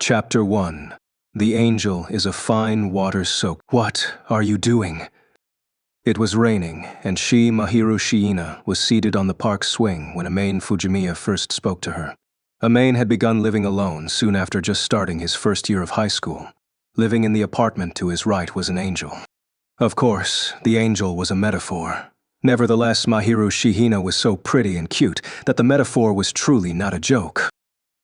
Chapter 1. The Angel is a Fine Water-Soaked. What are you doing? It was raining, and she, Mahiru Shiina, was seated on the park swing when Amain Fujimiya first spoke to her. Amain had begun living alone soon after just starting his first year of high school. Living in the apartment to his right was an angel. Of course, the angel was a metaphor. Nevertheless, Mahiru Shiina was so pretty and cute that the metaphor was truly not a joke.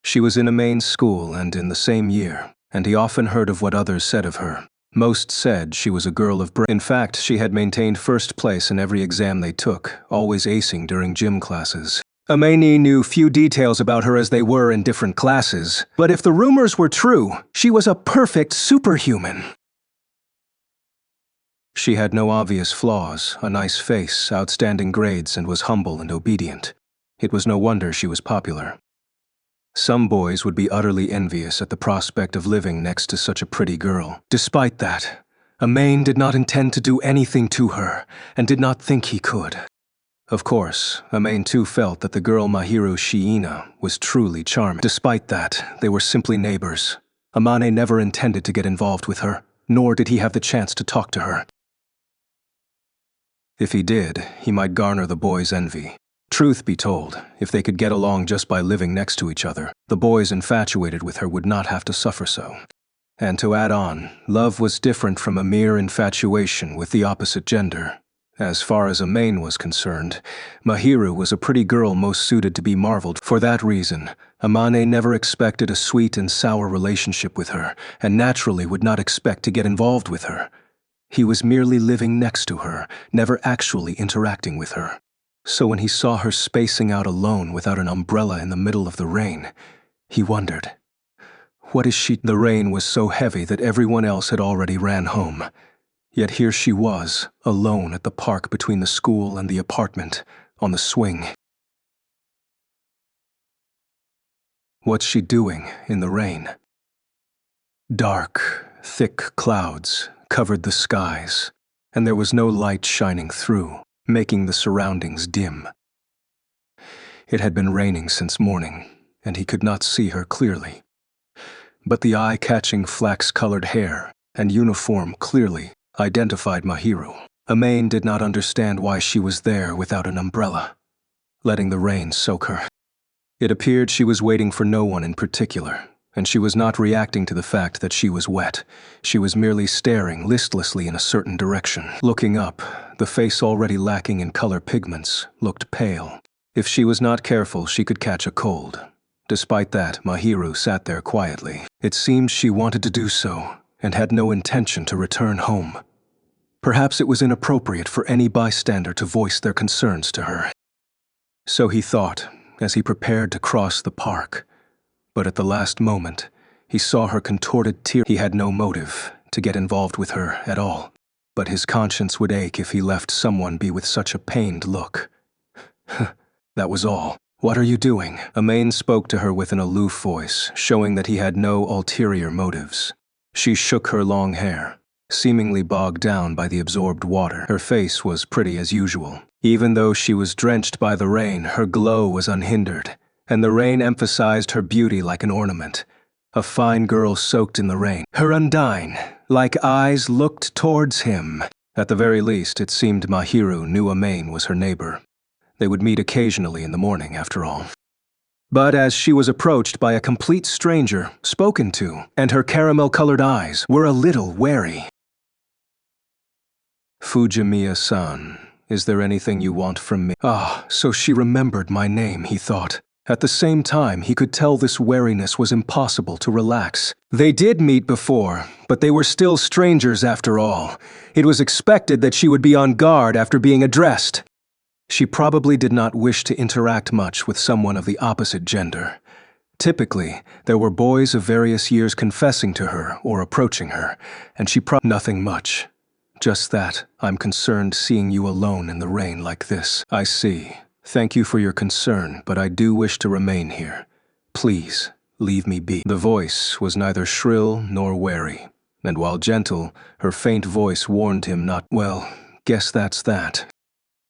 She was in Amain's school and in the same year, and he often heard of what others said of her. Most said she was a girl of brains. In fact, she had maintained first place in every exam they took, always acing during gym classes. Amain knew few details about her as they were in different classes, but if the rumors were true, she was a perfect superhuman. She had no obvious flaws, a nice face, outstanding grades, and was humble and obedient. It was no wonder she was popular. Some boys would be utterly envious at the prospect of living next to such a pretty girl. Despite that, Amain did not intend to do anything to her, and did not think he could. Of course, Amain too felt that the girl Mahiru Shiina was truly charming. Despite that, they were simply neighbors. Amane never intended to get involved with her, nor did he have the chance to talk to her. If he did, he might garner the boys' envy. Truth be told, if they could get along just by living next to each other, the boys infatuated with her would not have to suffer so. And to add on, love was different from a mere infatuation with the opposite gender. As far as Amain was concerned, Mahiru was a pretty girl most suited to be marveled. For that reason, Amane never expected a sweet and sour relationship with her, and naturally would not expect to get involved with her. He was merely living next to her, never actually interacting with her. So when he saw her spacing out alone without an umbrella in the middle of the rain, he wondered, what is she? The rain was so heavy that everyone else had already ran home. Yet here she was, alone at the park between the school and the apartment, on the swing. What's she doing in the rain? Dark, thick clouds covered the skies, and there was no light shining through, making the surroundings dim. It had been raining since morning, and he could not see her clearly. But the eye-catching flax-colored hair and uniform clearly identified Mahiru. Amain did not understand why she was there without an umbrella, letting the rain soak her. It appeared she was waiting for no one in particular, and she was not reacting to the fact that she was wet. She was merely staring listlessly in a certain direction. Looking up, the face already lacking in color pigments looked pale. If she was not careful, she could catch a cold. Despite that, Mahiru sat there quietly. It seemed she wanted to do so, and had no intention to return home. Perhaps it was inappropriate for any bystander to voice their concerns to her. So he thought, as he prepared to cross the park. But at the last moment, he saw her contorted tear. He had no motive to get involved with her at all, but his conscience would ache if he left someone be with such a pained look. That was all. What are you doing? Amain spoke to her with an aloof voice, showing that he had no ulterior motives. She shook her long hair, seemingly bogged down by the absorbed water. Her face was pretty as usual. Even though she was drenched by the rain, her glow was unhindered, and the rain emphasized her beauty like an ornament. A fine girl soaked in the rain. Her undying, like eyes looked towards him. At the very least, it seemed Mahiru knew Amain was her neighbor. They would meet occasionally in the morning, after all. But as she was approached by a complete stranger, spoken to, and her caramel-colored eyes were a little wary. Fujimiya-san, is there anything you want from me? Ah, so she remembered my name, he thought. At the same time, he could tell this wariness was impossible to relax. They did meet before, but they were still strangers after all. It was expected that she would be on guard after being addressed. She probably did not wish to interact much with someone of the opposite gender. Typically, there were boys of various years confessing to her or approaching her, and she nothing much. Just that, I'm concerned seeing you alone in the rain like this. I see. Thank you for your concern, but I do wish to remain here. Please, leave me be. The voice was neither shrill nor wary, and while gentle, her faint voice warned him not. Well, guess that's that.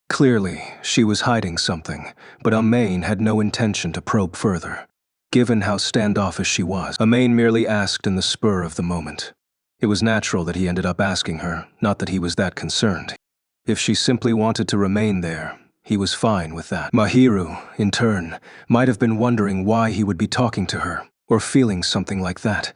Clearly, she was hiding something, but Amain had no intention to probe further. given how standoffish she was. Amain merely asked in the spur of the moment. It was natural that he ended up asking her, not that he was that concerned. If she simply wanted to remain there, he was fine with that. Mahiru, in turn, might have been wondering why he would be talking to her, or feeling something like that.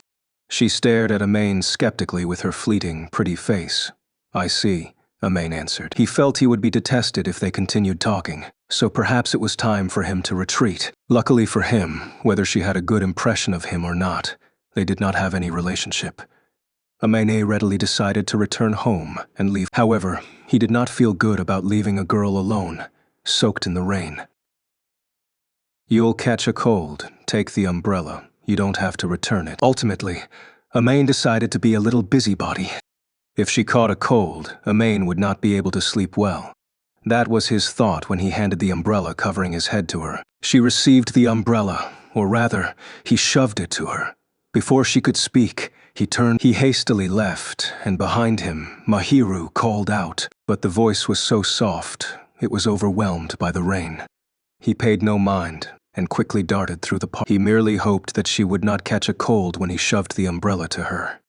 She stared at Amain skeptically with her fleeting, pretty face. "I see," Amain answered. He felt he would be detested if they continued talking, so perhaps it was time for him to retreat. Luckily for him, whether she had a good impression of him or not, they did not have any relationship. Amain readily decided to return home and leave. However, he did not feel good about leaving a girl alone, soaked in the rain. "You'll catch a cold. Take the umbrella. You don't have to return it." Ultimately, Amain decided to be a little busybody. If she caught a cold, Amain would not be able to sleep well. That was his thought when he handed the umbrella covering his head to her. She received the umbrella, or rather, he shoved it to her. Before she could speak, he hastily left, and behind him, Mahiru called out, but the voice was so soft, it was overwhelmed by the rain. He paid no mind, and quickly darted through the park. He merely hoped that she would not catch a cold when he shoved the umbrella to her.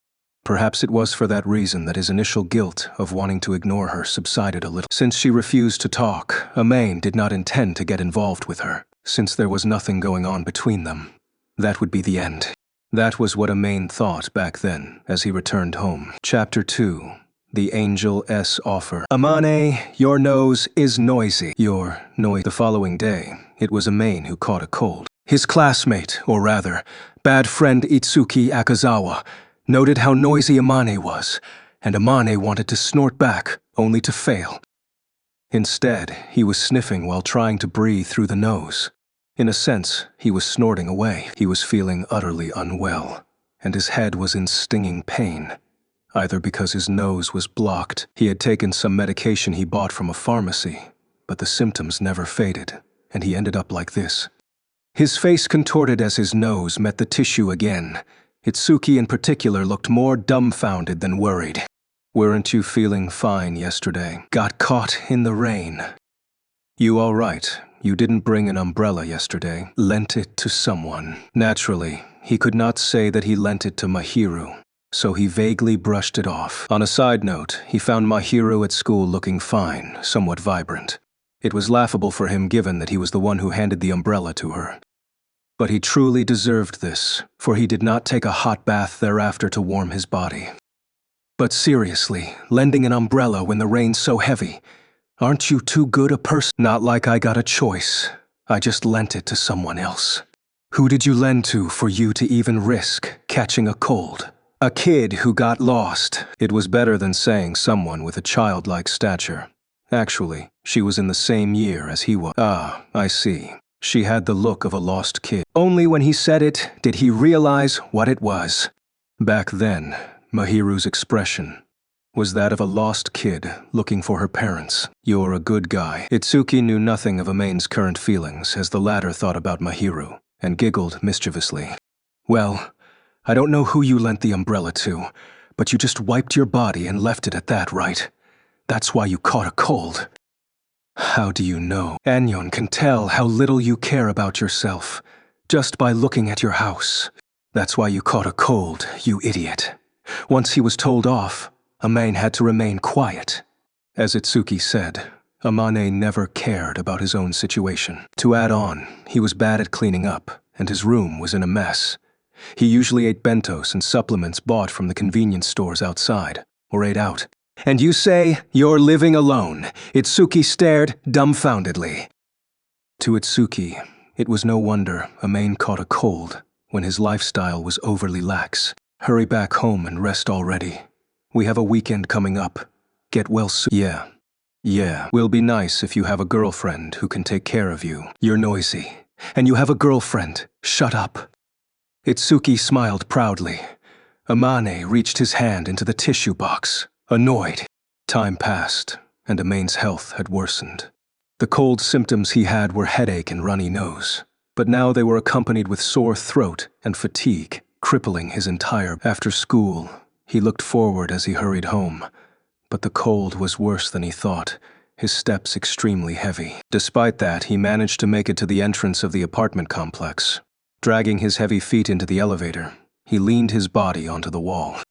Perhaps it was for that reason that his initial guilt of wanting to ignore her subsided a little. Since she refused to talk, Amain did not intend to get involved with her, since there was nothing going on between them. That would be the end. That was what Amain thought back then, as he returned home. Chapter 2. The Angel's Offer. "Amane, your nose is noisy." Your noise. The following day, it was Amain who caught a cold. His classmate, or rather, bad friend Itsuki Akazawa, noted how noisy Amane was, and Amane wanted to snort back, only to fail. Instead, he was sniffing while trying to breathe through the nose. In a sense, he was snorting away. He was feeling utterly unwell, and his head was in stinging pain. Either because his nose was blocked, he had taken some medication he bought from a pharmacy, but the symptoms never faded, and he ended up like this. His face contorted as his nose met the tissue again. Itsuki in particular looked more dumbfounded than worried. "Weren't you feeling fine yesterday? Got caught in the rain. You all right? You didn't bring an umbrella yesterday. Lent it to someone." Naturally, he could not say that he lent it to Mahiru, so he vaguely brushed it off. On a side note, he found Mahiru at school looking fine, somewhat vibrant. It was laughable for him given that he was the one who handed the umbrella to her. But he truly deserved this, for he did not take a hot bath thereafter to warm his body. But seriously, lending an umbrella when the rain's so heavy, aren't you too good a person? Not like I got a choice. I just lent it to someone else. Who did you lend to for you to even risk catching a cold? A kid who got lost. It was better than saying someone with a childlike stature. Actually, she was in the same year as he was. Ah, I see. She had the look of a lost kid. Only when he said it did he realize what it was. Back then, Mahiru's expression was that of a lost kid looking for her parents. "You're a good guy." Itsuki knew nothing of Amain's current feelings as the latter thought about Mahiru, and giggled mischievously. "Well, I don't know who you lent the umbrella to, but you just wiped your body and left it at that, right? That's why you caught a cold." "How do you know?" "Anyon can tell how little you care about yourself, just by looking at your house. That's why you caught a cold, you idiot." Once he was told off, Amain had to remain quiet. As Itsuki said, Amane never cared about his own situation. To add on, he was bad at cleaning up, and his room was in a mess. He usually ate bentos and supplements bought from the convenience stores outside, or ate out. "And you say you're living alone?" Itsuki stared dumbfoundedly. To Itsuki, it was no wonder Amain caught a cold when his lifestyle was overly lax. "Hurry back home and rest already. We have a weekend coming up. Get well soon." Yeah. Will be nice if you have a girlfriend who can take care of you. You're noisy. And you have a girlfriend. Shut up." Itsuki smiled proudly. Amane reached his hand into the tissue box, annoyed. Time passed, and Amain's health had worsened. The cold symptoms he had were headache and runny nose, but now they were accompanied with sore throat and fatigue, crippling his entire. After school, he looked forward as he hurried home, but the cold was worse than he thought, his steps extremely heavy. Despite that, he managed to make it to the entrance of the apartment complex. Dragging his heavy feet into the elevator, he leaned his body onto the wall.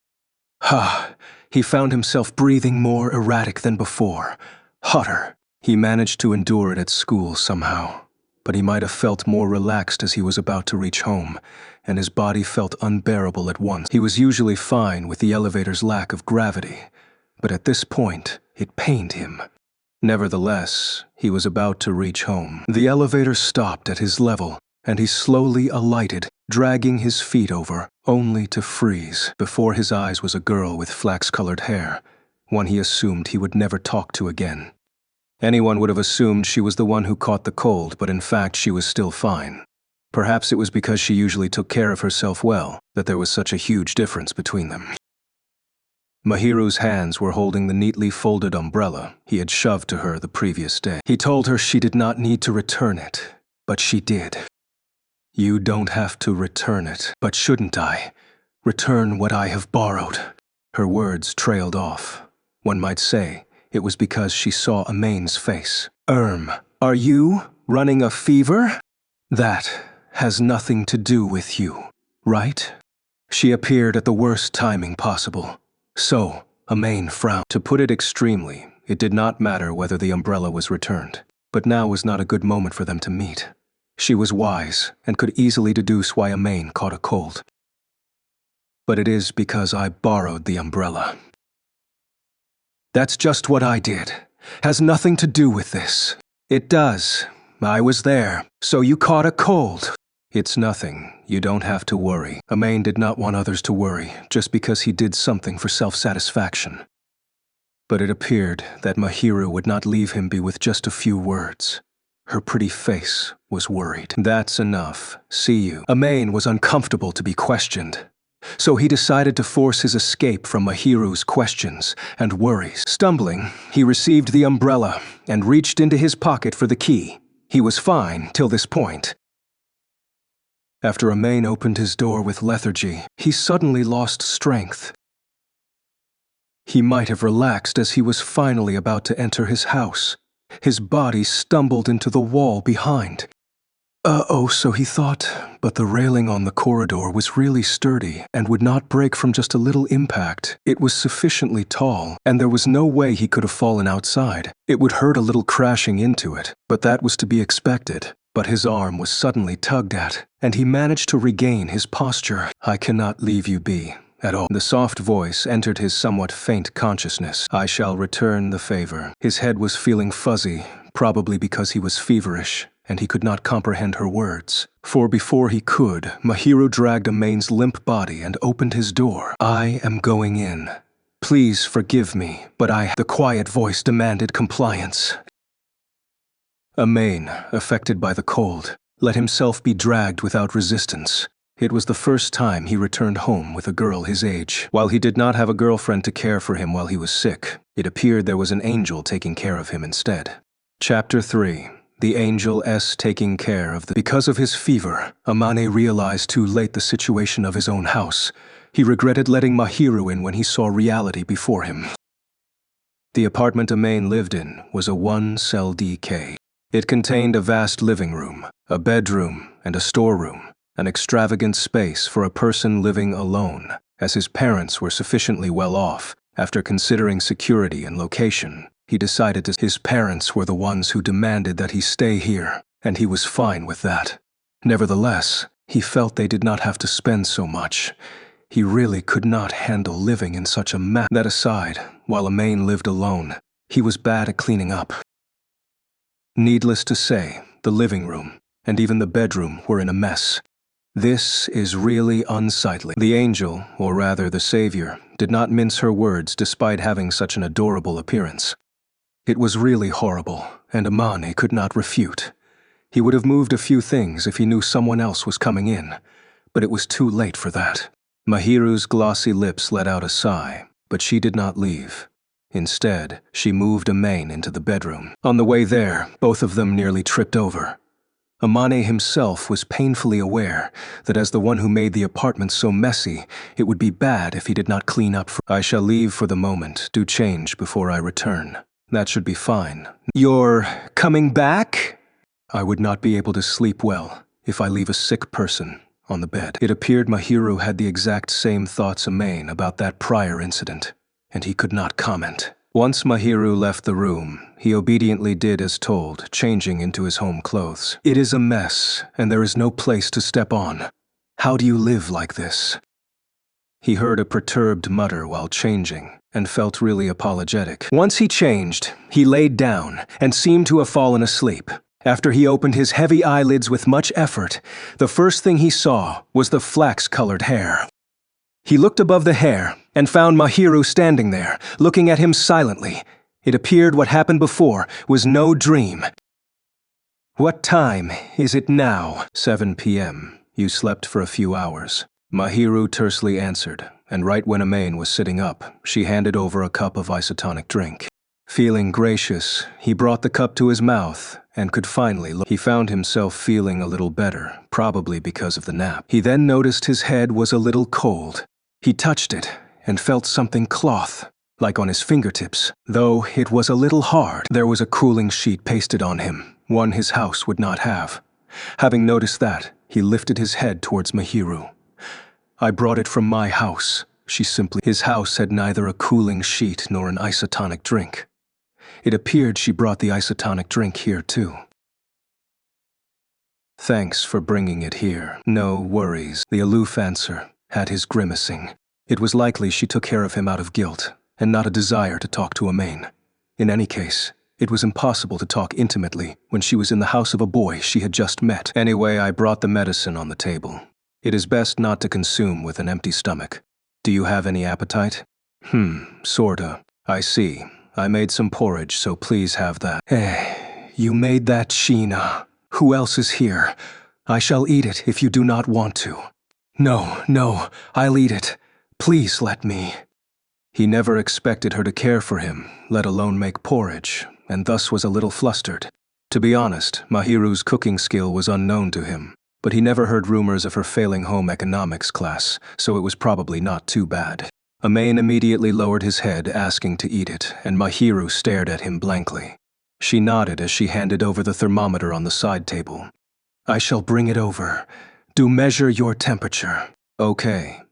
He found himself breathing more erratic than before, hotter. He managed to endure it at school somehow, but he might have felt more relaxed as he was about to reach home, and his body felt unbearable at once. He was usually fine with the elevator's lack of gravity, but at this point, it pained him. Nevertheless, he was about to reach home. The elevator stopped at his level, and he slowly alighted, dragging his feet over, only to freeze. Before his eyes was a girl with flax-colored hair, one he assumed he would never talk to again. Anyone would have assumed she was the one who caught the cold, but in fact she was still fine. Perhaps it was because she usually took care of herself well that there was such a huge difference between them. Mahiru's hands were holding the neatly folded umbrella he had shoved to her the previous day. He told her she did not need to return it, but she did. You don't have to return it, but shouldn't I? Return what I have borrowed. Her words trailed off. One might say it was because she saw Amain's face. Are you running a fever? That has nothing to do with you, right? She appeared at the worst timing possible. So, Amain frowned. To put it extremely, it did not matter whether the umbrella was returned, but now was not a good moment for them to meet. She was wise and could easily deduce why Amain caught a cold. But it is because I borrowed the umbrella. That's just what I did. Has nothing to do with this. It does. I was there, so you caught a cold. It's nothing. You don't have to worry. Amain did not want others to worry, just because he did something for self-satisfaction. But it appeared that Mahiru would not leave him be with just a few words. Her pretty face was worried. That's enough. See you. Amain was uncomfortable to be questioned, so he decided to force his escape from Mahiru's questions and worries. Stumbling, he received the umbrella and reached into his pocket for the key. He was fine till this point. After Amain opened his door with lethargy, he suddenly lost strength. He might have relaxed as he was finally about to enter his house. His body stumbled into the wall behind. So he thought, but the railing on the corridor was really sturdy and would not break from just a little impact. It was sufficiently tall, and there was no way he could have fallen outside. It would hurt a little crashing into it, but that was to be expected. But his arm was suddenly tugged at, and he managed to regain his posture. I cannot leave you be. At all. The soft voice entered his somewhat faint consciousness. I shall return the favor. His head was feeling fuzzy, probably because he was feverish, and he could not comprehend her words. For before he could, Mahiru dragged Amain's limp body and opened his door. I am going in. Please forgive me, but The quiet voice demanded compliance. Amain, affected by the cold, let himself be dragged without resistance. It was the first time he returned home with a girl his age. While he did not have a girlfriend to care for him while he was sick, it appeared there was an angel taking care of him instead. Chapter 3. The Angel S taking care of the... Because of his fever, Amane realized too late the situation of his own house. He regretted letting Mahiru in when he saw reality before him. The apartment Amain lived in was a one-cell DK. It contained a vast living room, a bedroom, and a storeroom. An extravagant space for a person living alone, as his parents were sufficiently well off. After considering security and location, he decided his parents were the ones who demanded that he stay here, and he was fine with that. Nevertheless, he felt they did not have to spend so much. He really could not handle living in such a mess. That aside, while Amain lived alone, he was bad at cleaning up. Needless to say, the living room, and even the bedroom were in a mess. This is really unsightly. The angel, or rather the savior, did not mince her words despite having such an adorable appearance. It was really horrible, and Amane could not refute. He would have moved a few things if he knew someone else was coming in, but it was too late for that. Mahiru's glossy lips let out a sigh, but she did not leave. Instead, she moved Amain into the bedroom. On the way there, both of them nearly tripped over. Amane himself was painfully aware that as the one who made the apartment so messy, it would be bad if he did not clean up. I shall leave for the moment, do change before I return. That should be fine. You're coming back? I would not be able to sleep well if I leave a sick person on the bed? It appeared Mahiru had the exact same thoughts Amain about that prior incident, and he could not comment. Once Mahiru left the room, he obediently did as told, changing into his home clothes. It is a mess, and there is no place to step on. How do you live like this? He heard a perturbed mutter while changing, and felt really apologetic. Once he changed, he laid down and seemed to have fallen asleep. After he opened his heavy eyelids with much effort, the first thing he saw was the flax-colored hair. He looked above the hair and found Mahiru standing there, looking at him silently. It appeared what happened before was no dream. What time is it now? 7 p.m. You slept for a few hours. Mahiru tersely answered, and right when Amain was sitting up, she handed over a cup of isotonic drink. Feeling gracious, he brought the cup to his mouth and could finally look. He found himself feeling a little better, probably because of the nap. He then noticed his head was a little cold. He touched it and felt something cloth, like on his fingertips, though it was a little hard. There was a cooling sheet pasted on him, one his house would not have. Having noticed that, he lifted his head towards Mahiru. I brought it from my house, she simply. His house had neither a cooling sheet nor an isotonic drink. It appeared she brought the isotonic drink here too. Thanks for bringing it here. No worries. The aloof answer had his grimacing. It was likely she took care of him out of guilt, and not a desire to talk to Amain. In any case, it was impossible to talk intimately when she was in the house of a boy she had just met. Anyway, I brought the medicine on the table. It is best not to consume with an empty stomach. Do you have any appetite? Sorta. I see. I made some porridge, so please have that. You made that, Sheena. Who else is here? I shall eat it if you do not want to. No, I'll eat it. Please let me. He never expected her to care for him, let alone make porridge, and thus was a little flustered. To be honest, Mahiru's cooking skill was unknown to him, but he never heard rumors of her failing home economics class, so it was probably not too bad. Amain immediately lowered his head, asking to eat it, and Mahiru stared at him blankly. She nodded as she handed over the thermometer on the side table. I shall bring it over. Do measure your temperature. Okay.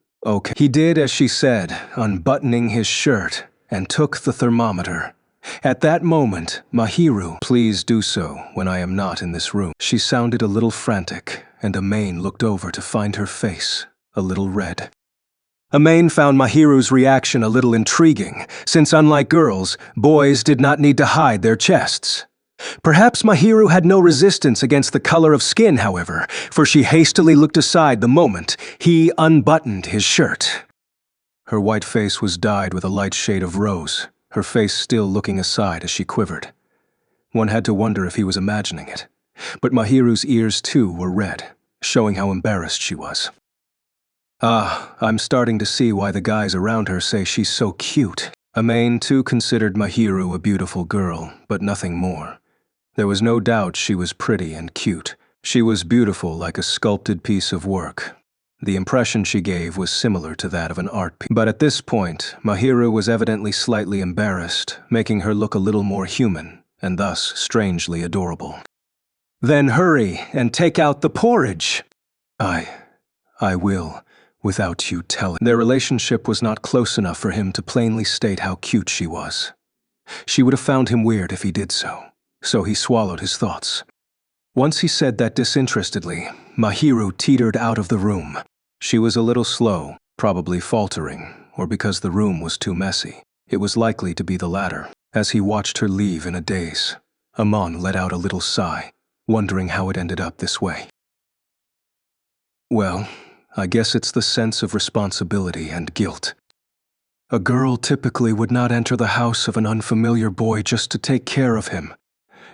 He did as she said, unbuttoning his shirt, and took the thermometer. At that moment, Mahiru, please do so when I am not in this room. She sounded a little frantic, and Amain looked over to find her face a little red. Amain found Mahiru's reaction a little intriguing, since unlike girls, boys did not need to hide their chests. Perhaps Mahiru had no resistance against the color of skin, however, for she hastily looked aside the moment he unbuttoned his shirt. Her white face was dyed with a light shade of rose, her face still looking aside as she quivered. One had to wonder if he was imagining it. But Mahiru's ears too were red, showing how embarrassed she was. I'm starting to see why the guys around her say she's so cute. Amain too considered Mahiru a beautiful girl, but nothing more. There was no doubt she was pretty and cute. She was beautiful like a sculpted piece of work. The impression she gave was similar to that of an art piece. But at this point, Mahiru was evidently slightly embarrassed, making her look a little more human, and thus strangely adorable. Then hurry and take out the porridge. I will, without you telling. Their relationship was not close enough for him to plainly state how cute she was. She would have found him weird if he did so he swallowed his thoughts. Once he said that disinterestedly, Mahiru teetered out of the room. She was a little slow, probably faltering, or because the room was too messy. It was likely to be the latter. As he watched her leave in a daze, Amon let out a little sigh, wondering how it ended up this way. Well, I guess it's the sense of responsibility and guilt. A girl typically would not enter the house of an unfamiliar boy just to take care of him.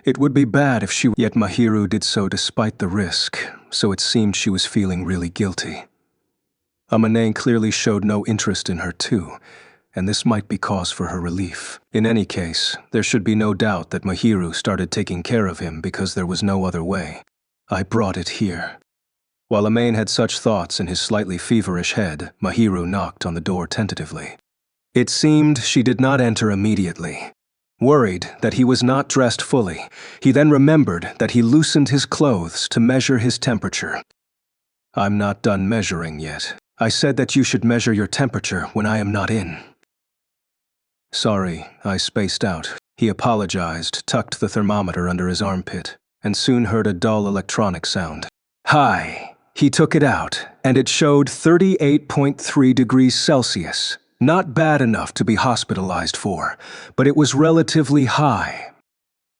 It would be bad if she... Yet Mahiru did so despite the risk, so it seemed she was feeling really guilty. Amane clearly showed no interest in her too, and this might be cause for her relief. In any case, there should be no doubt that Mahiru started taking care of him because there was no other way. I brought it here. While Amain had such thoughts in his slightly feverish head, Mahiru knocked on the door tentatively. It seemed she did not enter immediately. Worried that he was not dressed fully, he then remembered that he loosened his clothes to measure his temperature. "I'm not done measuring yet. I said that you should measure your temperature when I am not in." "Sorry, I spaced out." He apologized, tucked the thermometer under his armpit, and soon heard a dull electronic sound. "High." He took it out, and it showed 38.3 degrees Celsius. Not bad enough to be hospitalized for, but it was relatively high.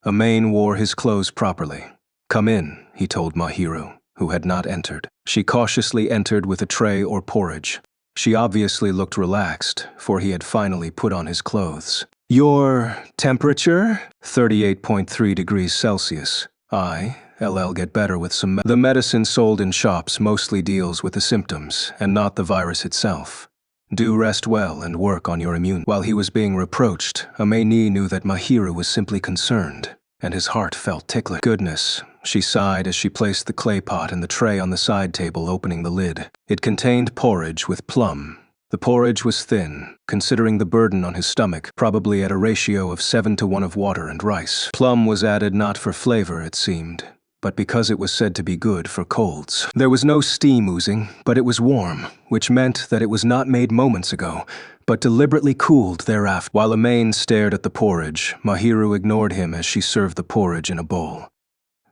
Amain wore his clothes properly. "Come in," he told Mahiru, who had not entered. She cautiously entered with a tray or porridge. She obviously looked relaxed, for he had finally put on his clothes. "Your temperature?" 38.3 degrees Celsius. I'll get better with some The medicine sold in shops mostly deals with the symptoms and not the virus itself. Do rest well and work on your immune. While he was being reproached, Amaini knew that Mahiru was simply concerned, and his heart felt ticklish. "Goodness," she sighed as she placed the clay pot and the tray on the side table, opening the lid. It contained porridge with plum. The porridge was thin, considering the burden on his stomach, probably at a ratio of 7:1 of water and rice. Plum was added not for flavor, it seemed, but because it was said to be good for colds. There was no steam oozing, but it was warm, which meant that it was not made moments ago, but deliberately cooled thereafter. While Amain stared at the porridge, Mahiru ignored him as she served the porridge in a bowl.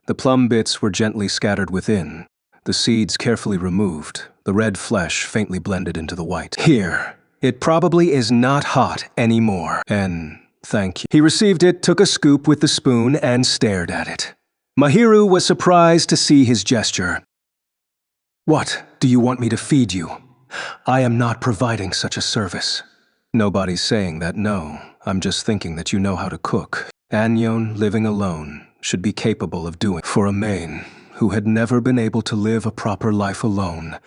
The plum bits were gently scattered within, the seeds carefully removed, the red flesh faintly blended into the white. "Here, it probably is not hot anymore." "And thank you." He received it, took a scoop with the spoon, and stared at it. Mahiru was surprised to see his gesture. "What, do you want me to feed you? I am not providing such a service." "Nobody's saying that, no. I'm just thinking that you know how to cook. Anyon, living alone, should be capable of doing." For Amain, who had never been able to live a proper life alone,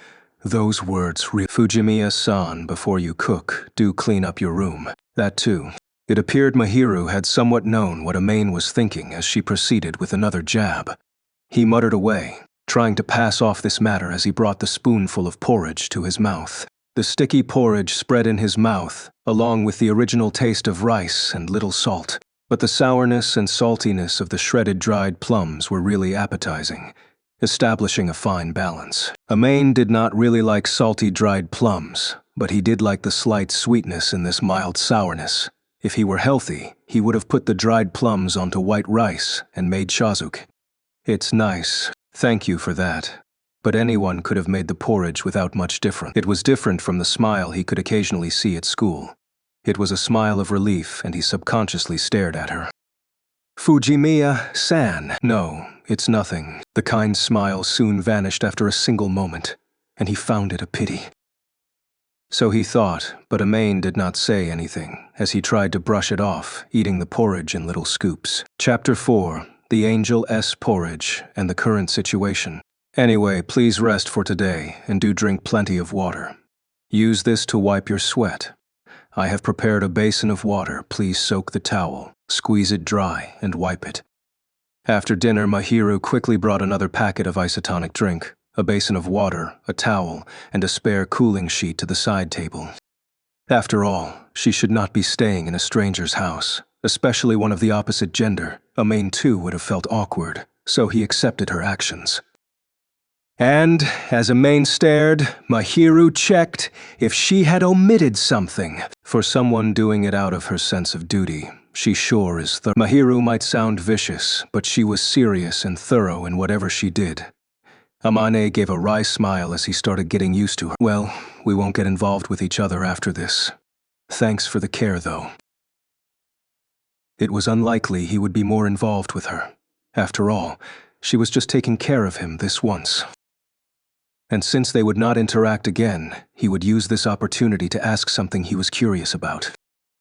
those words Fujimiya-san, before you cook, do clean up your room. That too. It appeared Mahiru had somewhat known what Amain was thinking as she proceeded with another jab. He muttered away, trying to pass off this matter as he brought the spoonful of porridge to his mouth. The sticky porridge spread in his mouth, along with the original taste of rice and little salt. But the sourness and saltiness of the shredded dried plums were really appetizing, establishing a fine balance. Amain did not really like salty dried plums, but he did like the slight sweetness in this mild sourness. If he were healthy, he would have put the dried plums onto white rice and made shazuk. "It's nice. Thank you for that." But anyone could have made the porridge without much difference. It was different from the smile he could occasionally see at school. It was a smile of relief, and he subconsciously stared at her. "Fujimiya-san." "No, it's nothing." The kind smile soon vanished after a single moment, and he found it a pity. So he thought, but Amain did not say anything, as he tried to brush it off, eating the porridge in little scoops. Chapter 4. The Angel S. Porridge and the Current Situation. "Anyway, please rest for today, and do drink plenty of water. Use this to wipe your sweat. I have prepared a basin of water. Please soak the towel, squeeze it dry, and wipe it." After dinner, Mahiru quickly brought another packet of isotonic drink, a basin of water, a towel, and a spare cooling sheet to the side table. After all, she should not be staying in a stranger's house, especially one of the opposite gender. Amain too would have felt awkward, so he accepted her actions. And, as Amain stared, Mahiru checked if she had omitted something. For someone doing it out of her sense of duty, she sure is thorough. Mahiru might sound vicious, but she was serious and thorough in whatever she did. Amane gave a wry smile as he started getting used to her. "Well, we won't get involved with each other after this. Thanks for the care, though." It was unlikely he would be more involved with her. After all, she was just taking care of him this once. And since they would not interact again, he would use this opportunity to ask something he was curious about.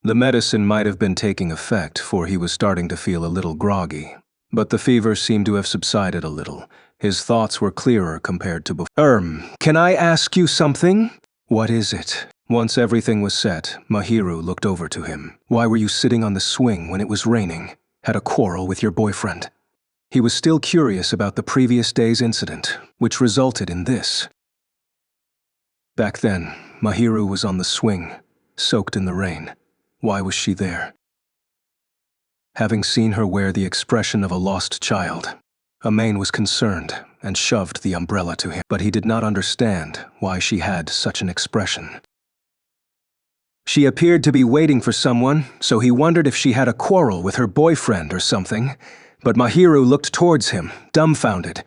The medicine might have been taking effect, for he was starting to feel a little groggy. But the fever seemed to have subsided a little. His thoughts were clearer compared to before. Can I ask you something?" "What is it?" Once everything was set, Mahiru looked over to him. "Why were you sitting on the swing when it was raining? Had a quarrel with your boyfriend?" He was still curious about the previous day's incident, which resulted in this. Back then, Mahiru was on the swing, soaked in the rain. Why was she there? Having seen her wear the expression of a lost child, Amain was concerned and shoved the umbrella to him, but he did not understand why she had such an expression. She appeared to be waiting for someone, so he wondered if she had a quarrel with her boyfriend or something, but Mahiru looked towards him, dumbfounded.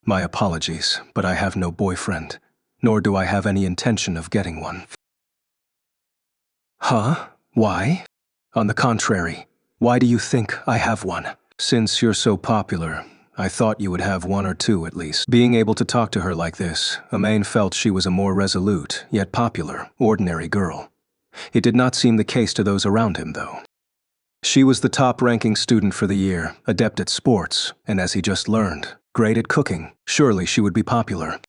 My apologies, but I have no boyfriend, nor do I have any intention of getting one. Huh? Why? On the contrary, why do you think I have one? Since you're so popular, I thought you would have one or two at least. Being able to talk to her like this, Amain felt she was a more resolute, yet popular, ordinary girl. It did not seem the case to those around him, though. She was the top-ranking student for the year, adept at sports, and as he just learned, great at cooking. Surely she would be popular.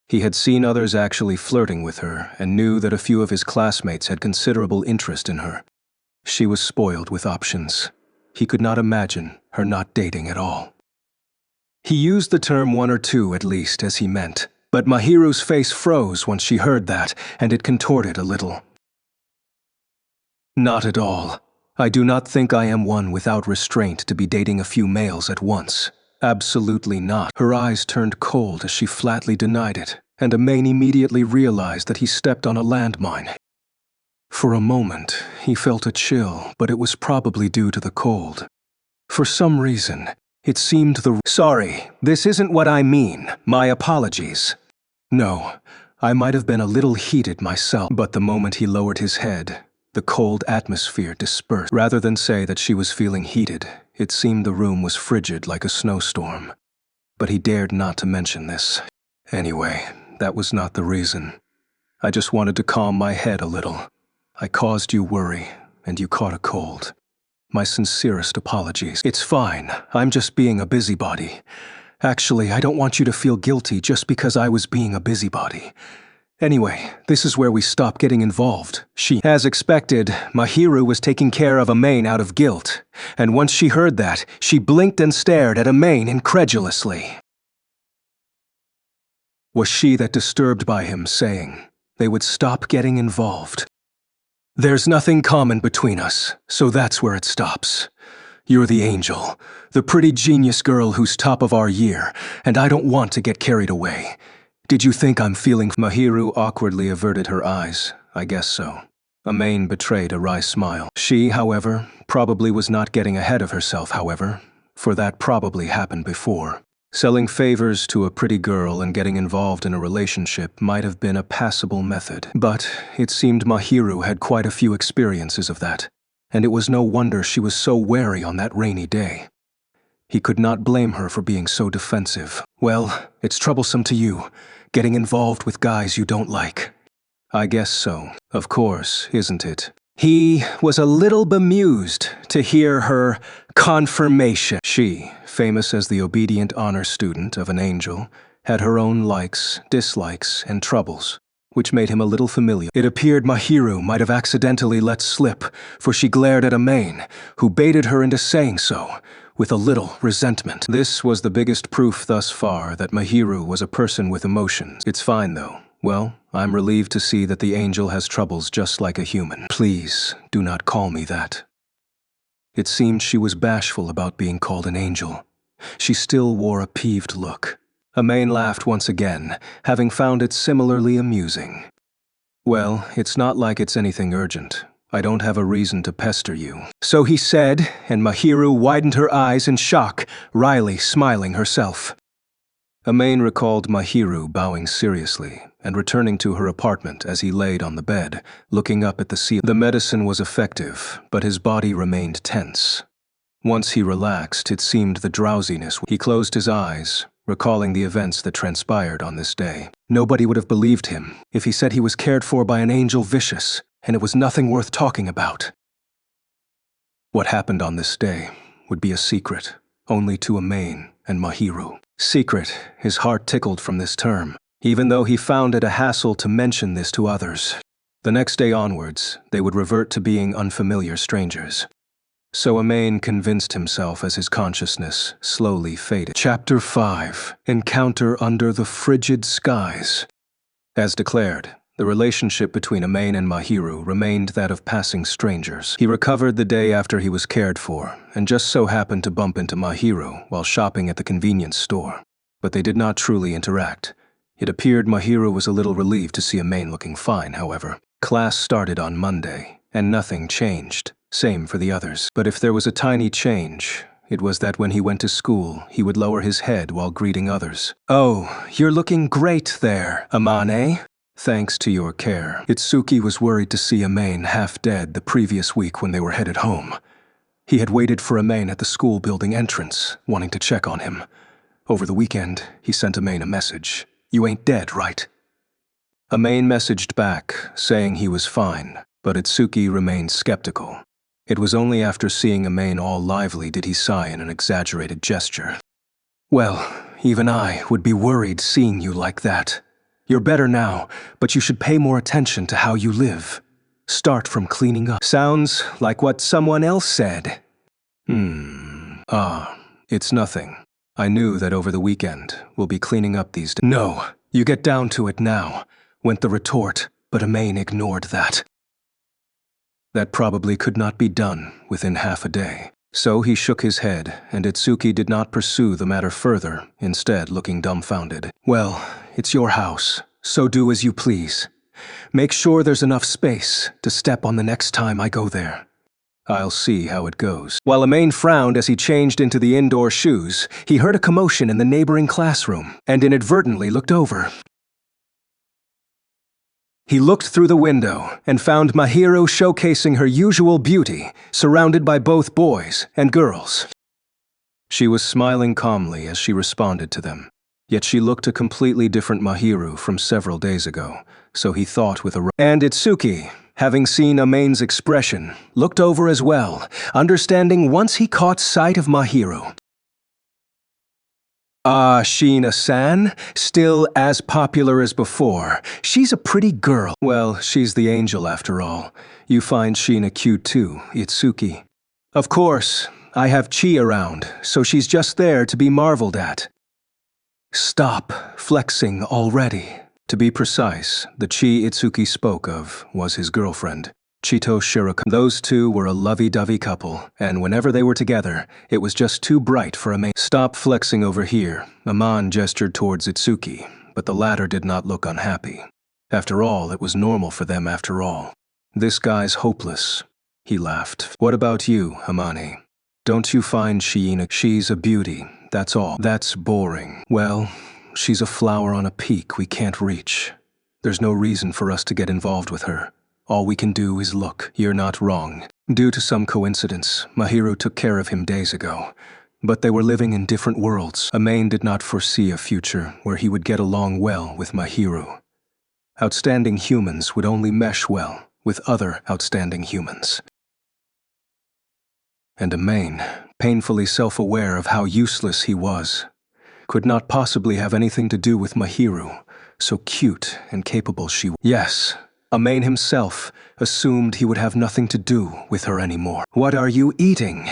He had seen others actually flirting with her and knew that a few of his classmates had considerable interest in her. She was spoiled with options. He could not imagine her not dating at all. He used the term one or two at least as he meant, but Mahiru's face froze once she heard that, and it contorted a little. Not at all. I do not think I am one without restraint to be dating a few males at once. Absolutely not. Her eyes turned cold as she flatly denied it, and Amain immediately realized that he stepped on a landmine. For a moment, he felt a chill, but it was probably due to the cold. For some reason, it seemed Sorry, this isn't what I mean. My apologies. No, I might have been a little heated myself, but the moment he lowered his head, the cold atmosphere dispersed. Rather than say that she was feeling heated, it seemed the room was frigid like a snowstorm. But he dared not to mention this. Anyway, that was not the reason. I just wanted to calm my head a little. I caused you worry, and you caught a cold. My sincerest apologies. It's fine, I'm just being a busybody. Actually, I don't want you to feel guilty just because I was being a busybody. Anyway, this is where we stop getting involved. As expected, Mahiru was taking care of Amain out of guilt, and once she heard that, she blinked and stared at Amain incredulously. Was she that disturbed by him saying they would stop getting involved? There's nothing common between us, so that's where it stops. You're the angel, the pretty genius girl who's top of our year, and I don't want to get carried away. Did you think I'm feeling? Mahiru awkwardly averted her eyes. I guess so. Amain betrayed a wry smile. She, however, probably was not getting ahead of herself, for that probably happened before. Selling favors to a pretty girl and getting involved in a relationship might have been a passable method, but it seemed Mahiru had quite a few experiences of that, and it was no wonder she was so wary on that rainy day. He could not blame her for being so defensive. Well, it's troublesome to you, getting involved with guys you don't like. I guess so, of course, isn't it? He was a little bemused to hear her confirmation. She, famous as the obedient honor student of an angel, had her own likes, dislikes, and troubles, which made him a little familiar. It appeared Mahiru might have accidentally let slip, for she glared at Amain, who baited her into saying so, with a little resentment. This was the biggest proof thus far that Mahiru was a person with emotions. It's fine, though. Well, I'm relieved to see that the angel has troubles just like a human. Please, do not call me that. It seemed she was bashful about being called an angel. She still wore a peeved look. Amain laughed once again, having found it similarly amusing. Well, it's not like it's anything urgent. I don't have a reason to pester you. So he said, and Mahiru widened her eyes in shock, wryly smiling herself. Amain recalled Mahiru bowing seriously and returning to her apartment as he laid on the bed, looking up at the ceiling. The medicine was effective, but his body remained tense. Once he relaxed, it seemed the drowsiness. He closed his eyes, recalling the events that transpired on this day. Nobody would have believed him if he said he was cared for by an angel vicious, and it was nothing worth talking about. What happened on this day would be a secret, only to Amain and Mahiru. Secret, his heart tickled from this term, even though he found it a hassle to mention this to others. The next day onwards, they would revert to being unfamiliar strangers. So Amain convinced himself as his consciousness slowly faded. Chapter 5. Encounter Under the Frigid Skies. As declared, The relationship between Amain and Mahiru remained that of passing strangers. He recovered the day after he was cared for, and just so happened to bump into Mahiru while shopping at the convenience store. But they did not truly interact. It appeared Mahiru was a little relieved to see Amain looking fine, however. Class started on Monday, and nothing changed. Same for the others. But if there was a tiny change, it was that when he went to school, he would lower his head while greeting others. "Oh, you're looking great there, Amane. Thanks to your care." Itsuki was worried to see Amain half dead the previous week when they were headed home. He had waited for Amain at the school building entrance, wanting to check on him. Over the weekend, he sent Amain a message. "You ain't dead, right?" Amain messaged back, saying he was fine, but Itsuki remained skeptical. It was only after seeing Amain all lively did he sigh in an exaggerated gesture. "Well, even I would be worried seeing you like that. You're better now, but you should pay more attention to how you live. Start from cleaning up." Sounds like what someone else said. It's nothing. I knew that over the weekend we'll be cleaning up these. "No, you get down to it now," went the retort, but Amain ignored that. That probably could not be done within half a day. So he shook his head, and Itsuki did not pursue the matter further, instead looking dumbfounded. "Well, it's your house, so do as you please. Make sure there's enough space to step on the next time I go there. I'll see how it goes." While Amain frowned as he changed into the indoor shoes, he heard a commotion in the neighboring classroom, and inadvertently looked over. He looked through the window and found Mahiru showcasing her usual beauty, surrounded by both boys and girls. She was smiling calmly as she responded to them. Yet she looked a completely different Mahiru from several days ago, so he thought with a... And Itsuki, having seen Amain's expression, looked over as well, understanding once he caught sight of Mahiru. Sheena-san, still as popular as before. She's a pretty girl. Well, she's the angel after all. You find Sheena cute too, Itsuki. Of course, I have Chi around, so she's just there to be marveled at. Stop flexing already. To be precise, the Chi Itsuki spoke of was his girlfriend, Chito Shiraka. Those two were a lovey-dovey couple, and whenever they were together, it was just too bright for Amain. "Stop flexing over here," Aman gestured towards Itsuki, but the latter did not look unhappy. After all, it was normal for them after all. "This guy's hopeless," he laughed. "What about you, Amane? Don't you find Sheena? She's a beauty, that's all." "That's boring." "Well, she's a flower on a peak we can't reach. There's no reason for us to get involved with her. All we can do is look." "You're not wrong. Due to some coincidence, Mahiru took care of him days ago. But they were living in different worlds. Amain did not foresee a future where he would get along well with Mahiru. Outstanding humans would only mesh well with other outstanding humans. And Amain, painfully self-aware of how useless he was, could not possibly have anything to do with Mahiru, so cute and capable she was. Yes, Amain himself assumed he would have nothing to do with her anymore. "What are you eating?"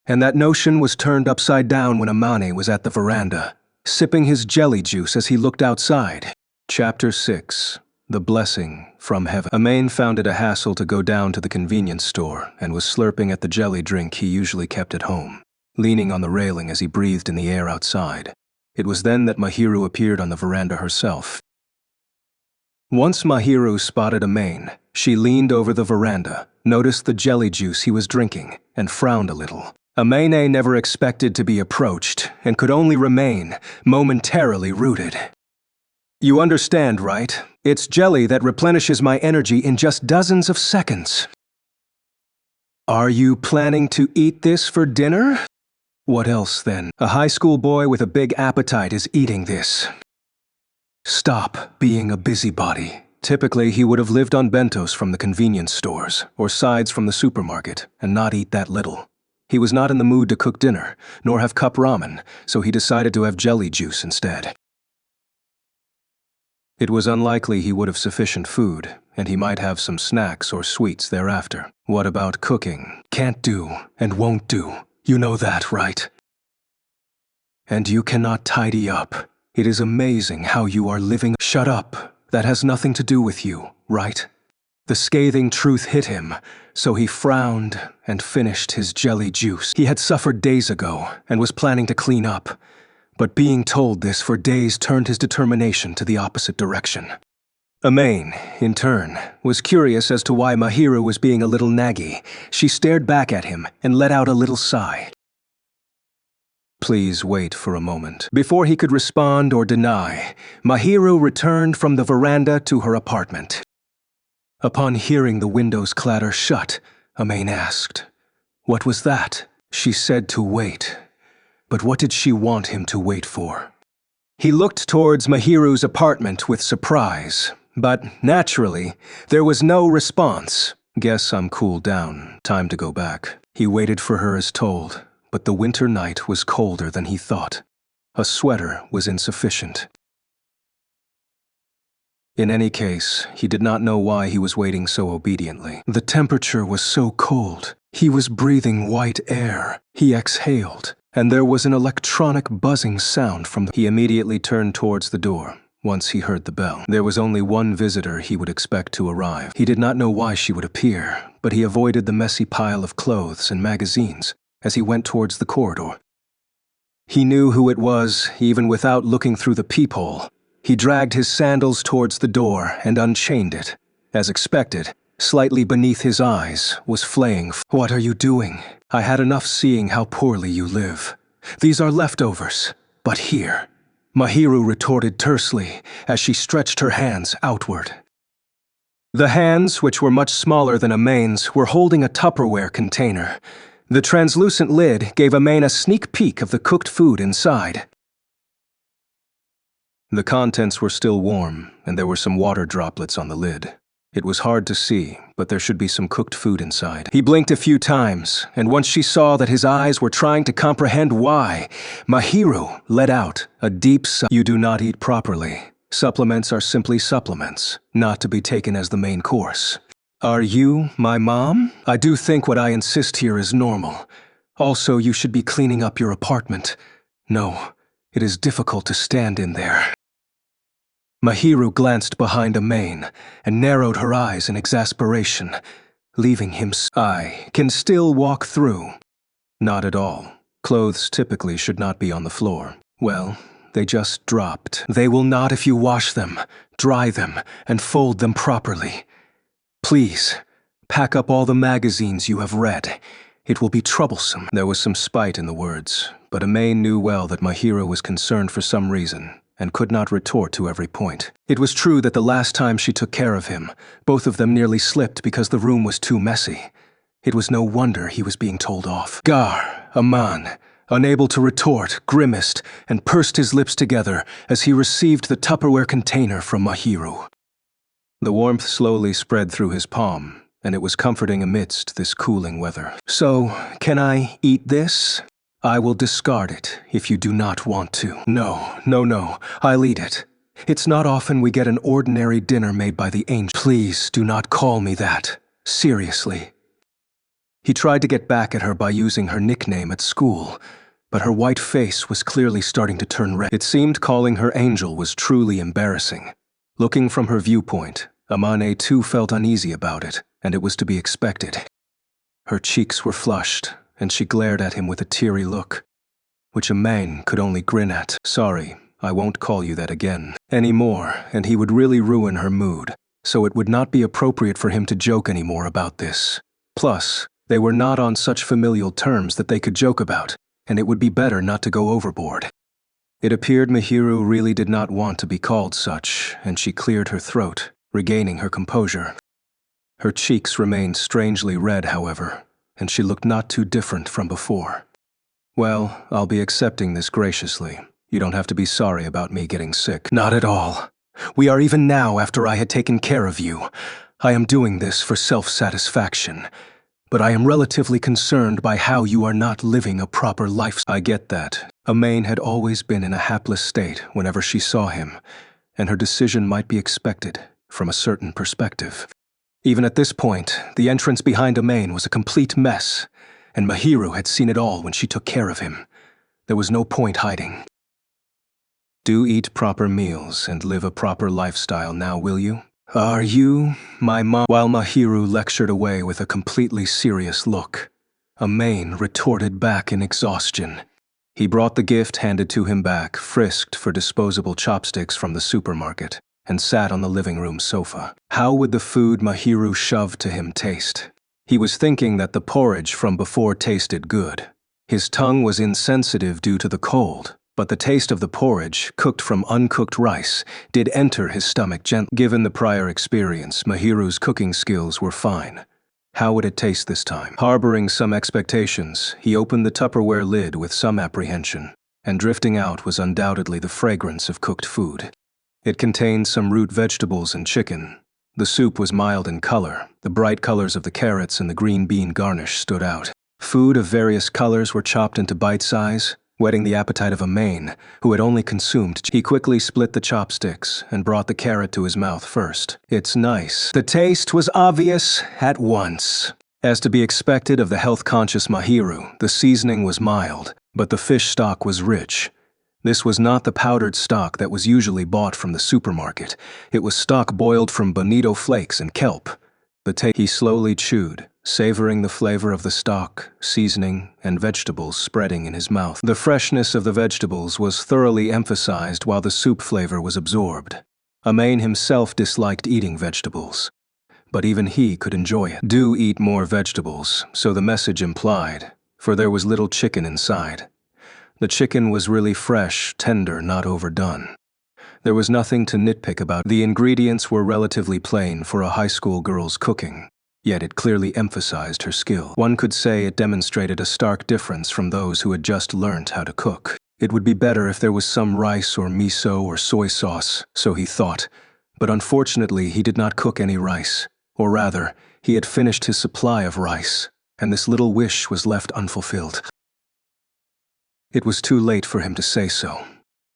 And that notion was turned upside down when Amane was at the veranda, sipping his jelly juice as he looked outside. Chapter 6. The Blessing from Heaven. Amain found it a hassle to go down to the convenience store and was slurping at the jelly drink he usually kept at home, leaning on the railing as he breathed in the air outside. It was then that Mahiru appeared on the veranda herself. Once Mahiru spotted Amain, she leaned over the veranda, noticed the jelly juice he was drinking, and frowned a little. Amane never expected to be approached, and could only remain momentarily rooted. "You understand, right? It's jelly that replenishes my energy in just dozens of seconds." "Are you planning to eat this for dinner?" "What else, then? A high school boy with a big appetite is eating this." Stop being a busybody. Typically, he would have lived on bentos from the convenience stores, or sides from the supermarket, and not eat that little. He was not in the mood to cook dinner, nor have cup ramen, so he decided to have jelly juice instead. It was unlikely he would have sufficient food, and he might have some snacks or sweets thereafter. What about cooking? Can't do, and won't do. You know that, right? And you cannot tidy up. It is amazing how you are living. Shut up. That has nothing to do with you, right? The scathing truth hit him, so he frowned and finished his jelly juice. He had suffered days ago and was planning to clean up, but being told this for days turned his determination to the opposite direction. Amain, in turn, was curious as to why Mahiru was being a little naggy. She stared back at him and let out a little sigh. Please wait for a moment. Before he could respond or deny, Mahiru returned from the veranda to her apartment. Upon hearing the windows clatter shut, Amain asked, "What was that?" She said to wait. But what did she want him to wait for? He looked towards Mahiru's apartment with surprise, but naturally, there was no response. Guess I'm cooled down. Time to go back. He waited for her as told, but the winter night was colder than he thought. A sweater was insufficient. In any case, he did not know why he was waiting so obediently. The temperature was so cold. He was breathing white air. He exhaled, and there was an electronic buzzing sound from the... He immediately turned towards the door. Once he heard the bell, there was only one visitor he would expect to arrive. He did not know why she would appear, but he avoided the messy pile of clothes and magazines as he went towards the corridor. He knew who it was, even without looking through the peephole. He dragged his sandals towards the door and unchained it. As expected, slightly beneath his eyes was flaying. "What are you doing? I had enough seeing how poorly you live. These are leftovers, but here," Mahiru retorted tersely as she stretched her hands outward. The hands, which were much smaller than Amain's, were holding a Tupperware container. The translucent lid gave Amain a sneak peek of the cooked food inside. The contents were still warm, and there were some water droplets on the lid. It was hard to see, but there should be some cooked food inside. He blinked a few times, and once she saw that his eyes were trying to comprehend why, Mahiru let out a deep sigh. "You do not eat properly. Supplements are simply supplements, not to be taken as the main course. Are you my mom? I do think what I insist here is normal. Also, you should be cleaning up your apartment. No, it is difficult to stand in there." Mahiru glanced behind Amain and narrowed her eyes in exasperation, leaving him. "I can still walk through." "Not at all. Clothes typically should not be on the floor." "Well, they just dropped." "They will not if you wash them, dry them, and fold them properly. Please, pack up all the magazines you have read. It will be troublesome." There was some spite in the words, but Amain knew well that Mahiru was concerned for some reason, and could not retort to every point. It was true that the last time she took care of him, both of them nearly slipped because the room was too messy. It was no wonder he was being told off. Aman, unable to retort, grimaced and pursed his lips together as he received the Tupperware container from Mahiru. The warmth slowly spread through his palm, and it was comforting amidst this cooling weather. "So, can I eat this? I will discard it if you do not want to." No, I'll eat it. It's not often we get an ordinary dinner made by the angel." "Please do not call me that. Seriously." He tried to get back at her by using her nickname at school, but her white face was clearly starting to turn red. It seemed calling her Angel was truly embarrassing. Looking from her viewpoint, Amane too felt uneasy about it, and it was to be expected. Her cheeks were flushed, and she glared at him with a teary look, which Amain could only grin at. "Sorry, I won't call you that again. Anymore, and he would really ruin her mood, so it would not be appropriate for him to joke anymore about this. Plus, they were not on such familial terms that they could joke about, and it would be better not to go overboard." It appeared Mahiru really did not want to be called such, and she cleared her throat, regaining her composure. Her cheeks remained strangely red, however, and she looked not too different from before. "Well, I'll be accepting this graciously. You don't have to be sorry about me getting sick." "Not at all. We are even now after I had taken care of you. I am doing this for self-satisfaction. But I am relatively concerned by how you are not living a proper life." "I get that." Amain had always been in a hapless state whenever she saw him, and her decision might be expected from a certain perspective. Even at this point, the entrance behind Amain was a complete mess, and Mahiru had seen it all when she took care of him. There was no point hiding. Do eat proper meals and live a proper lifestyle now, will you? Are you my mom? While Mahiru lectured away with a completely serious look, Amain retorted back in exhaustion. He brought the gift handed to him back, frisked for disposable chopsticks from the supermarket, and sat on the living room sofa. How would the food Mahiru shoved to him taste? He was thinking that the porridge from before tasted good. His tongue was insensitive due to the cold, but the taste of the porridge, cooked from uncooked rice, did enter his stomach gently. Given the prior experience, Mahiru's cooking skills were fine. How would it taste this time? Harboring some expectations, he opened the Tupperware lid with some apprehension, and drifting out was undoubtedly the fragrance of cooked food. It contained some root vegetables and chicken. The soup was mild in color. The bright colors of the carrots and the green bean garnish stood out. Food of various colors were chopped into bite size, whetting the appetite of Amain, who had only consumed. He quickly split the chopsticks and brought the carrot to his mouth first. It's nice. The taste was obvious at once. As to be expected of the health-conscious Mahiru, the seasoning was mild, but the fish stock was rich. This was not the powdered stock that was usually bought from the supermarket. It was stock boiled from bonito flakes and kelp. He slowly chewed, savoring the flavor of the stock, seasoning, and vegetables spreading in his mouth. The freshness of the vegetables was thoroughly emphasized while the soup flavor was absorbed. Amain himself disliked eating vegetables, but even he could enjoy it. Do eat more vegetables, so the message implied, for there was little chicken inside. The chicken was really fresh, tender, not overdone. There was nothing to nitpick about. The ingredients were relatively plain for a high school girl's cooking, yet it clearly emphasized her skill. One could say it demonstrated a stark difference from those who had just learned how to cook. It would be better if there was some rice or miso or soy sauce, so he thought, but unfortunately he did not cook any rice, or rather, he had finished his supply of rice, and this little wish was left unfulfilled. It was too late for him to say so.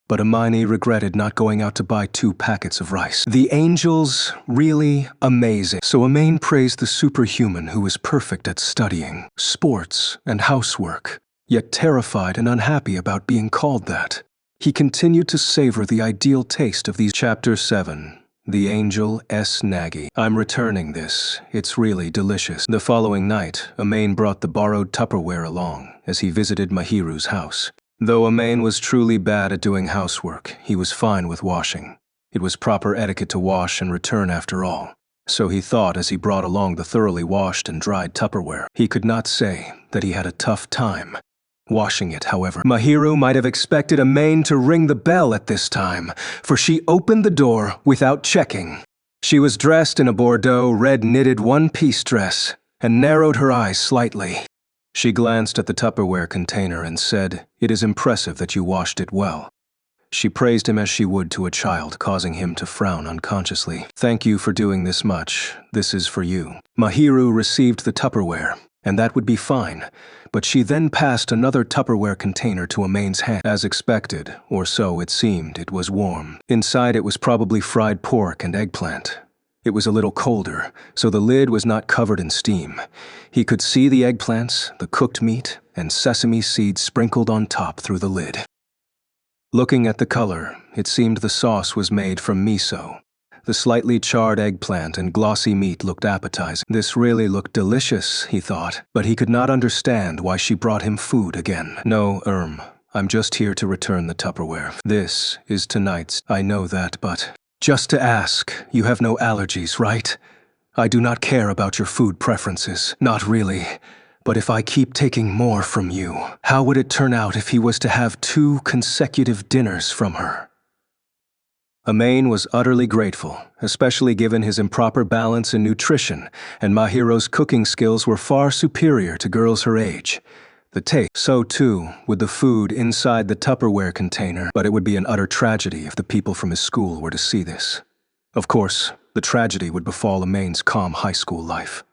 But Amani regretted not going out to buy 2 packets of rice. The angels, really amazing. So Amain praised the superhuman who was perfect at studying, sports, and housework, yet terrified and unhappy about being called that. He continued to savor the ideal taste of these. Chapter 7. The Angel S. Nagy. I'm returning this. It's really delicious. The following night, Amain brought the borrowed Tupperware along as he visited Mahiru's house. Though Amain was truly bad at doing housework, he was fine with washing. It was proper etiquette to wash and return after all. So he thought as he brought along the thoroughly washed and dried Tupperware. He could not say that he had a tough time washing it, however. Mahiru might have expected Amain to ring the bell at this time, for she opened the door without checking. She was dressed in a Bordeaux red knitted one-piece dress and narrowed her eyes slightly. She glanced at the Tupperware container and said, "It is impressive that you washed it well." She praised him as she would to a child, causing him to frown unconsciously. "Thank you for doing this much. This is for you." Mahiru received the Tupperware, and that would be fine, but she then passed another Tupperware container to Amain's hand. As expected, or so it seemed, it was warm. Inside it was probably fried pork and eggplant. It was a little colder, so the lid was not covered in steam. He could see the eggplants, the cooked meat, and sesame seeds sprinkled on top through the lid. Looking at the color, it seemed the sauce was made from miso. The slightly charred eggplant and glossy meat looked appetizing. This really looked delicious, he thought, but he could not understand why she brought him food again. "No, I'm just here to return the Tupperware. This is tonight's. I know that, but just to ask, you have no allergies, right? I do not care about your food preferences. Not really. But if I keep taking more from you, how would it turn out if he was to have 2 consecutive dinners from her?" Amain was utterly grateful, especially given his improper balance in nutrition, and Mahiru's cooking skills were far superior to girls her age. The taste, so too, would the food inside the Tupperware container, but it would be an utter tragedy if the people from his school were to see this. Of course, the tragedy would befall Amain's calm high school life.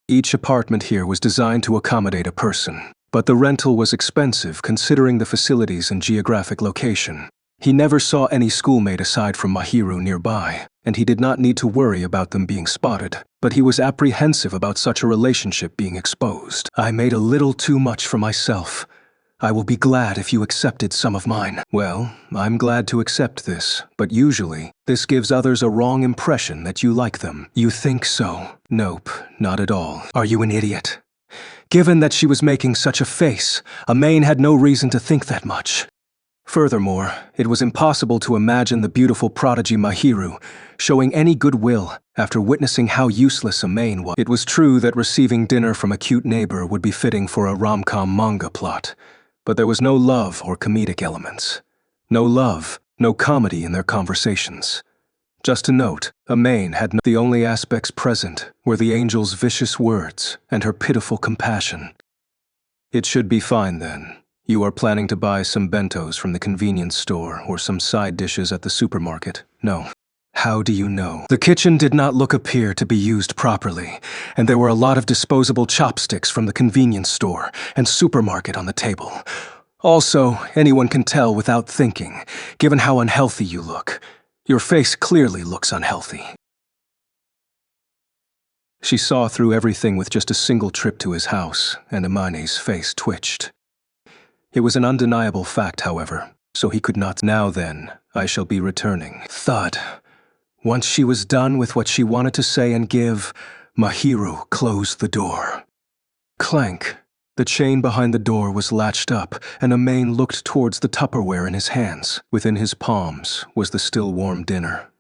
Each apartment here was designed to accommodate a person, but the rental was expensive considering the facilities and geographic location. He never saw any schoolmate aside from Mahiru nearby, and he did not need to worry about them being spotted, but he was apprehensive about such a relationship being exposed. "I made a little too much for myself. I will be glad if you accepted some of mine. Well, I'm glad to accept this, but usually, this gives others a wrong impression that you like them. You think so? Nope, not at all. Are you an idiot? Given that she was making such a face, Amain had no reason to think that much. Furthermore, it was impossible to imagine the beautiful prodigy Mahiru showing any goodwill after witnessing how useless Amain was. It was true that receiving dinner from a cute neighbor would be fitting for a rom-com manga plot, but there was no love or comedic elements. No love, no comedy in their conversations. Just a note, Amain had the only aspects present were the angel's vicious words and her pitiful compassion. It should be fine then. You are planning to buy some bentos from the convenience store or some side dishes at the supermarket. No. How do you know? The kitchen did not appear to be used properly, and there were a lot of disposable chopsticks from the convenience store and supermarket on the table. Also, anyone can tell without thinking, given how unhealthy you look. Your face clearly looks unhealthy. She saw through everything with just a single trip to his house, and Amane's face twitched. It was an undeniable fact, however, so he could not. Now then, I shall be returning. Thud. Once she was done with what she wanted to say and give, Mahiru closed the door. Clank. The chain behind the door was latched up, and Amain looked towards the Tupperware in his hands. Within his palms was the still warm dinner,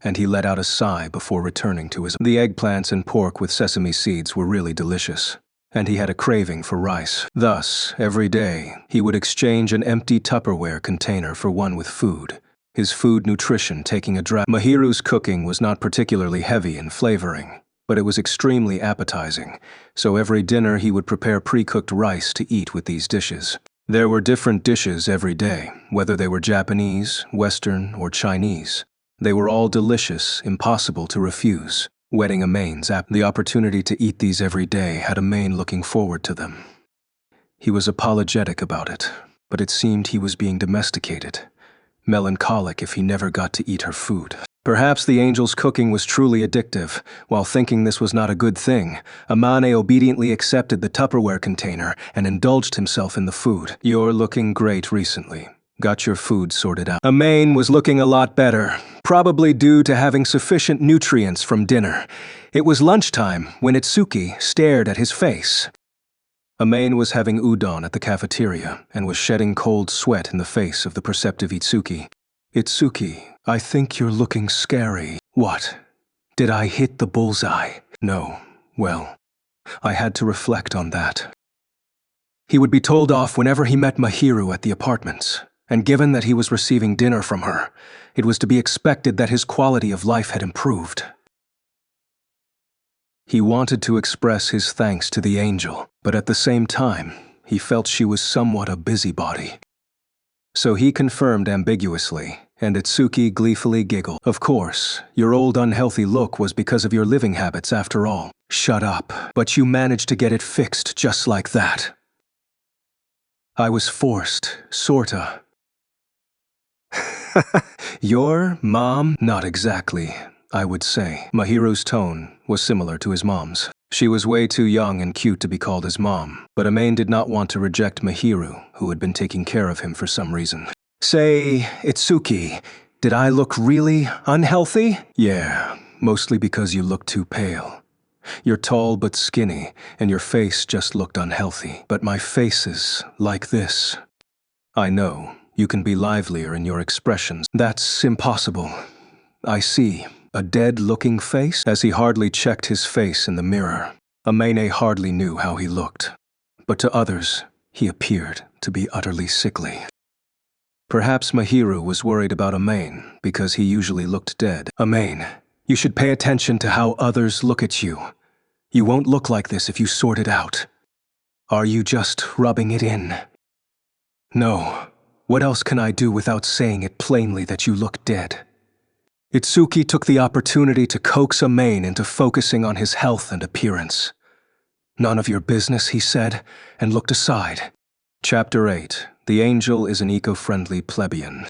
and he let out a sigh before returning to his. The eggplants and pork with sesame seeds were really delicious, and he had a craving for rice. Thus, every day, he would exchange an empty Tupperware container for one with food, his food nutrition taking a drag. Mahiru's cooking was not particularly heavy in flavoring, but it was extremely appetizing, so every dinner he would prepare pre-cooked rice to eat with these dishes. There were different dishes every day, whether they were Japanese, Western, or Chinese. They were all delicious, impossible to refuse. Whetting Amain's the opportunity to eat these every day had Amain looking forward to them. He was apologetic about it, but it seemed he was being domesticated, melancholic if he never got to eat her food. Perhaps the angel's cooking was truly addictive. While thinking this was not a good thing, Amane obediently accepted the Tupperware container and indulged himself in the food. You're looking great recently. Got your food sorted out. Amain was looking a lot better, probably due to having sufficient nutrients from dinner. It was lunchtime when Itsuki stared at his face. Amain was having udon at the cafeteria and was shedding cold sweat in the face of the perceptive Itsuki. Itsuki, I think you're looking scary. What? Did I hit the bullseye? No. Well, I had to reflect on that. He would be told off whenever he met Mahiru at the apartments, and given that he was receiving dinner from her, it was to be expected that his quality of life had improved. He wanted to express his thanks to the angel, but at the same time, he felt she was somewhat a busybody. So he confirmed ambiguously, and Itsuki gleefully giggled. Of course, your old unhealthy look was because of your living habits after all. Shut up, but you managed to get it fixed just like that. I was forced, sorta. Your mom? Not exactly, I would say. Mahiru's tone was similar to his mom's. She was way too young and cute to be called his mom, but Amain did not want to reject Mahiru, who had been taking care of him for some reason. Say, Itsuki, did I look really unhealthy? Yeah, mostly because you look too pale. You're tall but skinny, and your face just looked unhealthy. But my face is like this. I know, you can be livelier in your expressions. That's impossible. I see. A dead-looking face? As he hardly checked his face in the mirror, Amane hardly knew how he looked. But to others, he appeared to be utterly sickly. Perhaps Mahiru was worried about Amain because he usually looked dead. Amain, you should pay attention to how others look at you. You won't look like this if you sort it out. Are you just rubbing it in? No. What else can I do without saying it plainly that you look dead? Itsuki took the opportunity to coax Amain into focusing on his health and appearance. None of your business, he said, and looked aside. Chapter 8. The Angel is an Eco-Friendly Plebeian.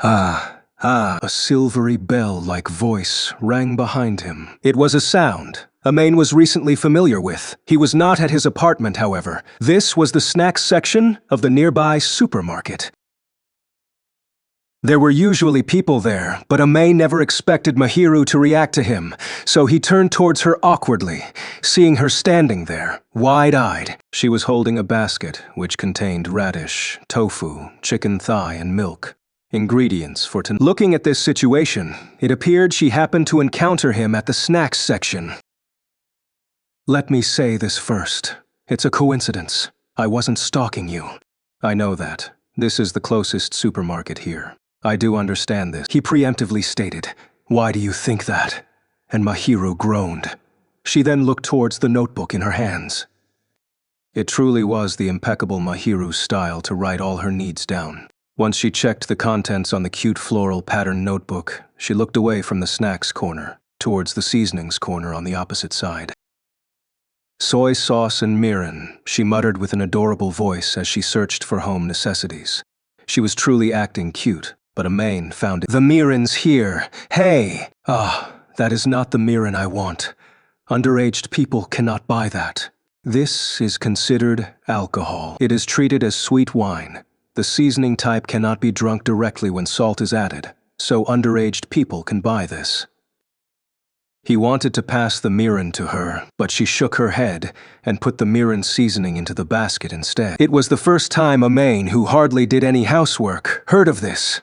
A silvery bell-like voice rang behind him. It was a sound Amain was recently familiar with. He was not at his apartment, however. This was the snacks section of the nearby supermarket. There were usually people there, but Amain never expected Mahiru to react to him, so he turned towards her awkwardly, seeing her standing there, wide-eyed. She was holding a basket which contained radish, tofu, chicken thigh, and milk. Ingredients for tonight. Looking at this situation, it appeared she happened to encounter him at the snacks section. Let me say this first. It's a coincidence. I wasn't stalking you. I know that. This is the closest supermarket here. I do understand this, he preemptively stated. Why do you think that? And Mahiru groaned. She then looked towards the notebook in her hands. It truly was the impeccable Mahiru's style to write all her needs down. Once she checked the contents on the cute floral pattern notebook, she looked away from the snacks corner, towards the seasonings corner on the opposite side. Soy sauce and mirin, she muttered with an adorable voice as she searched for home necessities. She was truly acting cute, but Amain found it. The mirin's here. Hey! That is not the mirin I want. Underaged people cannot buy that. This is considered alcohol. It is treated as sweet wine. The seasoning type cannot be drunk directly when salt is added, so underaged people can buy this. He wanted to pass the mirin to her, but she shook her head and put the mirin seasoning into the basket instead. It was the first time Amain, who hardly did any housework, heard of this.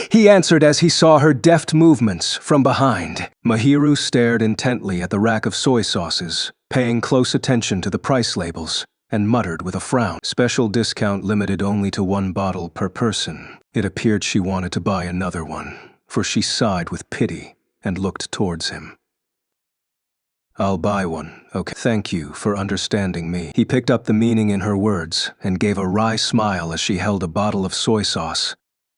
He answered as he saw her deft movements from behind. Mahiru stared intently at the rack of soy sauces, paying close attention to the price labels, and muttered with a frown. Special discount limited only to 1 bottle per person. It appeared she wanted to buy another one, for she sighed with pity and looked towards him. I'll buy one, okay. Thank you for understanding me. He picked up the meaning in her words and gave a wry smile as she held a bottle of soy sauce.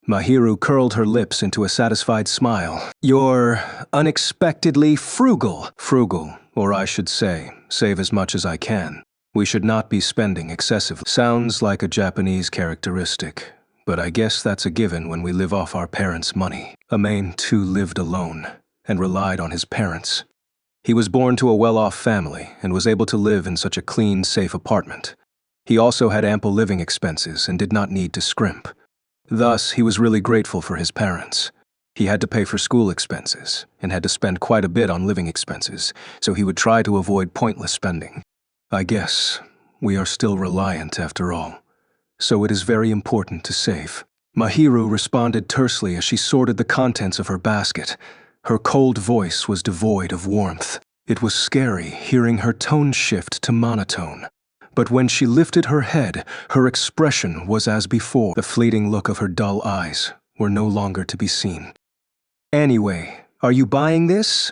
Mahiru curled her lips into a satisfied smile. You're unexpectedly frugal. Frugal, or I should say, save as much as I can. We should not be spending excessively. Sounds like a Japanese characteristic, but I guess that's a given when we live off our parents' money. Amain too lived alone and relied on his parents. He was born to a well-off family and was able to live in such a clean, safe apartment. He also had ample living expenses and did not need to scrimp. Thus, he was really grateful for his parents. He had to pay for school expenses and had to spend quite a bit on living expenses, so he would try to avoid pointless spending. I guess we are still reliant after all, so it is very important to save. Mahiru responded tersely as she sorted the contents of her basket. Her cold voice was devoid of warmth. It was scary hearing her tone shift to monotone. But when she lifted her head, her expression was as before. The fleeting look of her dull eyes were no longer to be seen. Anyway, are you buying this?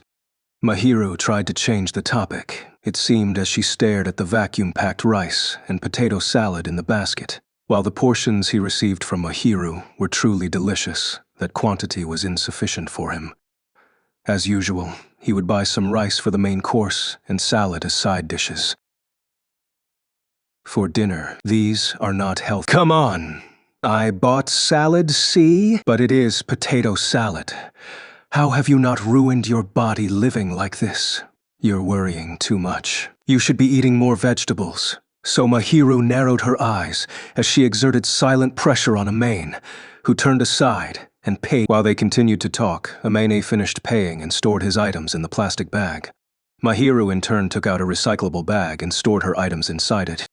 Mahiru tried to change the topic. It seemed as she stared at the vacuum-packed rice and potato salad in the basket. While the portions he received from Mahiru were truly delicious, that quantity was insufficient for him. As usual, he would buy some rice for the main course and salad as side dishes. For dinner, these are not healthy. Come on! I bought salad, see? But it is potato salad. How have you not ruined your body living like this? You're worrying too much. You should be eating more vegetables. So Mahiru narrowed her eyes as she exerted silent pressure on Amain, who turned aside and paid. While they continued to talk, Amain finished paying and stored his items in the plastic bag. Mahiru in turn took out a recyclable bag and stored her items inside it.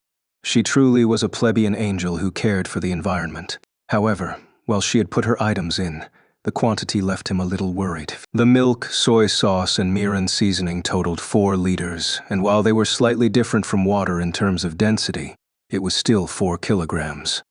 She truly was a plebeian angel who cared for the environment. However, while she had put her items in, the quantity left him a little worried. The milk, soy sauce, and mirin seasoning totaled 4 liters, and while they were slightly different from water in terms of density, it was still 4 kilograms.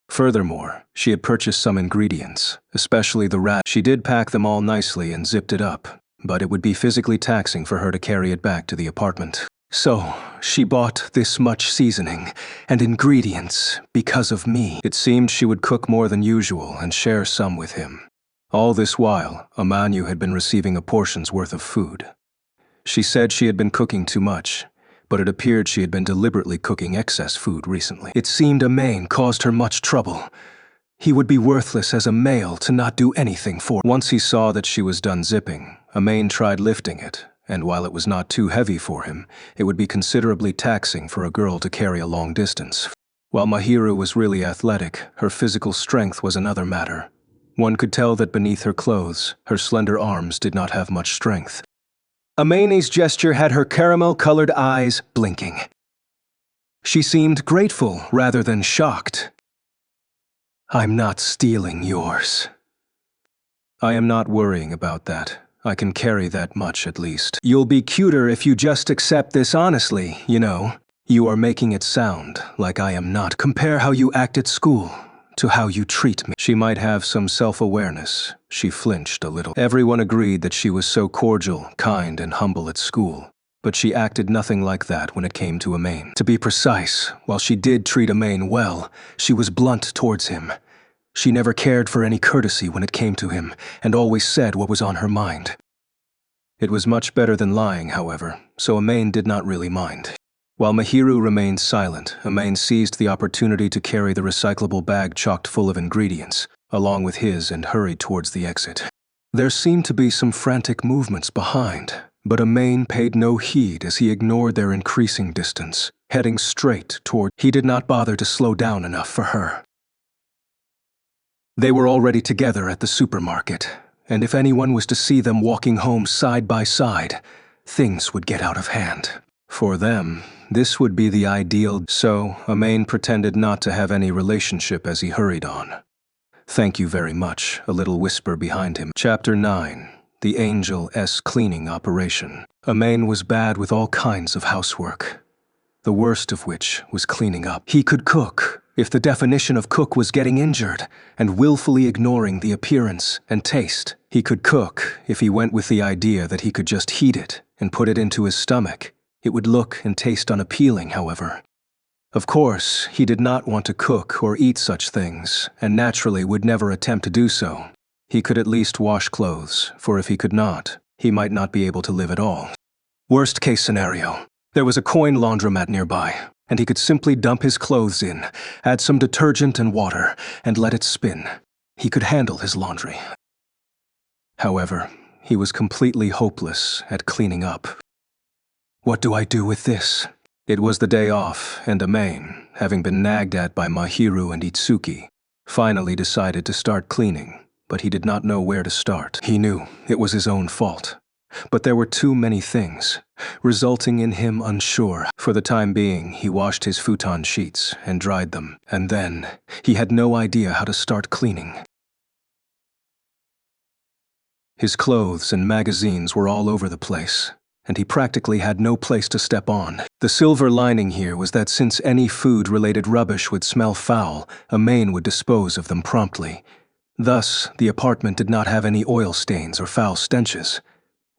Furthermore, she had purchased some ingredients, especially the rat. She did pack them all nicely and zipped it up, but it would be physically taxing for her to carry it back to the apartment. So, she bought this much seasoning and ingredients because of me. It seemed she would cook more than usual and share some with him. All this while, Amanyu had been receiving a portion's worth of food. She said she had been cooking too much, but it appeared she had been deliberately cooking excess food recently. It seemed Amain caused her much trouble. He would be worthless as a male to not do anything for her. Once he saw that she was done zipping, Amain tried lifting it, and while it was not too heavy for him, it would be considerably taxing for a girl to carry a long distance. While Mahiru was really athletic, her physical strength was another matter. One could tell that beneath her clothes, her slender arms did not have much strength. Amane's gesture had her caramel-colored eyes blinking. She seemed grateful rather than shocked. "I'm not stealing yours." "I am not worrying about that. I can carry that much at least." "You'll be cuter if you just accept this honestly, you know." "You are making it sound like I am not. Compare how you act at school to how you treat me." She might have some self-awareness. She flinched a little. Everyone agreed that she was so cordial, kind, and humble at school. But she acted nothing like that when it came to Amane. To be precise, while she did treat Amane well, she was blunt towards him. She never cared for any courtesy when it came to him, and always said what was on her mind. It was much better than lying, however, so Amane did not really mind. While Mahiru remained silent, Amane seized the opportunity to carry the recyclable bag chocked full of ingredients, along with his, and hurried towards the exit. There seemed to be some frantic movements behind, but Amane paid no heed as he ignored their increasing distance, heading straight toward. He did not bother to slow down enough for her. They were already together at the supermarket, and if anyone was to see them walking home side by side, things would get out of hand. For them, this would be the ideal, so Amane pretended not to have any relationship as he hurried on. "Thank you very much," a little whisper behind him. Chapter 9. The Angel-S Cleaning Operation. Amane was bad with all kinds of housework, the worst of which was cleaning up. He could cook, if the definition of cook was getting injured and willfully ignoring the appearance and taste. He could cook if he went with the idea that he could just heat it and put it into his stomach. It would look and taste unappealing, however. Of course, he did not want to cook or eat such things, and naturally would never attempt to do so. He could at least wash clothes, for if he could not, he might not be able to live at all. Worst case scenario, there was a coin laundromat nearby, and he could simply dump his clothes in, add some detergent and water, and let it spin. He could handle his laundry. However, he was completely hopeless at cleaning up. What do I do with this? It was the day off, and Amane, having been nagged at by Mahiru and Itsuki, finally decided to start cleaning, but he did not know where to start. He knew it was his own fault, but there were too many things, resulting in him unsure. For the time being, he washed his futon sheets and dried them, and then he had no idea how to start cleaning. His clothes and magazines were all over the place, and he practically had no place to step on. The silver lining here was that since any food-related rubbish would smell foul, Amane would dispose of them promptly. Thus, the apartment did not have any oil stains or foul stenches.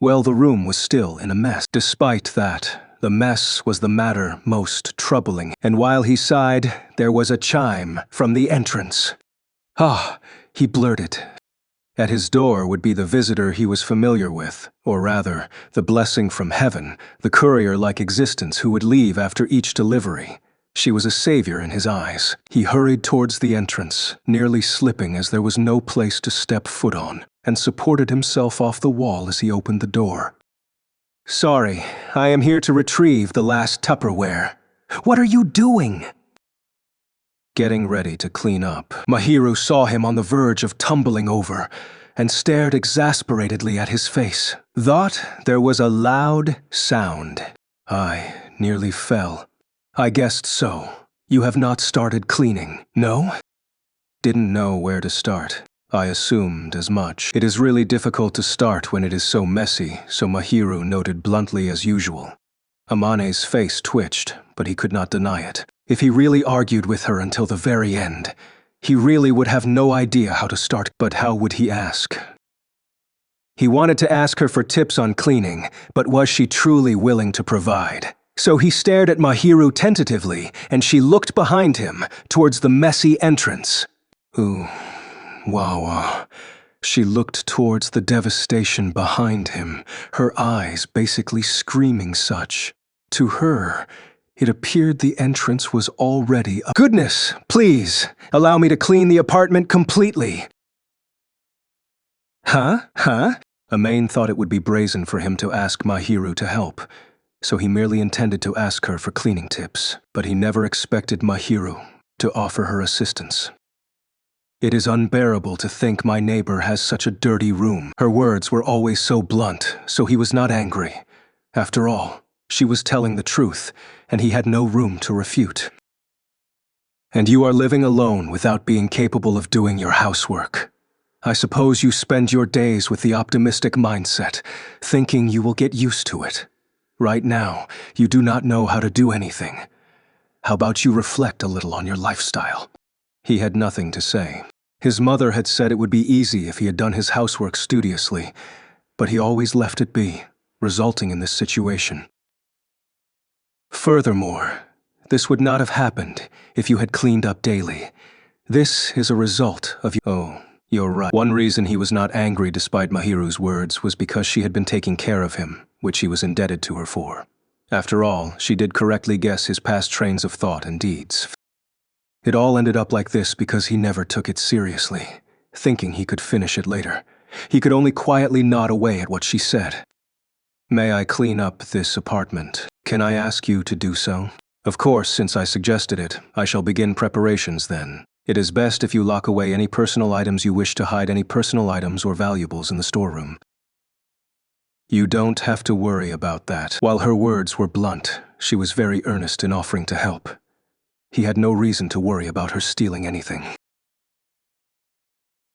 Well, the room was still in a mess. Despite that, the mess was the matter most troubling, and while he sighed, there was a chime from the entrance. "Ah," he blurted. At his door would be the visitor he was familiar with, or rather, the blessing from heaven, the courier-like existence who would leave after each delivery. She was a savior in his eyes. He hurried towards the entrance, nearly slipping as there was no place to step foot on, and supported himself off the wall as he opened the door. "Sorry, I am here to retrieve the last Tupperware." "What are you doing?" Getting ready to clean up. Mahiru saw him on the verge of tumbling over and stared exasperatedly at his face. Thought there was a loud sound. I nearly fell. "I guessed so. You have not started cleaning, no?" Didn't know where to start. I assumed as much. It is really difficult to start when it is so messy, so Mahiru noted bluntly as usual. Amane's face twitched, but he could not deny it. If he really argued with her until the very end, he really would have no idea how to start. But how would he ask? He wanted to ask her for tips on cleaning, but was she truly willing to provide? So he stared at Mahiru tentatively, and she looked behind him, towards the messy entrance. Ooh, wow. She looked towards the devastation behind him, her eyes basically screaming such. To her, it appeared the entrance was already a— "Goodness, please, allow me to clean the apartment completely." Huh? Amain thought it would be brazen for him to ask Mahiru to help, so he merely intended to ask her for cleaning tips, but he never expected Mahiru to offer her assistance. "It is unbearable to think my neighbor has such a dirty room." Her words were always so blunt, so he was not angry. After all, she was telling the truth, and he had no room to refute. "And you are living alone without being capable of doing your housework. I suppose you spend your days with the optimistic mindset, thinking you will get used to it. Right now, you do not know how to do anything. How about you reflect a little on your lifestyle?" He had nothing to say. His mother had said it would be easy if he had done his housework studiously, but he always left it be, resulting in this situation. Furthermore, this would not have happened if you had cleaned up daily. This is a result of you. Oh, you're right. One reason he was not angry despite Mahiru's words was because she had been taking care of him, which he was indebted to her for. After all, she did correctly guess his past trains of thought and deeds. It all ended up like this because he never took it seriously, thinking he could finish it later. He could only quietly nod away at what she said. "May I clean up this apartment? Can I ask you to do so?" "Of course, since I suggested it, I shall begin preparations then. It is best if you lock away any personal items you wish to hide any personal items or valuables in the storeroom." "You don't have to worry about that." While her words were blunt, she was very earnest in offering to help. He had no reason to worry about her stealing anything.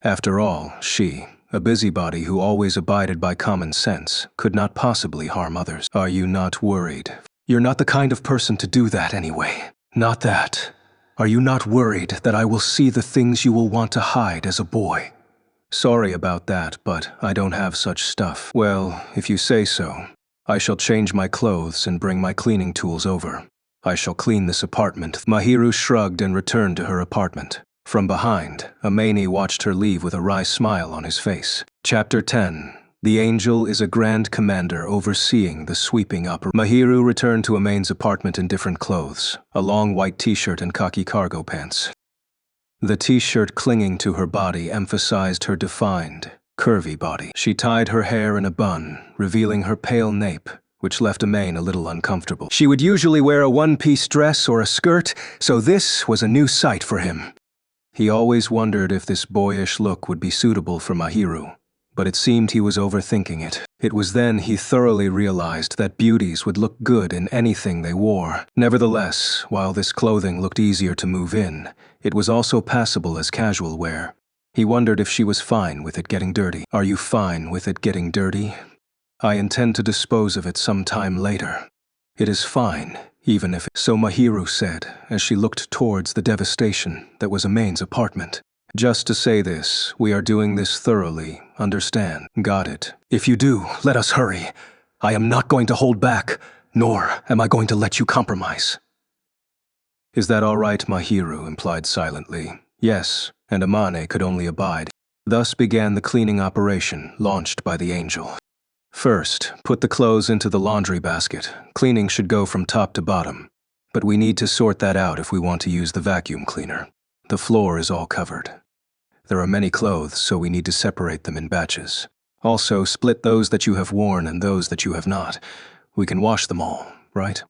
After all, she, a busybody who always abided by common sense, could not possibly harm others. "Are you not worried?" "You're not the kind of person to do that anyway." "Not that. Are you not worried that I will see the things you will want to hide as a boy?" "Sorry about that, but I don't have such stuff." "Well, if you say so, I shall change my clothes and bring my cleaning tools over. I shall clean this apartment." Mahiru shrugged and returned to her apartment. From behind, Amaini watched her leave with a wry smile on his face. Chapter 10. The Angel is a Grand Commander overseeing the sweeping operation. Mahiru returned to Amain's apartment in different clothes, a long white t-shirt and khaki cargo pants. The t-shirt clinging to her body emphasized her defined, curvy body. She tied her hair in a bun, revealing her pale nape, which left Amain a little uncomfortable. She would usually wear a one-piece dress or a skirt, so this was a new sight for him. He always wondered if this boyish look would be suitable for Mahiru, but it seemed he was overthinking it. It was then he thoroughly realized that beauties would look good in anything they wore. Nevertheless, while this clothing looked easier to move in, it was also passable as casual wear. He wondered if she was fine with it getting dirty. "Are you fine with it getting dirty?" "I intend to dispose of it some time later." "It is fine, even if it—" So Mahiru said, as she looked towards the devastation that was Amain's apartment. "Just to say this, we are doing this thoroughly, understand?" "Got it. If you do, let us hurry. I am not going to hold back, nor am I going to let you compromise." "Is that all right?" Mahiru implied silently. Yes, and Amane could only abide. Thus began the cleaning operation launched by the Angel. First, put the clothes into the laundry basket. Cleaning should go from top to bottom, but we need to sort that out if we want to use the vacuum cleaner. The floor is all covered. There are many clothes, so we need to separate them in batches. Also, split those that you have worn and those that you have not. We can wash them all, right?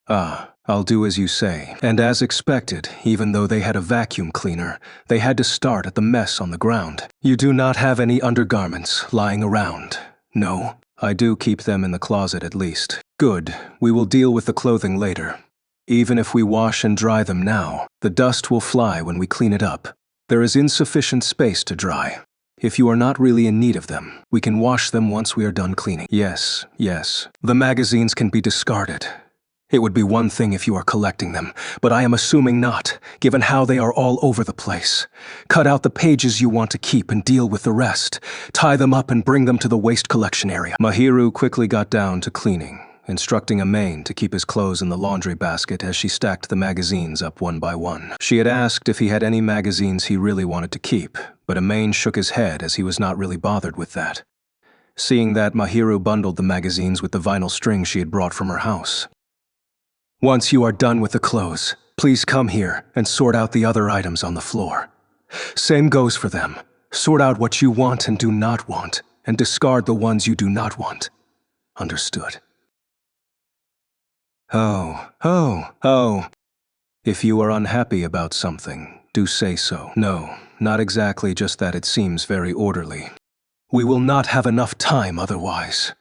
"Ah, I'll do as you say." And as expected, even though they had a vacuum cleaner, they had to start at the mess on the ground. "You do not have any undergarments lying around?" "No. I do keep them in the closet at least." "Good. We will deal with the clothing later. Even if we wash and dry them now, the dust will fly when we clean it up. There is insufficient space to dry. If you are not really in need of them, we can wash them once we are done cleaning." Yes. "The magazines can be discarded. It would be one thing if you are collecting them, but I am assuming not, given how they are all over the place. Cut out the pages you want to keep and deal with the rest. Tie them up and bring them to the waste collection area." Mahiru quickly got down to cleaning, instructing Amain to keep his clothes in the laundry basket as she stacked the magazines up one by one. She had asked if he had any magazines he really wanted to keep, but Amain shook his head as he was not really bothered with that. Seeing that, Mahiru bundled the magazines with the vinyl string she had brought from her house. "Once you are done with the clothes, please come here and sort out the other items on the floor. Same goes for them. Sort out what you want and do not want, and discard the ones you do not want. Understood? Oh. If you are unhappy about something, do say so. No, not exactly, just that it seems very orderly. We will not have enough time otherwise.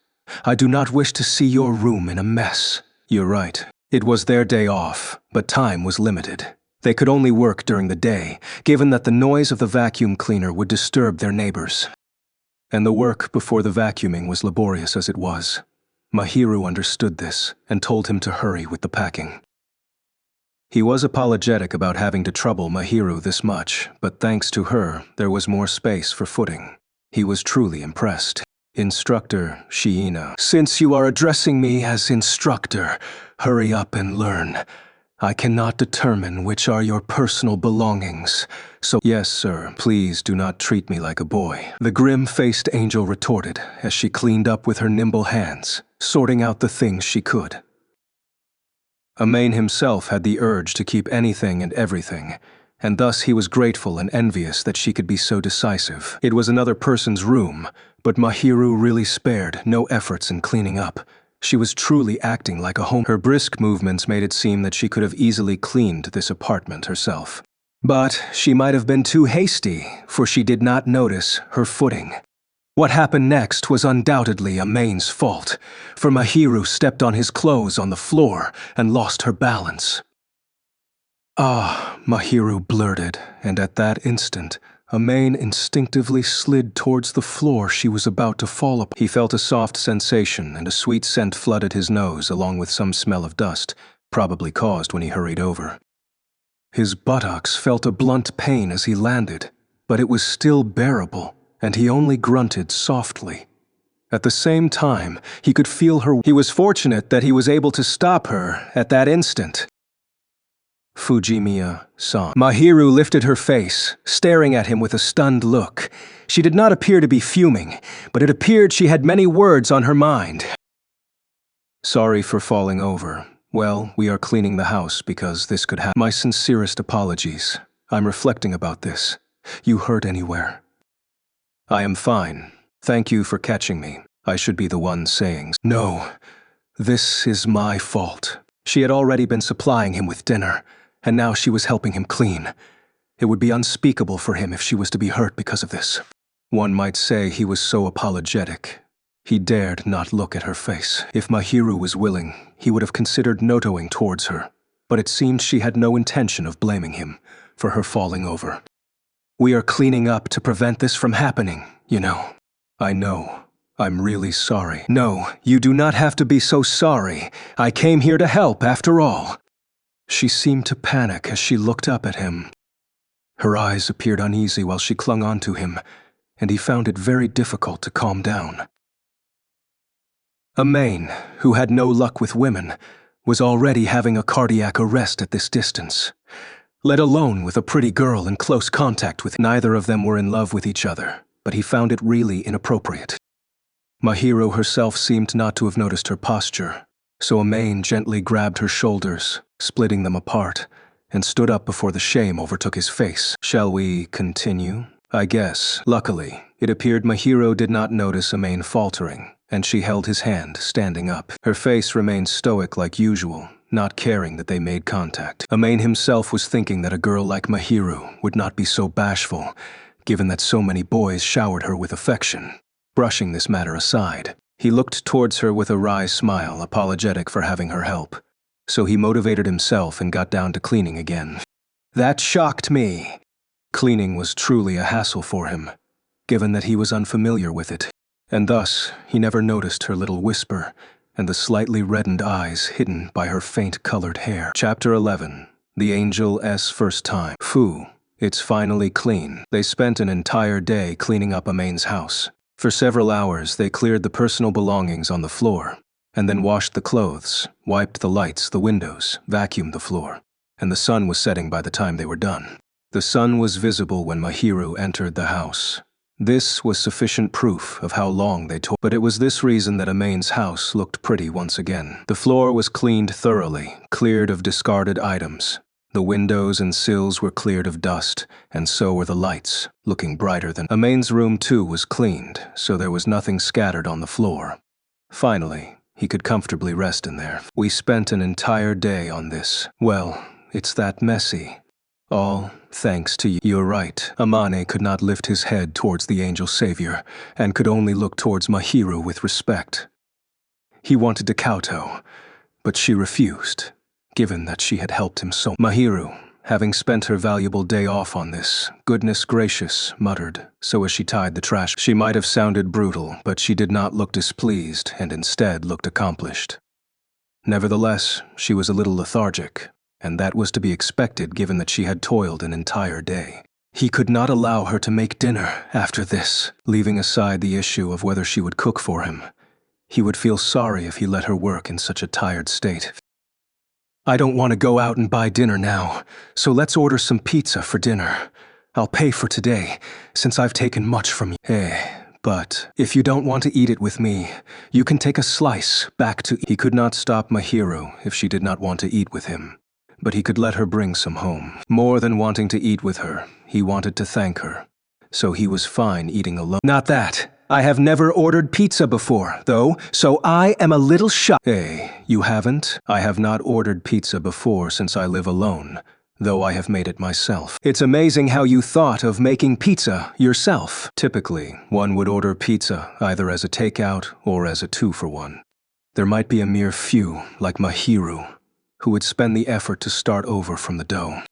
I do not wish to see your room in a mess. You're right. It was their day off, but time was limited. They could only work during the day, given that the noise of the vacuum cleaner would disturb their neighbors. And the work before the vacuuming was laborious as it was. Mahiru understood this and told him to hurry with the packing. He was apologetic about having to trouble Mahiru this much, but thanks to her, there was more space for footing. He was truly impressed. Instructor Shiina, since you are addressing me as instructor, hurry up and learn. I cannot determine which are your personal belongings, so— Yes, sir, please do not treat me like a boy, the grim-faced angel retorted as she cleaned up with her nimble hands, sorting out the things she could. Amain himself had the urge to keep anything and everything, and thus he was grateful and envious that she could be so decisive. It was another person's room, but Mahiru really spared no efforts in cleaning up. She was truly acting like a home. Her brisk movements made it seem that she could have easily cleaned this apartment herself. But she might have been too hasty, for she did not notice her footing. What happened next was undoubtedly Amain's fault, for Mahiru stepped on his clothes on the floor and lost her balance. Ah, Mahiru blurted, and at that instant, Amain instinctively slid towards the floor she was about to fall upon. He felt a soft sensation and a sweet scent flooded his nose along with some smell of dust, probably caused when he hurried over. His buttocks felt a blunt pain as he landed, but it was still bearable, and he only grunted softly. At the same time, he could feel her. He was fortunate that he was able to stop her at that instant. Fujimiya-san. Mahiru lifted her face, staring at him with a stunned look. She did not appear to be fuming, but it appeared she had many words on her mind. Sorry for falling over. Well, we are cleaning the house because this could happen. My sincerest apologies. I'm reflecting about this. You hurt anywhere? I am fine. Thank you for catching me. I should be the one saying, no, this is my fault. She had already been supplying him with dinner, and now she was helping him clean. It would be unspeakable for him if she was to be hurt because of this. One might say he was so apologetic. He dared not look at her face. If Mahiru was willing, he would have considered notoing towards her, but it seemed she had no intention of blaming him for her falling over. We are cleaning up to prevent this from happening, you know. I know. I'm really sorry. No, you do not have to be so sorry. I came here to help, after all. She seemed to panic as she looked up at him. Her eyes appeared uneasy while she clung onto him, and he found it very difficult to calm down. Amain, who had no luck with women, was already having a cardiac arrest at this distance. Let alone with a pretty girl in close contact with. Neither of them were in love with each other, but he found it really inappropriate. Mahiru herself seemed not to have noticed her posture, so Amain gently grabbed her shoulders, splitting them apart, and stood up before the shame overtook his face. Shall we continue? I guess. Luckily, it appeared Mahiru did not notice Amain faltering, and she held his hand, standing up. Her face remained stoic like usual, not caring that they made contact. Amain himself was thinking that a girl like Mahiru would not be so bashful, given that so many boys showered her with affection. Brushing this matter aside, he looked towards her with a wry smile, apologetic for having her help. So he motivated himself and got down to cleaning again. That shocked me. Cleaning was truly a hassle for him, given that he was unfamiliar with it, and thus he never noticed her little whisper and the slightly reddened eyes hidden by her faint-colored hair. Chapter 11. The Angel's First Time. Phew, it's finally clean. They spent an entire day cleaning up Amain's house. For several hours, they cleared the personal belongings on the floor, and then washed the clothes, wiped the lights, the windows, vacuumed the floor, and the sun was setting by the time they were done. The sun was visible when Mahiru entered the house. This was sufficient proof of how long they took, but it was this reason that Amain's house looked pretty once again. The floor was cleaned thoroughly, cleared of discarded items, The windows and sills were cleared of dust, and so were the lights, looking brighter than. Amain's room too was cleaned, so there was nothing scattered on the floor. Finally, he could comfortably rest in there. We spent an entire day on this. Well, it's that messy. All thanks to you. You're right. Amane could not lift his head towards the angel savior, and could only look towards Mahiru with respect. He wanted to kowtow, but she refused, given that she had helped him so. Mahiru, having spent her valuable day off on this, goodness gracious, muttered, so as she tied the trash. She might have sounded brutal, but she did not look displeased, and instead looked accomplished. Nevertheless, she was a little lethargic, and that was to be expected given that she had toiled an entire day. He could not allow her to make dinner after this, leaving aside the issue of whether she would cook for him. He would feel sorry if he let her work in such a tired state. I don't want to go out and buy dinner now, so let's order some pizza for dinner. I'll pay for today, since I've taken much from you. Hey, but if you don't want to eat it with me, you can take a slice back to. He could not stop Mahiru if she did not want to eat with him, but he could let her bring some home. More than wanting to eat with her, he wanted to thank her, so he was fine eating alone. Not that. I have never ordered pizza before, though, so I am a little shocked. Hey, you haven't? I have not ordered pizza before since I live alone, though I have made it myself. It's amazing how you thought of making pizza yourself. Typically, one would order pizza either as a takeout or as a 2-for-1. There might be a mere few, like Mahiru, who would spend the effort to start over from the dough.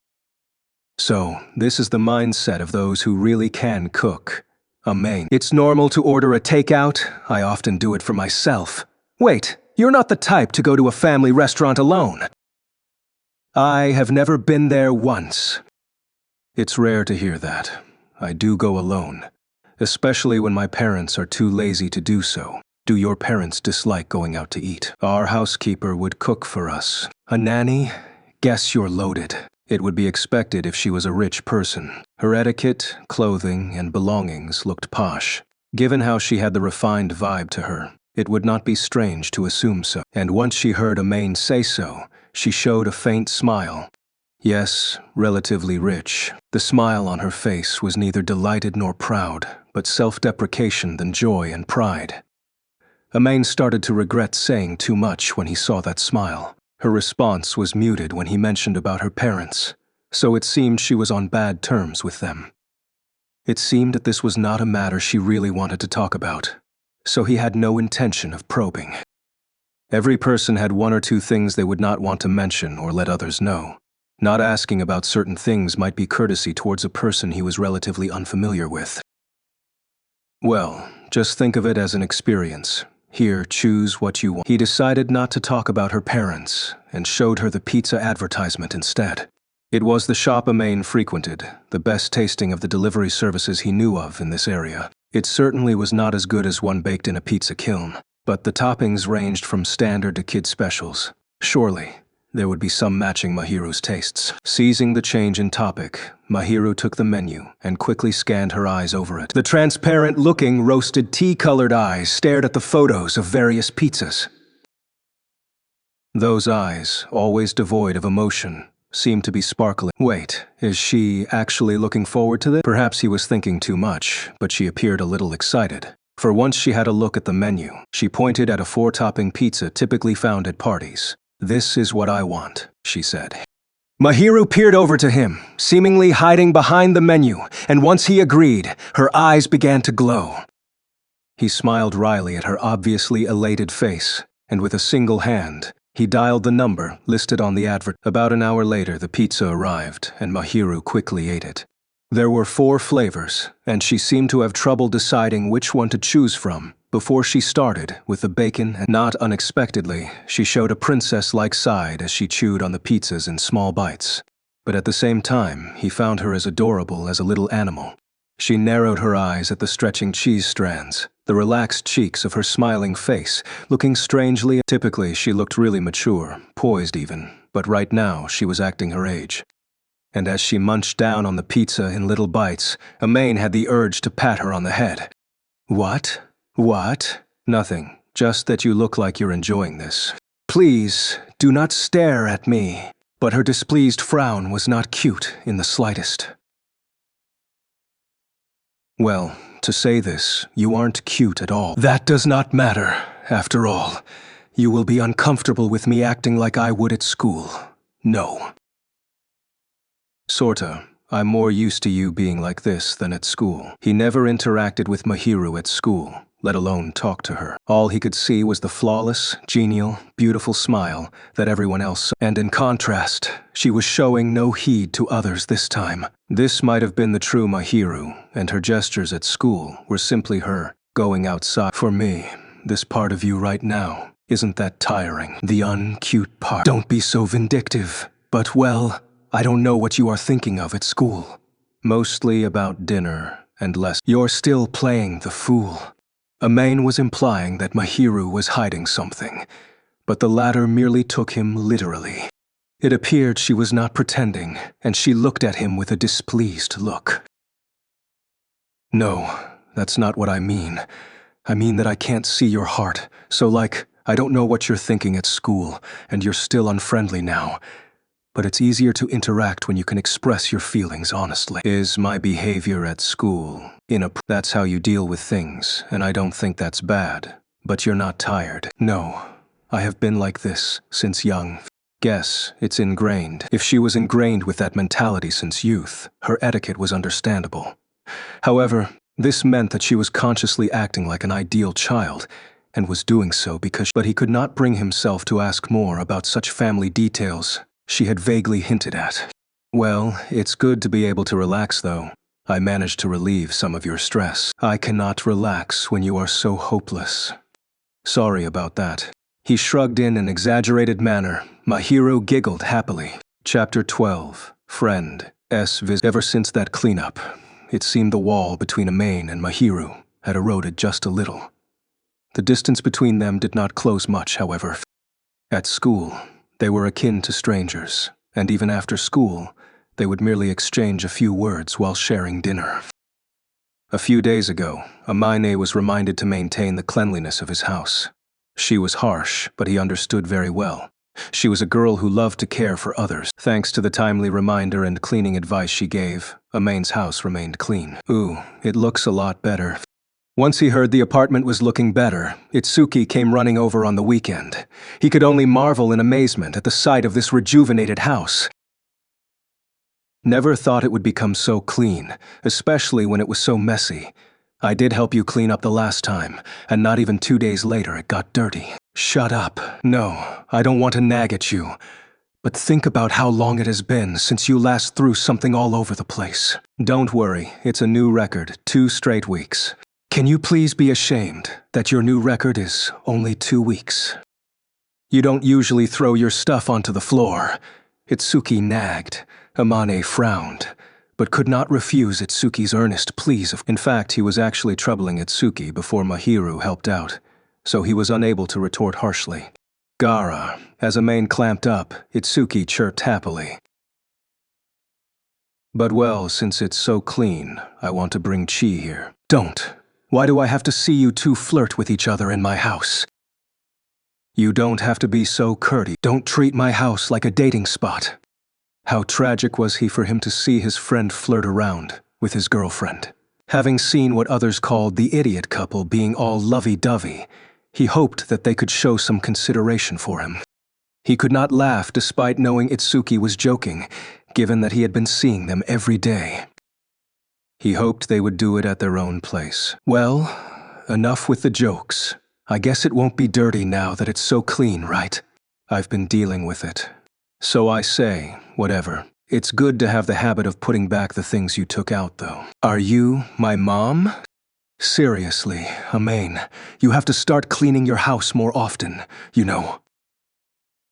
So, this is the mindset of those who really can cook. Amain. It's normal to order a takeout. I often do it for myself. Wait, you're not the type to go to a family restaurant alone. I have never been there once. It's rare to hear that. I do go alone, especially when my parents are too lazy to do so. Do your parents dislike going out to eat? Our housekeeper would cook for us. A nanny? Guess you're loaded. It would be expected if she was a rich person. Her etiquette, clothing, and belongings looked posh. Given how she had the refined vibe to her, it would not be strange to assume so. And once she heard Amain say so, she showed a faint smile. Yes, relatively rich. The smile on her face was neither delighted nor proud, but self-deprecation than joy and pride. Amain started to regret saying too much when he saw that smile. Her response was muted when he mentioned about her parents, so it seemed she was on bad terms with them. It seemed that this was not a matter she really wanted to talk about, so he had no intention of probing. Every person had one or two things they would not want to mention or let others know. Not asking about certain things might be courtesy towards a person he was relatively unfamiliar with. Well, just think of it as an experience. Here, choose what you want. He decided not to talk about her parents, and showed her the pizza advertisement instead. It was the shop Amain frequented, the best tasting of the delivery services he knew of in this area. It certainly was not as good as one baked in a pizza kiln, but the toppings ranged from standard to kid specials. Surely, there would be some matching Mahiru's tastes. Seizing the change in topic, Mahiru took the menu and quickly scanned her eyes over it. The transparent-looking, roasted tea-colored eyes stared at the photos of various pizzas. Those eyes, always devoid of emotion, seemed to be sparkling. Wait, is she actually looking forward to this? Perhaps he was thinking too much, but she appeared a little excited. For once she had a look at the menu, she pointed at a 4-topping pizza typically found at parties. This is what I want, she said. Mahiru peered over to him, seemingly hiding behind the menu, and once he agreed, her eyes began to glow. He smiled wryly at her obviously elated face, and with a single hand, he dialed the number listed on the advert. About an hour later, the pizza arrived, and Mahiru quickly ate it. There were 4 flavors, and she seemed to have trouble deciding which one to choose from before she started with the bacon, and not unexpectedly, she showed a princess-like side as she chewed on the pizzas in small bites. But at the same time, he found her as adorable as a little animal. She narrowed her eyes at the stretching cheese strands, the relaxed cheeks of her smiling face, looking strangely. Typically, she looked really mature, poised even, but right now she was acting her age. And as she munched down on the pizza in little bites, Amain had the urge to pat her on the head. What? What? Nothing, just that you look like you're enjoying this. Please, do not stare at me. But but her displeased frown was not cute in the slightest. Well, to say this, you aren't cute at all. That does not matter, after all. You will be uncomfortable with me acting like I would at school. No. Sorta. I'm more used to you being like this than at school. He never interacted with Mahiru at school, let alone talk to her. All he could see was the flawless, genial, beautiful smile that everyone else saw. And in contrast, she was showing no heed to others this time. This might have been the true Mahiru, and her gestures at school were simply her going outside. For me, this part of you right now, isn't that tiring? The uncute part. Don't be so vindictive, but well, I don't know what you are thinking of at school. Mostly about dinner and less. You're still playing the fool. Amain was implying that Mahiru was hiding something, but the latter merely took him literally. It appeared she was not pretending, and she looked at him with a displeased look. No, that's not what I mean. I mean that I can't see your heart, so I don't know what you're thinking at school, and you're still unfriendly now. But it's easier to interact when you can express your feelings honestly. Is my behavior at school that's how you deal with things, and I don't think that's bad. But you're not tired. No, I have been like this since young. Guess it's ingrained. If she was ingrained with that mentality since youth, her etiquette was understandable. However, this meant that she was consciously acting like an ideal child, and was doing so but he could not bring himself to ask more about such family details she had vaguely hinted at. Well, it's good to be able to relax, though. I managed to relieve some of your stress. I cannot relax when you are so hopeless. Sorry about that. He shrugged in an exaggerated manner. Mahiru giggled happily. Chapter 12. Friend. Ever since that cleanup, it seemed the wall between Amain and Mahiru had eroded just a little. The distance between them did not close much, however. At school, they were akin to strangers, and even after school, they would merely exchange a few words while sharing dinner. A few days ago, Amaine was reminded to maintain the cleanliness of his house. She was harsh, but he understood very well. She was a girl who loved to care for others. Thanks to the timely reminder and cleaning advice she gave, Amaine's house remained clean. Ooh, it looks a lot better. Once he heard the apartment was looking better, Itsuki came running over on the weekend. He could only marvel in amazement at the sight of this rejuvenated house. Never thought it would become so clean, especially when it was so messy. I did help you clean up the last time, and not even 2 days later it got dirty. Shut up. No, I don't want to nag at you. But think about how long it has been since you last threw something all over the place. Don't worry, it's a new record, 2 straight weeks. Can you please be ashamed that your new record is only 2 weeks? You don't usually throw your stuff onto the floor. Itsuki nagged. Amane frowned, but could not refuse Itsuki's earnest pleas. In fact, he was actually troubling Itsuki before Mahiru helped out, so he was unable to retort harshly. Gara. As Amain clamped up, Itsuki chirped happily. But well, since it's so clean, I want to bring Chi here. Don't. Why do I have to see you two flirt with each other in my house? You don't have to be so courteous. Don't treat my house like a dating spot. How tragic was he for him to see his friend flirt around with his girlfriend. Having seen what others called the idiot couple being all lovey-dovey, he hoped that they could show some consideration for him. He could not laugh despite knowing Itsuki was joking, given that he had been seeing them every day. He hoped they would do it at their own place. Well, enough with the jokes. I guess it won't be dirty now that it's so clean, right? I've been dealing with it. So I say, whatever. It's good to have the habit of putting back the things you took out, though. Are you my mom? Seriously, Amain, you have to start cleaning your house more often, you know.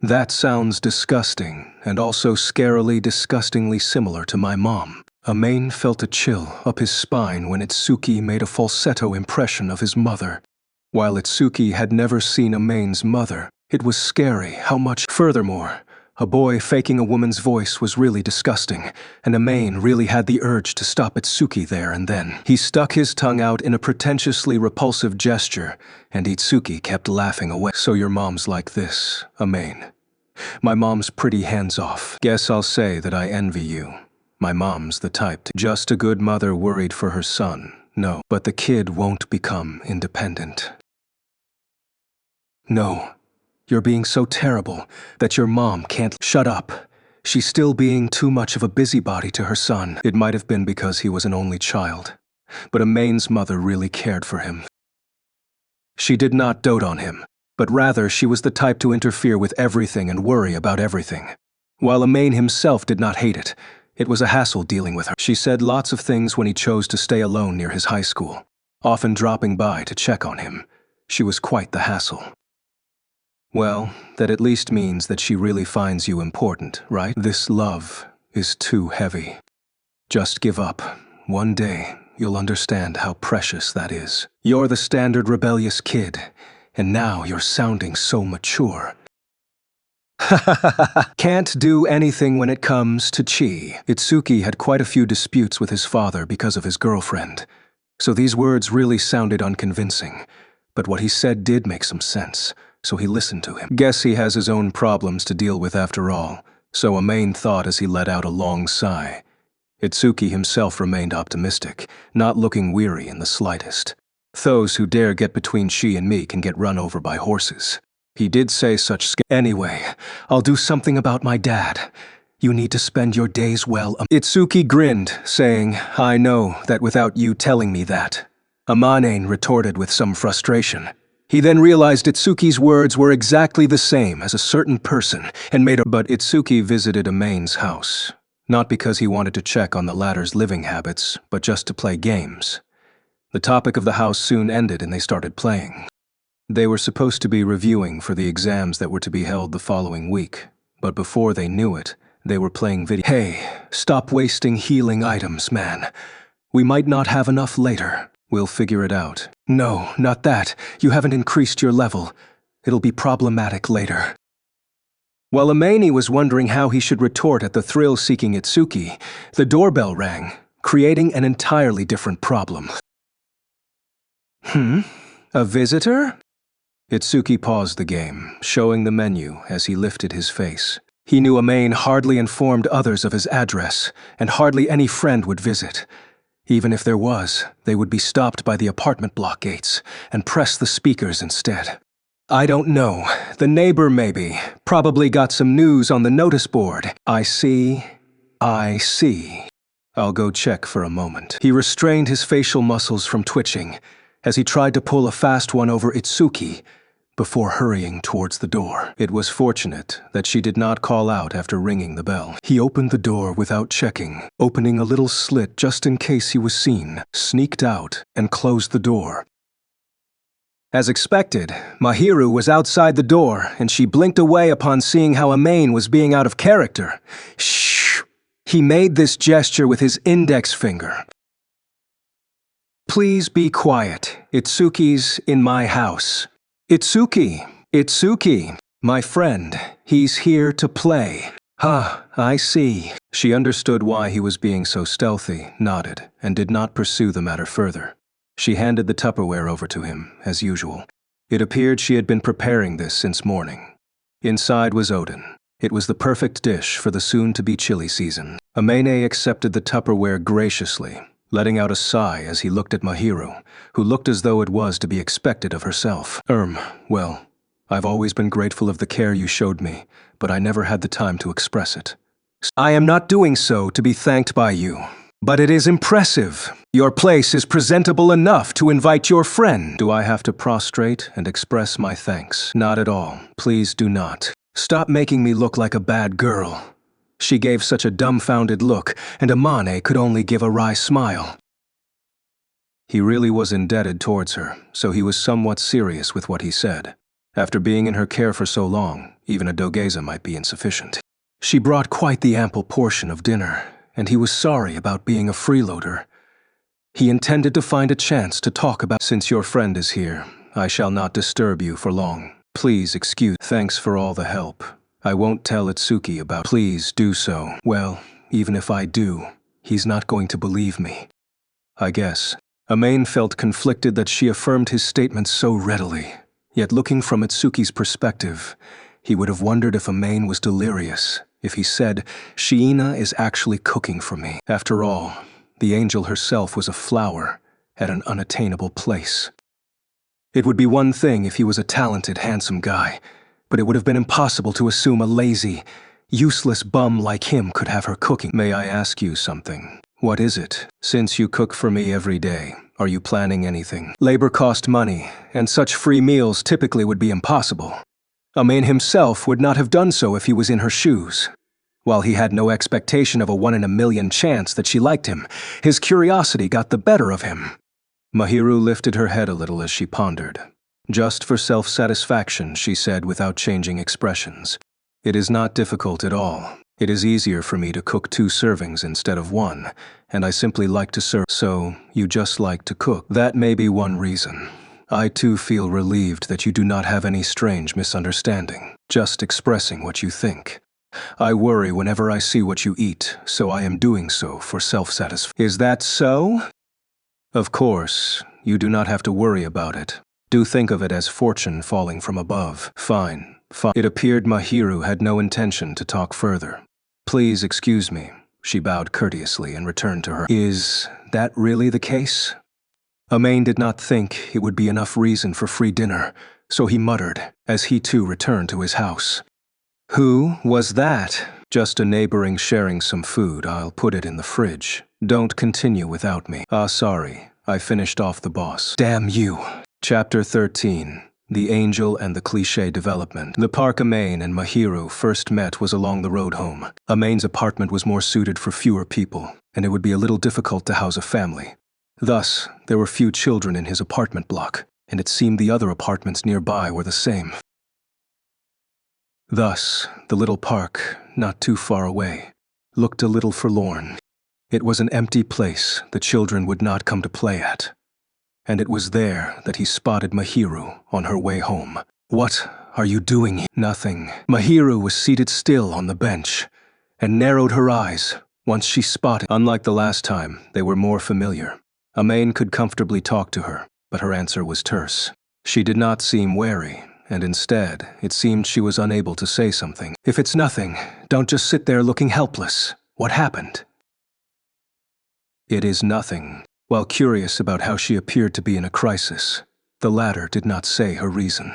That sounds disgusting, and also scarily disgustingly similar to my mom. Amain felt a chill up his spine when Itsuki made a falsetto impression of his mother. While Itsuki had never seen Amain's mother, it was scary how much. Furthermore, a boy faking a woman's voice was really disgusting, and Amain really had the urge to stop Itsuki there and then. He stuck his tongue out in a pretentiously repulsive gesture, and Itsuki kept laughing away. So your mom's like this, Amain. My mom's pretty hands-off. Guess I'll say that I envy you. My mom's the type to just a good mother worried for her son. No, but the kid won't become independent. No, you're being so terrible that your mom can't shut up. She's still being too much of a busybody to her son. It might have been because he was an only child, but Amain's mother really cared for him. She did not dote on him, but rather she was the type to interfere with everything and worry about everything. While Amain himself did not hate it, it was a hassle dealing with her. She said lots of things when he chose to stay alone near his high school, often dropping by to check on him. She was quite the hassle. Well, that at least means that she really finds you important, right? This love is too heavy. Just give up. One day, you'll understand how precious that is. You're the standard rebellious kid, and now you're sounding so mature. Can't do anything when it comes to chi. Itsuki had quite a few disputes with his father because of his girlfriend, so these words really sounded unconvincing, but what he said did make some sense, so he listened to him. Guess he has his own problems to deal with after all, so Amain thought as he let out a long sigh. Itsuki himself remained optimistic, not looking weary in the slightest. Those who dare get between she and me can get run over by horses. He did say such Anyway, I'll do something about my dad. You need to spend your days well. Itsuki grinned, saying, I know that without you telling me that. Amain retorted with some frustration. He then realized Itsuki's words were exactly the same as a certain person and made a— But Itsuki visited Amain's house, not because he wanted to check on the latter's living habits, but just to play games. The topic of the house soon ended and they started playing. They were supposed to be reviewing for the exams that were to be held the following week, but before they knew it, they were playing video. Hey, stop wasting healing items, man. We might not have enough later. We'll figure it out. No, not that. You haven't increased your level. It'll be problematic later. While Amain was wondering how he should retort at the thrill-seeking Itsuki, the doorbell rang, creating an entirely different problem. A visitor? Itsuki paused the game, showing the menu as he lifted his face. He knew Amain hardly informed others of his address, and hardly any friend would visit. Even if there was, they would be stopped by the apartment block gates and press the speakers instead. I don't know. The neighbor maybe. Probably got some news on the notice board. I see. I'll go check for a moment. He restrained his facial muscles from twitching as he tried to pull a fast one over Itsuki before hurrying towards the door. It was fortunate that she did not call out after ringing the bell. He opened the door without checking, opening a little slit just in case he was seen, sneaked out, and closed the door. As expected, Mahiru was outside the door, and she blinked away upon seeing how Amain was being out of character. Shh! He made this gesture with his index finger. Please be quiet. Itsuki's in my house. Itsuki, my friend. He's here to play. I see. She understood why he was being so stealthy, nodded, and did not pursue the matter further. She handed the Tupperware over to him, as usual. It appeared she had been preparing this since morning. Inside was Odin. It was the perfect dish for the soon-to-be chilly season. Amain accepted the Tupperware graciously, letting out a sigh as he looked at Mahiru, who looked as though it was to be expected of herself. Well, I've always been grateful of the care you showed me, but I never had the time to express it. I am not doing so to be thanked by you, but it is impressive. Your place is presentable enough to invite your friend. Do I have to prostrate and express my thanks? Not at all. Please do not. Stop making me look like a bad girl. She gave such a dumbfounded look, and Amane could only give a wry smile. He really was indebted towards her, so he was somewhat serious with what he said. After being in her care for so long, even a dogeza might be insufficient. She brought quite the ample portion of dinner, and he was sorry about being a freeloader. He intended to find a chance to talk about— Since your friend is here, I shall not disturb you for long. Please excuse— Thanks for all the help. I won't tell Itsuki about— Please do so. Well, even if I do, he's not going to believe me. I guess. Amain felt conflicted that she affirmed his statements so readily, yet looking from Itsuki's perspective, He would have wondered if Amain was delirious, if he said, "Sheena is actually cooking for me." After all, the angel herself was a flower at an unattainable place. It would be one thing if he was a talented, handsome guy, but it would have been impossible to assume a lazy, useless bum like him could have her cooking. "May I ask you something?" "What is it?" "Since you cook for me every day, are you planning anything?" Labor cost money, and such free meals typically would be impossible. Amain himself would not have done so if he was in her shoes. While he had no expectation of a 1 in a million chance that she liked him, his curiosity got the better of him. Mahiru lifted her head a little as she pondered. "Just for self-satisfaction," she said without changing expressions. "It is not difficult at all. It is easier for me to cook 2 servings instead of 1, and I simply like to serve." "So, you just like to cook?" "That may be one reason. I too feel relieved that you do not have any strange misunderstanding, just expressing what you think. I worry whenever I see what you eat, so I am doing so for self-satisfaction." "Is that so?" "Of course, you do not have to worry about it. Do think of it as fortune falling from above." "Fine, fine." It appeared Mahiru had no intention to talk further. "Please excuse me." She bowed courteously and returned to her. "Is that really the case?" Amain did not think it would be enough reason for free dinner, so he muttered, as he too returned to his house. "Who was that?" "Just a neighboring sharing some food. I'll put it in the fridge. Don't continue without me." "Ah, sorry. I finished off the boss." "Damn you." Chapter 13. The Angel and the Cliché Development. The park Amain and Mahiru first met was along the road home. Amain's apartment was more suited for fewer people, and it would be a little difficult to house a family. Thus, there were few children in his apartment block, and it seemed the other apartments nearby were the same. Thus, the little park, not too far away, looked a little forlorn. It was an empty place the children would not come to play at. And it was there that he spotted Mahiru on her way home. "What are you doing here?" "Nothing." Mahiru was seated still on the bench, and narrowed her eyes once she spotted. Unlike the last time, they were more familiar. Amain could comfortably talk to her, but her answer was terse. She did not seem wary, and instead, it seemed she was unable to say something. "If it's nothing, don't just sit there looking helpless. What happened?" "It is nothing." While curious about how she appeared to be in a crisis, the latter did not say her reason.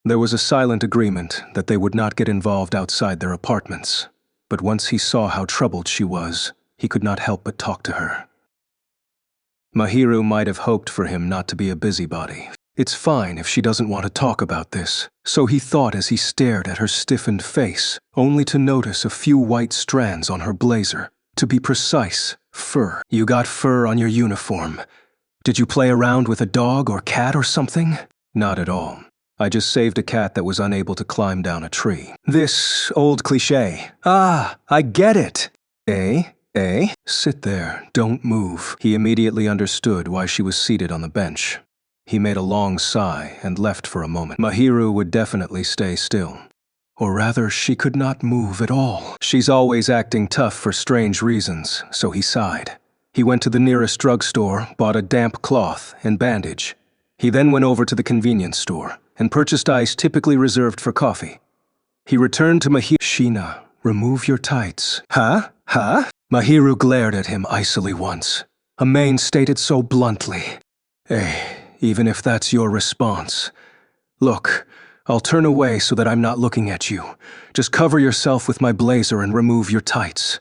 There was a silent agreement that they would not get involved outside their apartments, but once he saw how troubled she was, he could not help but talk to her. Mahiru might have hoped for him not to be a busybody. It's fine if she doesn't want to talk about this, so he thought as he stared at her stiffened face, only to notice a few white strands on her blazer. To be precise, fur. "You got fur on your uniform. Did you play around with a dog or cat or something?" "Not at all. I just saved a cat that was unable to climb down a tree." "This old cliché. Ah, I get it." "Eh? Eh?" "Sit there, don't move." He immediately understood why she was seated on the bench. He made a long sigh and left for a moment. Mahiru would definitely stay still. Or rather, she could not move at all. She's always acting tough for strange reasons, so he sighed. He went to the nearest drugstore, bought a damp cloth and bandage. He then went over to the convenience store and purchased ice typically reserved for coffee. He returned to Mahiru. "Sheena, remove your tights." "Huh? Huh?" Mahiru glared at him icily once. Amain stated so bluntly. Even if that's your response. Look, I'll turn away so that I'm not looking at you. Just cover yourself with my blazer and remove your tights.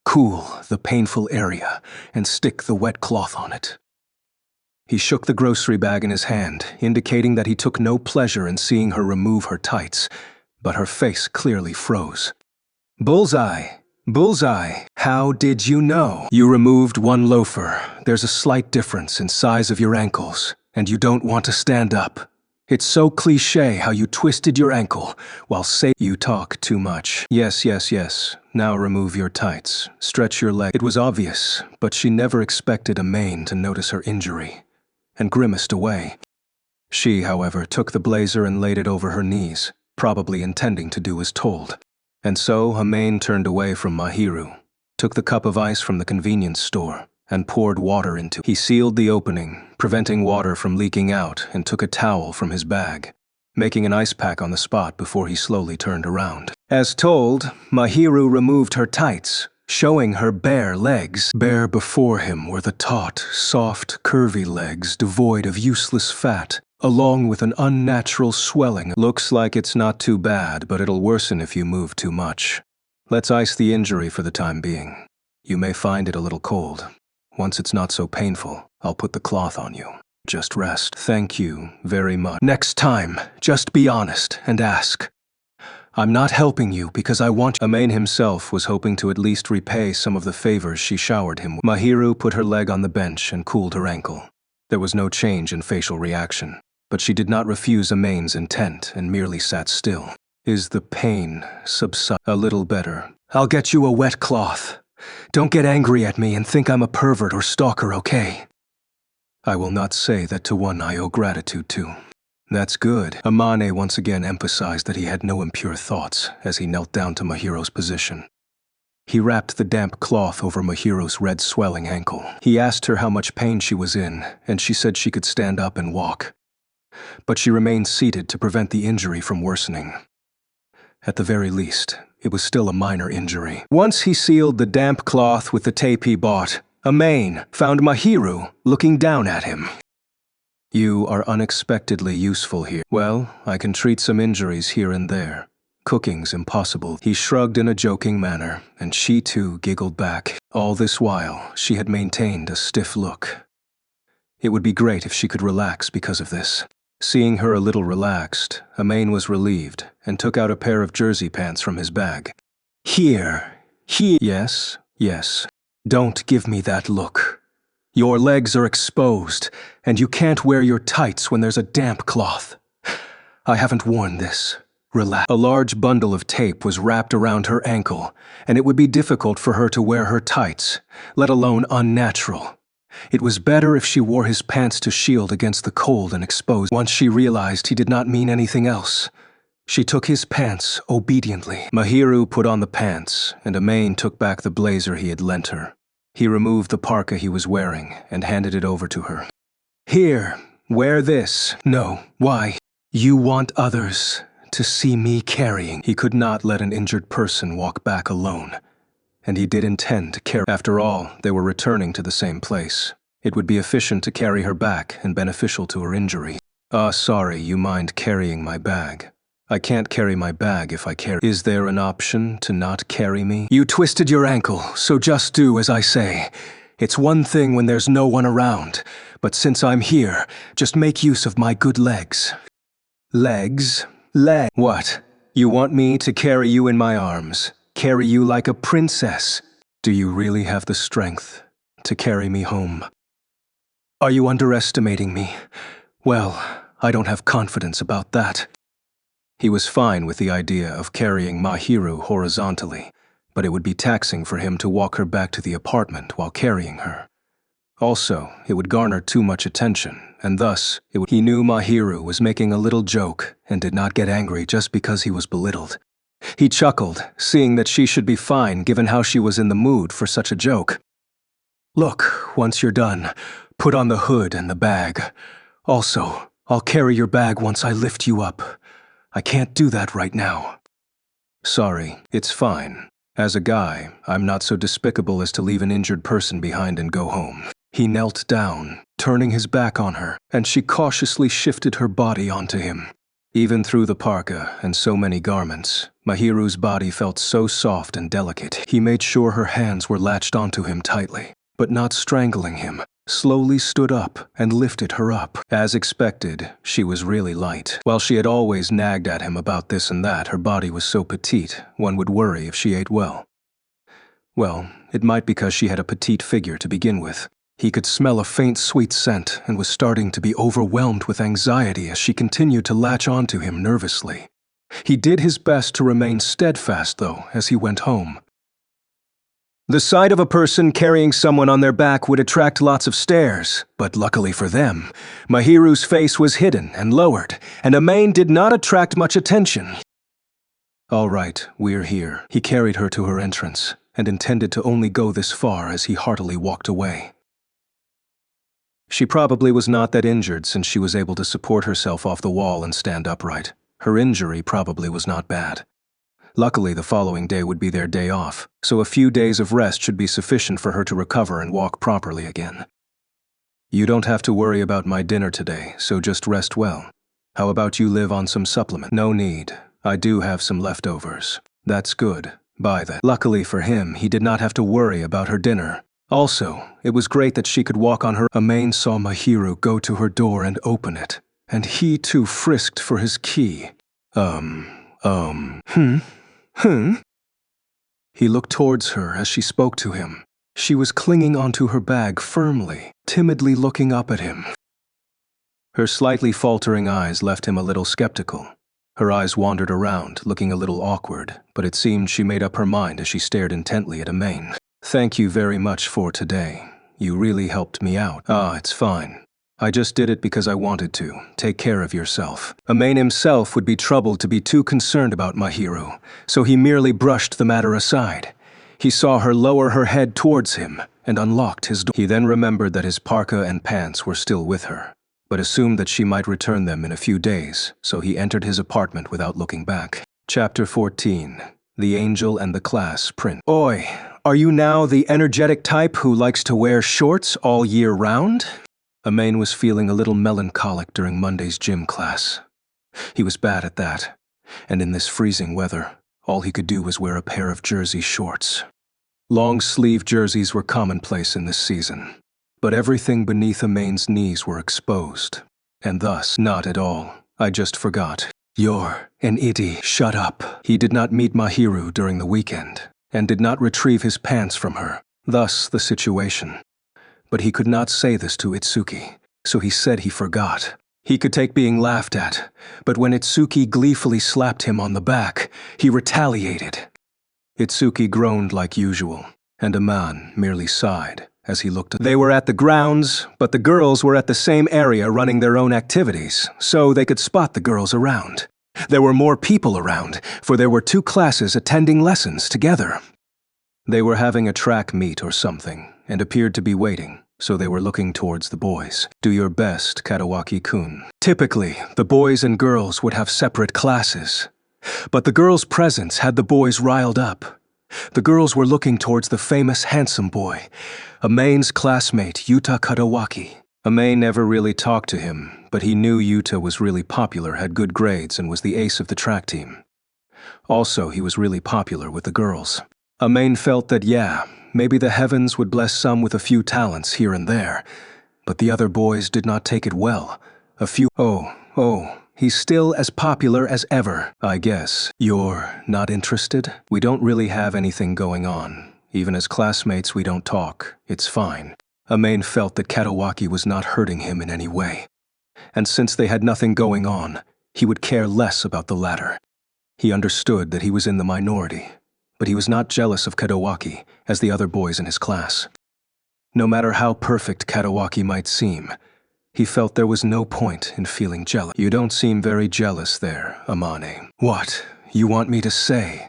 Cool the painful area and stick the wet cloth on it." He shook the grocery bag in his hand, indicating that he took no pleasure in seeing her remove her tights, but her face clearly froze. "Bullseye! Bullseye! How did you know?" "You removed one loafer. There's a slight difference in size of your ankles, and you don't want to stand up. It's so cliché how you twisted your ankle while saying you talk too much." Yes. Now remove your tights. Stretch your leg." It was obvious, but she never expected Amain to notice her injury, and grimaced away. She, however, took the blazer and laid it over her knees, probably intending to do as told. And so Amain turned away from Mahiru, took the cup of ice from the convenience store, and poured water into it. He sealed the opening, preventing water from leaking out, and took a towel from his bag. making an ice pack on the spot before he slowly turned around. As told, Mahiru removed her tights, showing her bare legs. Bare before him were the taut, soft, curvy legs devoid of useless fat, along with an unnatural swelling. Looks like it's not too bad, but it'll worsen if you move too much. Let's ice the injury for the time being. You may find it a little cold. Once it's not so painful, I'll put the cloth on you. Just rest. Thank you very much. Next time, just be honest and ask. I'm not helping you because I want you. Amain himself was hoping to at least repay some of the favors she showered him with. Mahiru put her leg on the bench and cooled her ankle. There was no change in facial reaction, but she did not refuse Amain's intent and merely sat still. Is the pain subside? A little better. I'll get you a wet cloth. Don't get angry at me and think I'm a pervert or stalker, okay? I will not say that to one I owe gratitude to. That's good. Amane once again emphasized that he had no impure thoughts as he knelt down to Mahiru's position. He wrapped the damp cloth over Mahiru's red swelling ankle. He asked her how much pain she was in, and she said she could stand up and walk. But she remained seated to prevent the injury from worsening. At the very least, it was still a minor injury. Once he sealed the damp cloth with the tape he bought, Amain found Mahiru looking down at him. You are unexpectedly useful here. Well, I can treat some injuries here and there. Cooking's impossible. He shrugged in a joking manner, and she too giggled back. All this while, she had maintained a stiff look. It would be great if she could relax because of this. Seeing her a little relaxed, Amain was relieved and took out a pair of jersey pants from his bag. Here. Yes. Don't give me that look. Your legs are exposed, and you can't wear your tights when there's a damp cloth. I haven't worn this. Relax. A large bundle of tape was wrapped around her ankle, and it would be difficult for her to wear her tights, let alone unnatural. It was better if she wore his pants to shield against the cold and expose. Once she realized he did not mean anything else, she took his pants obediently. Mahiru put on the pants, and Amain took back the blazer he had lent her. He removed the parka he was wearing and handed it over to her. Here, wear this. No, why? You want others to see me carrying. He could not let an injured person walk back alone, and he did intend to carry. After all, they were returning to the same place. It would be efficient to carry her back and beneficial to her injury. Sorry, you mind carrying my bag? I can't carry my bag if I carry. Is there an option to not carry me? You twisted your ankle, so just do as I say. It's one thing when there's no one around, but since I'm here, just make use of my good legs. Legs? What? You want me to carry you in my arms? Carry you like a princess? Do you really have the strength to carry me home? Are you underestimating me? Well, I don't have confidence about that. He was fine with the idea of carrying Mahiru horizontally, but it would be taxing for him to walk her back to the apartment while carrying her. Also, it would garner too much attention, and thus, he knew Mahiru was making a little joke and did not get angry just because he was belittled. He chuckled, seeing that she should be fine given how she was in the mood for such a joke. Look, once you're done, put on the hood and the bag. Also, I'll carry your bag once I lift you up. I can't do that right now. Sorry, it's fine. As a guy, I'm not so despicable as to leave an injured person behind and go home. He knelt down, turning his back on her, and she cautiously shifted her body onto him. Even through the parka and so many garments, Mahiru's body felt so soft and delicate. He made sure her hands were latched onto him tightly, but not strangling him, slowly stood up and lifted her up. As expected, she was really light. While she had always nagged at him about this and that, her body was so petite, one would worry if she ate well. Well, it might because she had a petite figure to begin with. He could smell a faint sweet scent and was starting to be overwhelmed with anxiety as she continued to latch onto him nervously. He did his best to remain steadfast, though, as he went home. The sight of a person carrying someone on their back would attract lots of stares, but luckily for them, Mahiru's face was hidden and lowered, and Amain did not attract much attention. All right, we're here. He carried her to her entrance, and intended to only go this far as he heartily walked away. She probably was not that injured since she was able to support herself off the wall and stand upright. Her injury probably was not bad. Luckily, the following day would be their day off, so a few days of rest should be sufficient for her to recover and walk properly again. You don't have to worry about my dinner today, so just rest well. How about you live on some supplement? No need. I do have some leftovers. That's good. Buy that. Luckily for him, he did not have to worry about her dinner. Also, it was great that she could walk on her. Amain saw Mahiru go to her door and open it, and he too frisked for his key. He looked towards her as she spoke to him. She was clinging onto her bag firmly, timidly looking up at him. Her slightly faltering eyes left him a little skeptical. Her eyes wandered around, looking a little awkward, but it seemed she made up her mind as she stared intently at Amain. Thank you very much for today. You really helped me out. It's fine. I just did it because I wanted to. Take care of yourself. Amain himself would be troubled to be too concerned about Mahiru, so he merely brushed the matter aside. He saw her lower her head towards him and unlocked his door. He then remembered that his parka and pants were still with her, but assumed that she might return them in a few days, so he entered his apartment without looking back. Chapter 14. The Angel and the Class Print. Oi, are you now the energetic type who likes to wear shorts all year round? Amain was feeling a little melancholic during Monday's gym class. He was bad at that, and in this freezing weather, all he could do was wear a pair of jersey shorts. Long-sleeve jerseys were commonplace in this season, but everything beneath Amain's knees were exposed, and thus, not at all. I just forgot. You're an idiot. Shut up. He did not meet Mahiru during the weekend, and did not retrieve his pants from her, thus the situation. But he could not say this to Itsuki, so he said he forgot. He could take being laughed at, but when Itsuki gleefully slapped him on the back, he retaliated. Itsuki groaned like usual, and Aman merely sighed as he looked. They were at the grounds, but the girls were at the same area running their own activities, so they could spot the girls around. There were more people around, for there were 2 classes attending lessons together. They were having a track meet or something, and appeared to be waiting, so they were looking towards the boys. Do your best, Kadawaki-kun. Typically, the boys and girls would have separate classes, but the girls' presence had the boys riled up. The girls were looking towards the famous handsome boy, Amain's classmate, Yuta Kadawaki. Amain never really talked to him, but he knew Yuta was really popular, had good grades, and was the ace of the track team. Also, he was really popular with the girls. Amain felt that, maybe the heavens would bless some with a few talents here and there, but the other boys did not take it well. A few, he's still as popular as ever, I guess. You're not interested? We don't really have anything going on. Even as classmates, we don't talk. It's fine. Amain felt that Kadawaki was not hurting him in any way, and since they had nothing going on, he would care less about the latter. He understood that he was in the minority, but he was not jealous of Kadawaki as the other boys in his class. No matter how perfect Kadawaki might seem, he felt there was no point in feeling jealous. You don't seem very jealous there, Amane. What? You want me to say?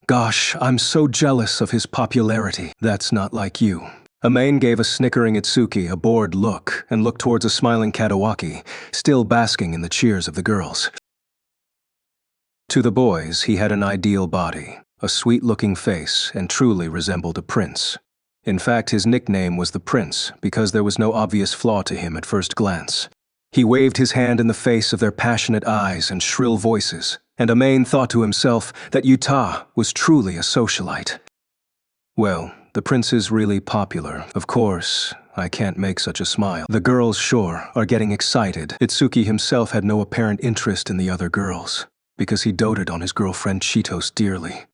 Gosh, I'm so jealous of his popularity. That's not like you. Amain gave a snickering Itsuki a bored look and looked towards a smiling Kadawaki, still basking in the cheers of the girls. To the boys, he had an ideal body, a sweet-looking face, and truly resembled a prince. In fact, his nickname was the Prince because there was no obvious flaw to him at first glance. He waved his hand in the face of their passionate eyes and shrill voices, and Amain thought to himself that Yuta was truly a socialite. Well, the Prince is really popular. Of course, I can't make such a smile. The girls, sure, are getting excited. Itsuki himself had no apparent interest in the other girls, because he doted on his girlfriend Chitos dearly.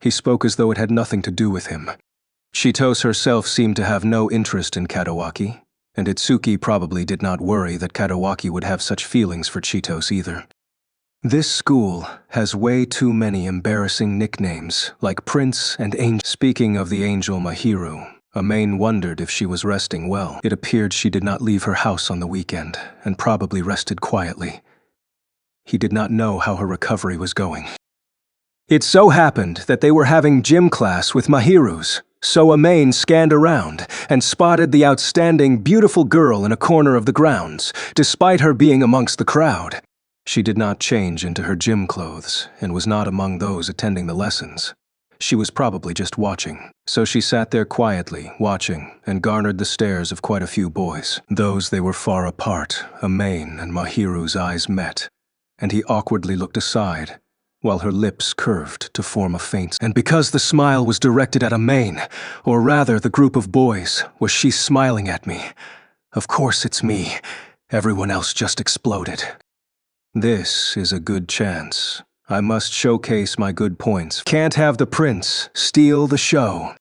He spoke as though it had nothing to do with him. Chitos herself seemed to have no interest in Kadawaki, and Itsuki probably did not worry that Kadawaki would have such feelings for Chitos either. This school has way too many embarrassing nicknames, like Prince and Angel. Speaking of the angel Mahiru, Amain wondered if she was resting well. It appeared she did not leave her house on the weekend, and probably rested quietly. He did not know how her recovery was going. It so happened that they were having gym class with Mahiru's. So Amain scanned around and spotted the outstanding, beautiful girl in a corner of the grounds, despite her being amongst the crowd. She did not change into her gym clothes and was not among those attending the lessons. She was probably just watching, so she sat there quietly, watching, and garnered the stares of quite a few boys. Those they were far apart, Amain and Mahiru's eyes met, and he awkwardly looked aside, while her lips curved to form a faint. And because the smile was directed at Amain, or rather the group of boys, was she smiling at me? Of course it's me. Everyone else just exploded. This is a good chance. I must showcase my good points. Can't have the prince steal the show.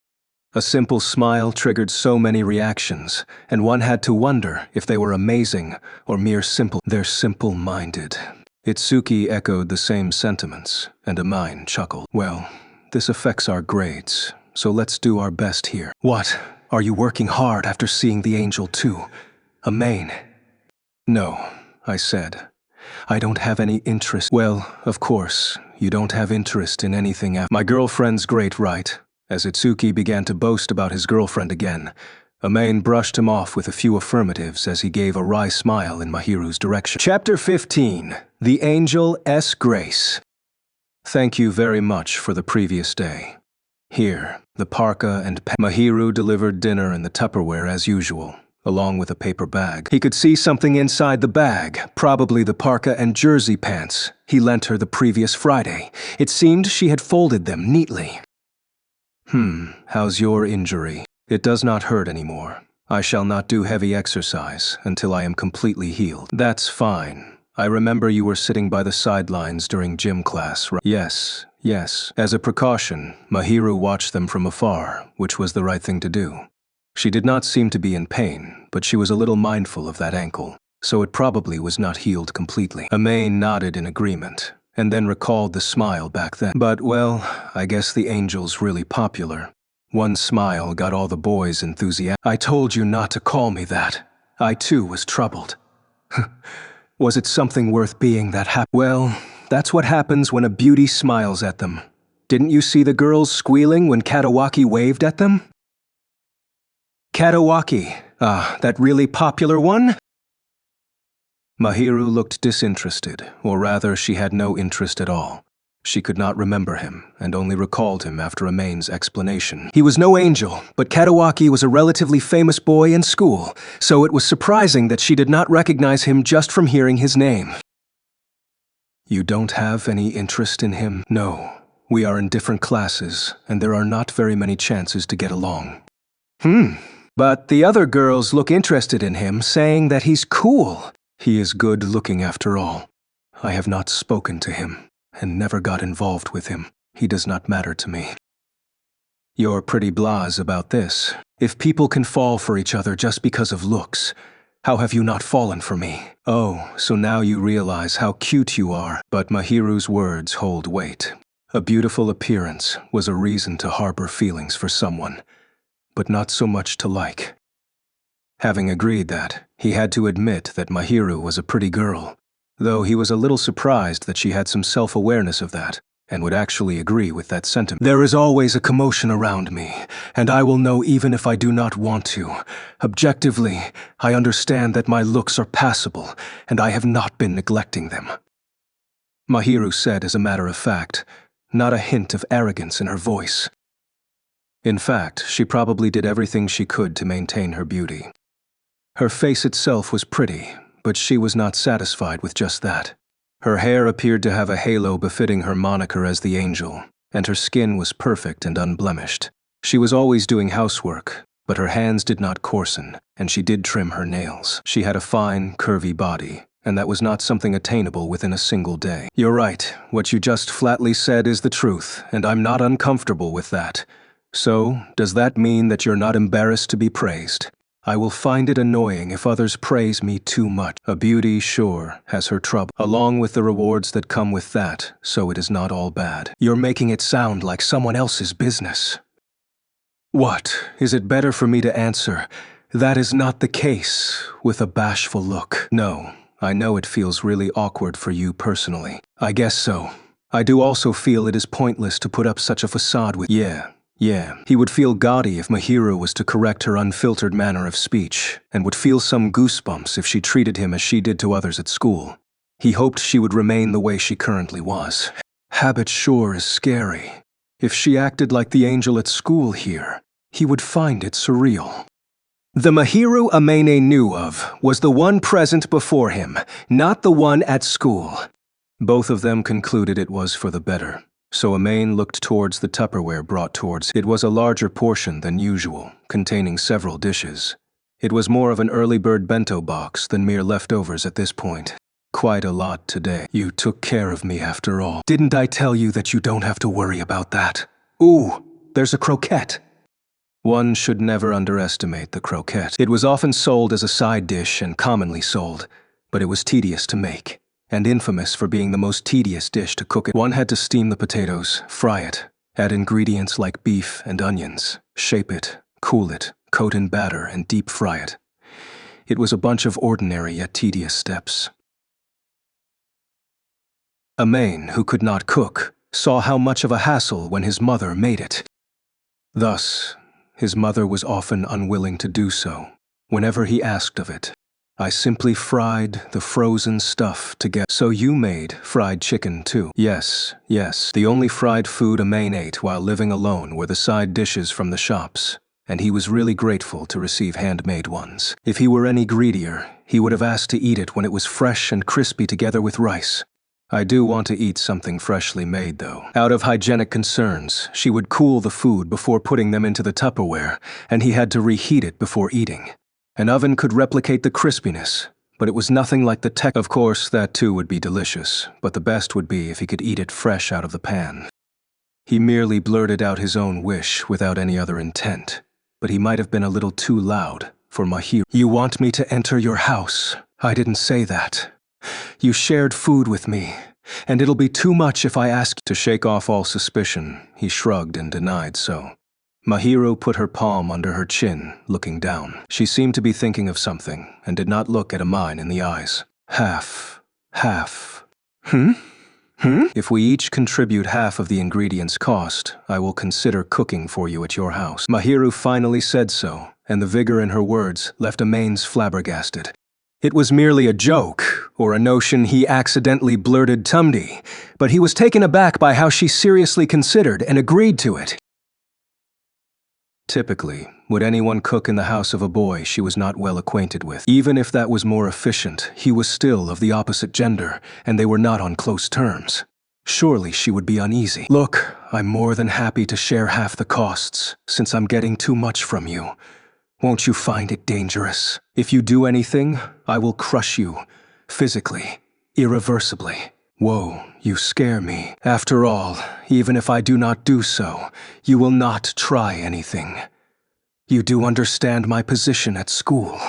A simple smile triggered so many reactions, and one had to wonder if they were amazing or mere simple. They're simple-minded. Itsuki echoed the same sentiments, and Amain chuckled. Well, this affects our grades, so let's do our best here. What? Are you working hard after seeing the angel too? Amain? No, I said. I don't have any interest. Well, of course, you don't have interest in anything after. My girlfriend's great, right? As Itsuki began to boast about his girlfriend again, Amain brushed him off with a few affirmatives as he gave a wry smile in Mahiru's direction. Chapter 15. The Angel S. Grace. Thank you very much for the previous day. Here, the parka and Mahiru delivered dinner in the Tupperware as usual, along with a paper bag. He could see something inside the bag, probably the parka and jersey pants he lent her the previous Friday. It seemed she had folded them neatly. How's your injury? It does not hurt anymore. I shall not do heavy exercise until I am completely healed. That's fine. I remember you were sitting by the sidelines during gym class, right? Yes. As a precaution, Mahiru watched them from afar, which was the right thing to do. She did not seem to be in pain, but she was a little mindful of that ankle, so it probably was not healed completely. Amain nodded in agreement, and then recalled the smile back then. But, well, I guess the angel's really popular. One smile got all the boys enthusiastic. I told you not to call me that. I too was troubled. Was it something worth being that happy? Well, that's what happens when a beauty smiles at them. Didn't you see the girls squealing when Katawaki waved at them? Katawaki, that really popular one? Mahiru looked disinterested, or rather she had no interest at all. She could not remember him, and only recalled him after Amain's explanation. He was no angel, but Katawaki was a relatively famous boy in school, so it was surprising that she did not recognize him just from hearing his name. You don't have any interest in him? No. We are in different classes, and there are not very many chances to get along. But the other girls look interested in him, saying that he's cool. He is good looking after all. I have not spoken to him, and never got involved with him. He does not matter to me. You're pretty blasé about this. If people can fall for each other just because of looks, how have you not fallen for me? Oh, so now you realize how cute you are. But Mahiru's words hold weight. A beautiful appearance was a reason to harbor feelings for someone, but not so much to like. Having agreed that, he had to admit that Mahiru was a pretty girl, though he was a little surprised that she had some self-awareness of that, and would actually agree with that sentiment. There is always a commotion around me, and I will know even if I do not want to. Objectively, I understand that my looks are passable, and I have not been neglecting them. Mahiru said as a matter of fact, not a hint of arrogance in her voice. In fact, she probably did everything she could to maintain her beauty. Her face itself was pretty, but she was not satisfied with just that. Her hair appeared to have a halo befitting her moniker as the angel, and her skin was perfect and unblemished. She was always doing housework, but her hands did not coarsen, and she did trim her nails. She had a fine, curvy body, and that was not something attainable within a single day. You're right, what you just flatly said is the truth, and I'm not uncomfortable with that. So, does that mean that you're not embarrassed to be praised? I will find it annoying if others praise me too much. A beauty, sure, has her trouble, along with the rewards that come with that, so it is not all bad. You're making it sound like someone else's business. What? Is it better for me to answer, that is not the case, with a bashful look? No, I know it feels really awkward for you personally. I guess so. I do also feel it is pointless to put up such a facade with— Yeah, Yeah, he would feel gaudy if Mahiru was to correct her unfiltered manner of speech, and would feel some goosebumps if she treated him as she did to others at school. He hoped she would remain the way she currently was. Habit sure is scary. If she acted like the angel at school here, he would find it surreal. The Mahiru Amene knew of was the one present before him, not the one at school. Both of them concluded it was for the better. So Amane looked towards the Tupperware brought towards. It was a larger portion than usual, containing several dishes. It was more of an early bird bento box than mere leftovers at this point. Quite a lot today. You took care of me after all. Didn't I tell you that you don't have to worry about that? Ooh, there's a croquette. One should never underestimate the croquette. It was often sold as a side dish and commonly sold, but it was tedious to make, and infamous for being the most tedious dish to cook it. One had to steam the potatoes, fry it, add ingredients like beef and onions, shape it, cool it, coat in batter, and deep fry it. It was a bunch of ordinary yet tedious steps. Amane, who could not cook, saw how much of a hassle when his mother made it. Thus, his mother was often unwilling to do so, whenever he asked of it. I simply fried the frozen stuff together. So you made fried chicken too? Yes. The only fried food Amane ate while living alone were the side dishes from the shops, and he was really grateful to receive handmade ones. If he were any greedier, he would have asked to eat it when it was fresh and crispy together with rice. I do want to eat something freshly made, though. Out of hygienic concerns, she would cool the food before putting them into the Tupperware, and he had to reheat it before eating. An oven could replicate the crispiness, but it was nothing like the tech. Of course, that too would be delicious, but the best would be if he could eat it fresh out of the pan. He merely blurted out his own wish without any other intent, but he might have been a little too loud for Mahiru. You want me to enter your house? I didn't say that. You shared food with me, and it'll be too much if I ask you. To shake off all suspicion, he shrugged and denied so. Mahiru put her palm under her chin, looking down. She seemed to be thinking of something, and did not look at Amane in the eyes. Half. If we each contribute half of the ingredients cost, I will consider cooking for you at your house. Mahiru finally said so, and the vigor in her words left Amane's flabbergasted. It was merely a joke, or a notion he accidentally blurted Tumdi, but he was taken aback by how she seriously considered and agreed to it. Typically, would anyone cook in the house of a boy she was not well acquainted with? Even if that was more efficient, he was still of the opposite gender, and they were not on close terms. Surely she would be uneasy. Look, I'm more than happy to share half the costs, since I'm getting too much from you. Won't you find it dangerous? If you do anything, I will crush you, physically, irreversibly. Whoa, you scare me. After all, even if I do not do so, you will not try anything. You do understand my position at school?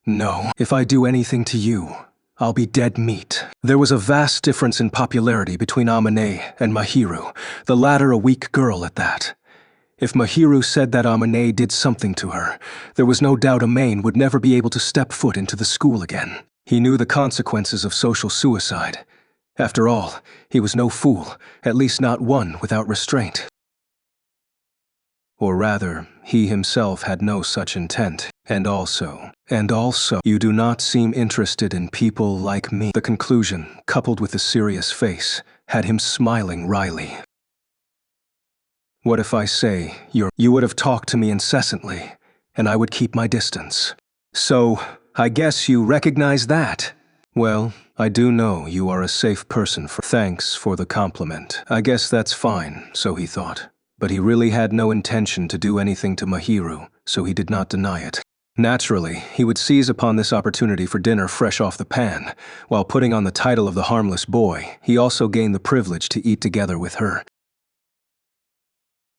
No. If I do anything to you, I'll be dead meat. There was a vast difference in popularity between Amane and Mahiru, the latter a weak girl at that. If Mahiru said that Amane did something to her, there was no doubt Amane would never be able to step foot into the school again. He knew the consequences of social suicide. After all, he was no fool, at least not one without restraint. Or rather, he himself had no such intent. And also, you do not seem interested in people like me. The conclusion, coupled with the serious face, had him smiling wryly. What if I say, you would have talked to me incessantly, and I would keep my distance. So, I guess you recognize that. Well, I do know you are a safe person for— Thanks for the compliment. I guess that's fine, so he thought. But he really had no intention to do anything to Mahiru, so he did not deny it. Naturally, he would seize upon this opportunity for dinner fresh off the pan. While putting on the title of the harmless boy, he also gained the privilege to eat together with her.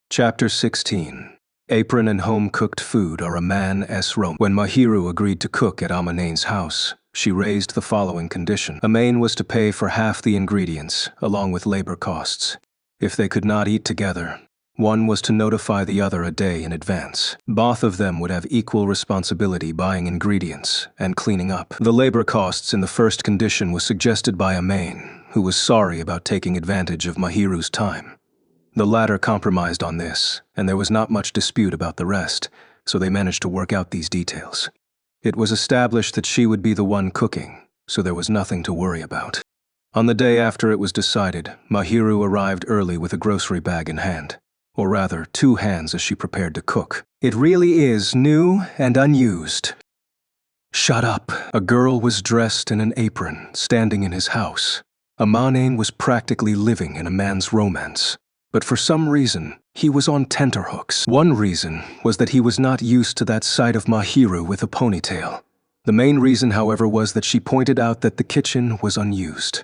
Chapter 16. Apron and home-cooked food are a man's Rome. When Mahiru agreed to cook at Amane's house, she raised the following condition. Amane was to pay for half the ingredients, along with labor costs. If they could not eat together, one was to notify the other a day in advance. Both of them would have equal responsibility buying ingredients and cleaning up. The labor costs in the first condition was suggested by Amane, who was sorry about taking advantage of Mahiru's time. The latter compromised on this, and there was not much dispute about the rest, so they managed to work out these details. It was established that she would be the one cooking, so there was nothing to worry about. On the day after it was decided, Mahiru arrived early with a grocery bag in hand. Or rather, 2 hands as she prepared to cook. It really is new and unused. Shut up. A girl was dressed in an apron, standing in his house. Amane was practically living in a man's romance. But for some reason, he was on tenterhooks. One reason was that he was not used to that sight of Mahiru with a ponytail. The main reason, however, was that she pointed out that the kitchen was unused.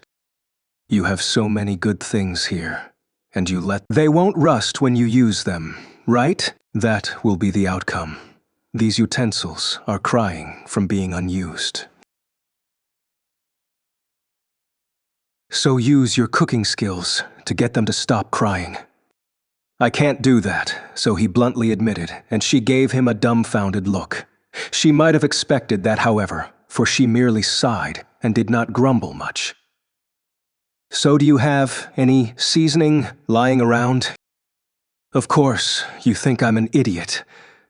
You have so many good things here, and you let... They won't rust when you use them, right? That will be the outcome. These utensils are crying from being unused. So use your cooking skills to get them to stop crying. I can't do that, so he bluntly admitted, and she gave him a dumbfounded look. She might have expected that, however, for she merely sighed and did not grumble much. So do you have any seasoning lying around? Of course, you think I'm an idiot.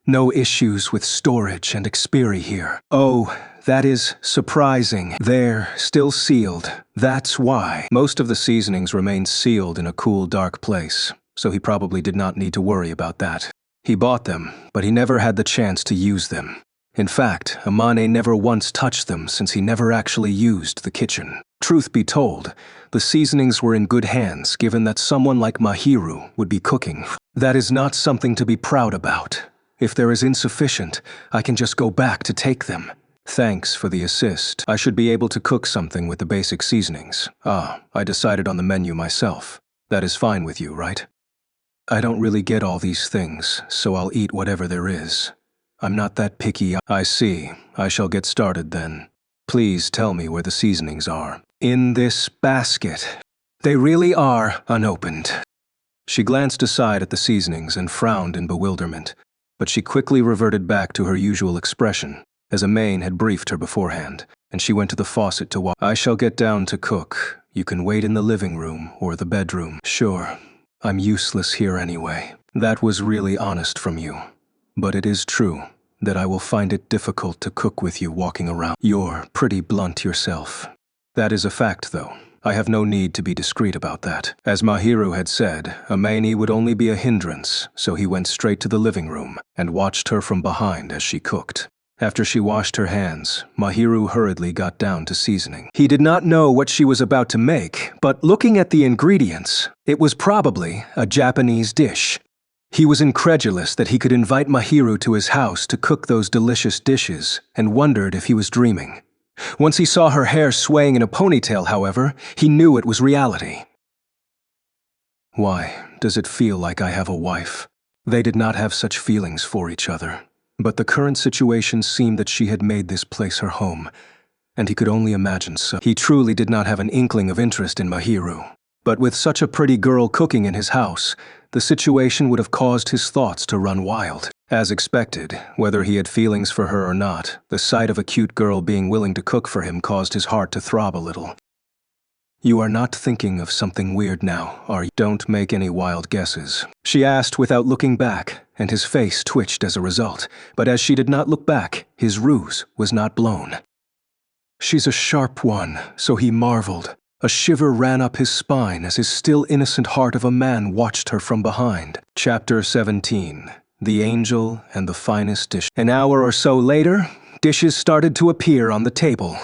No issues with storage and expiry here. Oh, that is surprising. They're still sealed. That's why. Most of the seasonings remained sealed in a cool, dark place, so he probably did not need to worry about that. He bought them, but he never had the chance to use them. In fact, Amane never once touched them since he never actually used the kitchen. Truth be told, the seasonings were in good hands given that someone like Mahiru would be cooking. That is not something to be proud about. If there is insufficient, I can just go back to take them. Thanks for the assist. I should be able to cook something with the basic seasonings. I decided on the menu myself. That is fine with you, right? I don't really get all these things, so I'll eat whatever there is. I'm not that picky. I see. I shall get started then. Please tell me where the seasonings are. In this basket. They really are unopened. She glanced aside at the seasonings and frowned in bewilderment, but she quickly reverted back to her usual expression, as Amane had briefed her beforehand, and she went to the faucet to wash. I shall get down to cook. You can wait in the living room or the bedroom. Sure. I'm useless here anyway. That was really honest from you. But it is true that I will find it difficult to cook with you walking around. You're pretty blunt yourself. That is a fact, though. I have no need to be discreet about that. As Mahiru had said, Amane would only be a hindrance, so he went straight to the living room and watched her from behind as she cooked. After she washed her hands, Mahiru hurriedly got down to seasoning. He did not know what she was about to make, but looking at the ingredients, it was probably a Japanese dish. He was incredulous that he could invite Mahiru to his house to cook those delicious dishes and wondered if he was dreaming. Once he saw her hair swaying in a ponytail, however, he knew it was reality. Why does it feel like I have a wife? They did not have such feelings for each other, but the current situation seemed that she had made this place her home, and he could only imagine so. He truly did not have an inkling of interest in Mahiru, but with such a pretty girl cooking in his house, the situation would have caused his thoughts to run wild. As expected, whether he had feelings for her or not, the sight of a cute girl being willing to cook for him caused his heart to throb a little. You are not thinking of something weird now, are you? Don't make any wild guesses, she asked without looking back, and his face twitched as a result. But as she did not look back, his ruse was not blown. She's a sharp one, so he marveled. A shiver ran up his spine as his still innocent heart of a man watched her from behind. Chapter 17. The Angel and the Finest Dish. An hour or so later, dishes started to appear on the table.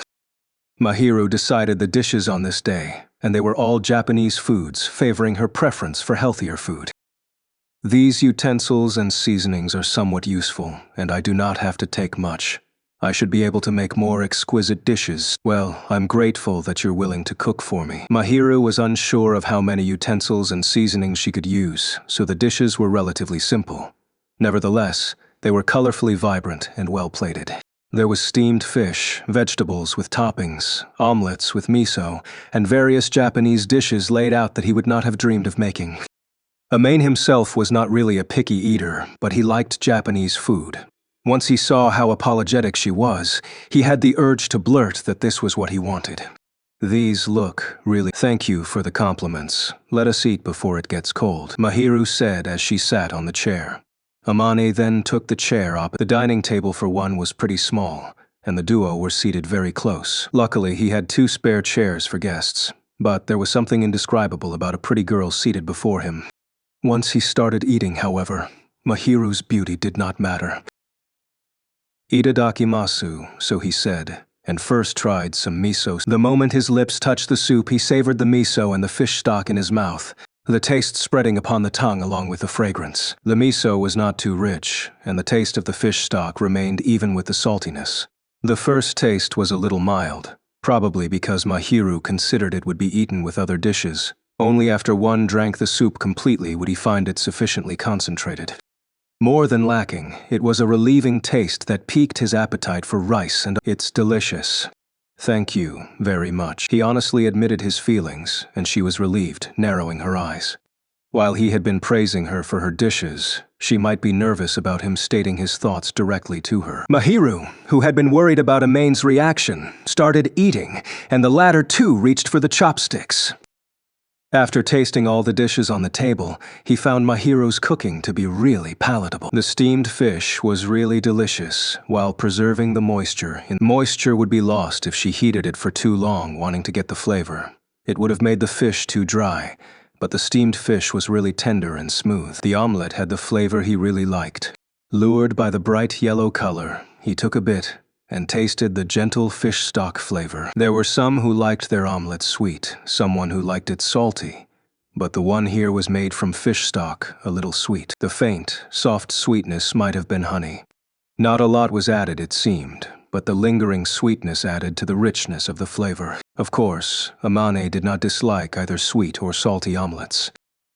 Mahiru decided the dishes on this day, and they were all Japanese foods, favoring her preference for healthier food. These utensils and seasonings are somewhat useful, and I do not have to take much. I should be able to make more exquisite dishes. Well, I'm grateful that you're willing to cook for me. Mahiru was unsure of how many utensils and seasonings she could use, so the dishes were relatively simple. Nevertheless, they were colorfully vibrant and well-plated. There was steamed fish, vegetables with toppings, omelets with miso, and various Japanese dishes laid out that he would not have dreamed of making. Amane himself was not really a picky eater, but he liked Japanese food. Once he saw how apologetic she was, he had the urge to blurt that this was what he wanted. These look really— Thank you for the compliments. Let us eat before it gets cold, Mahiru said as she sat on the chair. Amane then took the chair up. The dining table for one was pretty small, and the duo were seated very close. Luckily, he had 2 spare chairs for guests, but there was something indescribable about a pretty girl seated before him. Once he started eating, however, Mahiru's beauty did not matter. "Itadakimasu," so he said, and first tried some miso. The moment his lips touched the soup, he savored the miso and the fish stock in his mouth, the taste spreading upon the tongue along with the fragrance. The miso was not too rich, and the taste of the fish stock remained even with the saltiness. The first taste was a little mild, probably because Mahiru considered it would be eaten with other dishes. Only after one drank the soup completely would he find it sufficiently concentrated. More than lacking, it was a relieving taste that piqued his appetite for rice, and it's delicious. Thank you very much. He honestly admitted his feelings, and she was relieved, narrowing her eyes. While he had been praising her for her dishes, she might be nervous about him stating his thoughts directly to her. Mahiru, who had been worried about Amane's reaction, started eating, and the latter too reached for the chopsticks. After tasting all the dishes on the table, he found Mahiru's cooking to be really palatable. The steamed fish was really delicious, while preserving the moisture. Moisture would be lost if she heated it for too long, wanting to get the flavor. It would have made the fish too dry, but the steamed fish was really tender and smooth. The omelet had the flavor he really liked. Lured by the bright yellow color, he took a bit and tasted the gentle fish stock flavor. There were some who liked their omelet sweet, someone who liked it salty, but the one here was made from fish stock, a little sweet. The faint, soft sweetness might have been honey. Not a lot was added, it seemed, but the lingering sweetness added to the richness of the flavor. Of course, Amane did not dislike either sweet or salty omelets.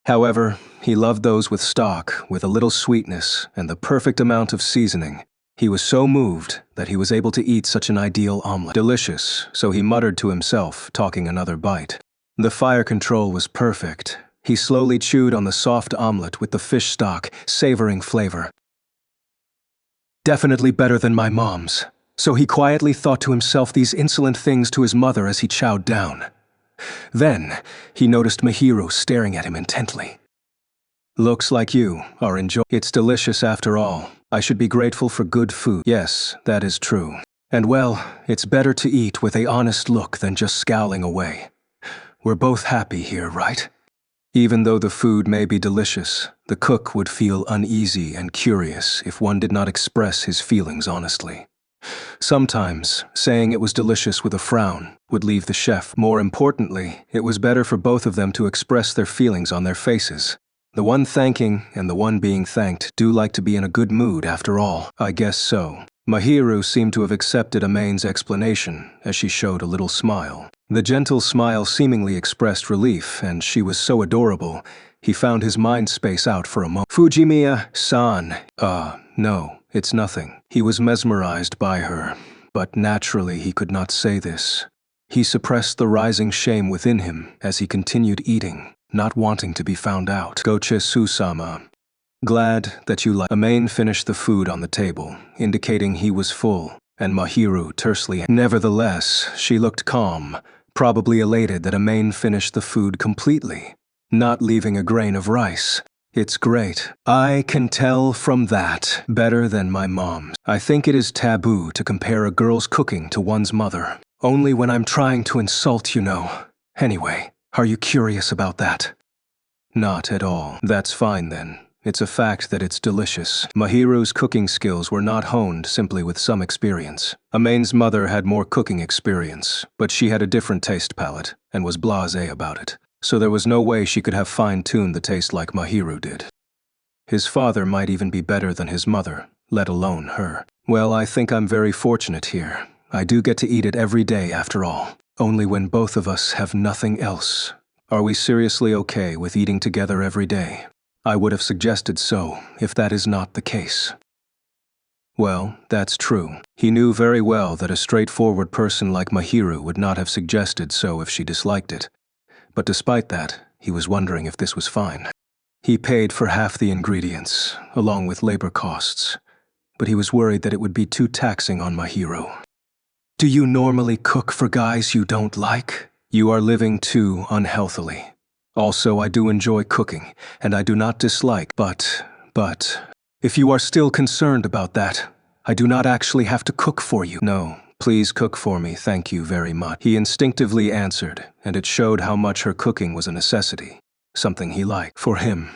However, he loved those with stock, with a little sweetness and the perfect amount of seasoning. He was so moved that he was able to eat such an ideal omelet. Delicious, so he muttered to himself, talking another bite. The fire control was perfect. He slowly chewed on the soft omelet with the fish stock, savoring flavor. Definitely better than my mom's. So he quietly thought to himself these insolent things to his mother as he chowed down. Then, he noticed Mahiru staring at him intently. Looks like you are enjoying. It's delicious after all. I should be grateful for good food. Yes, that is true. And well, it's better to eat with an honest look than just scowling away. We're both happy here, right? Even though the food may be delicious, the cook would feel uneasy and curious if one did not express his feelings honestly. Sometimes, saying it was delicious with a frown would leave the chef. More importantly, it was better for both of them to express their feelings on their faces. The one thanking and the one being thanked do like to be in a good mood after all. I guess so. Mahiru seemed to have accepted Amane's explanation as she showed a little smile. The gentle smile seemingly expressed relief, and she was so adorable, he found his mind space out for a moment. Fujimiya-san. No, it's nothing. He was mesmerized by her, but naturally he could not say this. He suppressed the rising shame within him as he continued eating, not wanting to be found out. Goche-su-sama. Glad that you like. Amane finished the food on the table, indicating he was full, and Mahiru tersely. Nevertheless, she looked calm, probably elated that Amane finished the food completely, not leaving a grain of rice. It's great. I can tell from that better than my mom's. I think it is taboo to compare a girl's cooking to one's mother. Only when I'm trying to insult, you know. Anyway, are you curious about that? Not at all. That's fine then. It's a fact that it's delicious. Mahiru's cooking skills were not honed simply with some experience. Amane's mother had more cooking experience, but she had a different taste palette and was blasé about it. So there was no way she could have fine-tuned the taste like Mahiru did. His father might even be better than his mother, let alone her. Well, I think I'm very fortunate here. I do get to eat it every day after all. Only when both of us have nothing else. Are we seriously okay with eating together every day? I would have suggested so, if that is not the case. Well, that's true. He knew very well that a straightforward person like Mahiru would not have suggested so if she disliked it. But despite that, he was wondering if this was fine. He paid for half the ingredients, along with labor costs, but he was worried that it would be too taxing on Mahiru. Do you normally cook for guys you don't like? You are living too unhealthily. Also, I do enjoy cooking, and I do not dislike, but, if you are still concerned about that, I do not actually have to cook for you. No, please cook for me, thank you very much. He instinctively answered, and it showed how much her cooking was a necessity, something he liked. For him,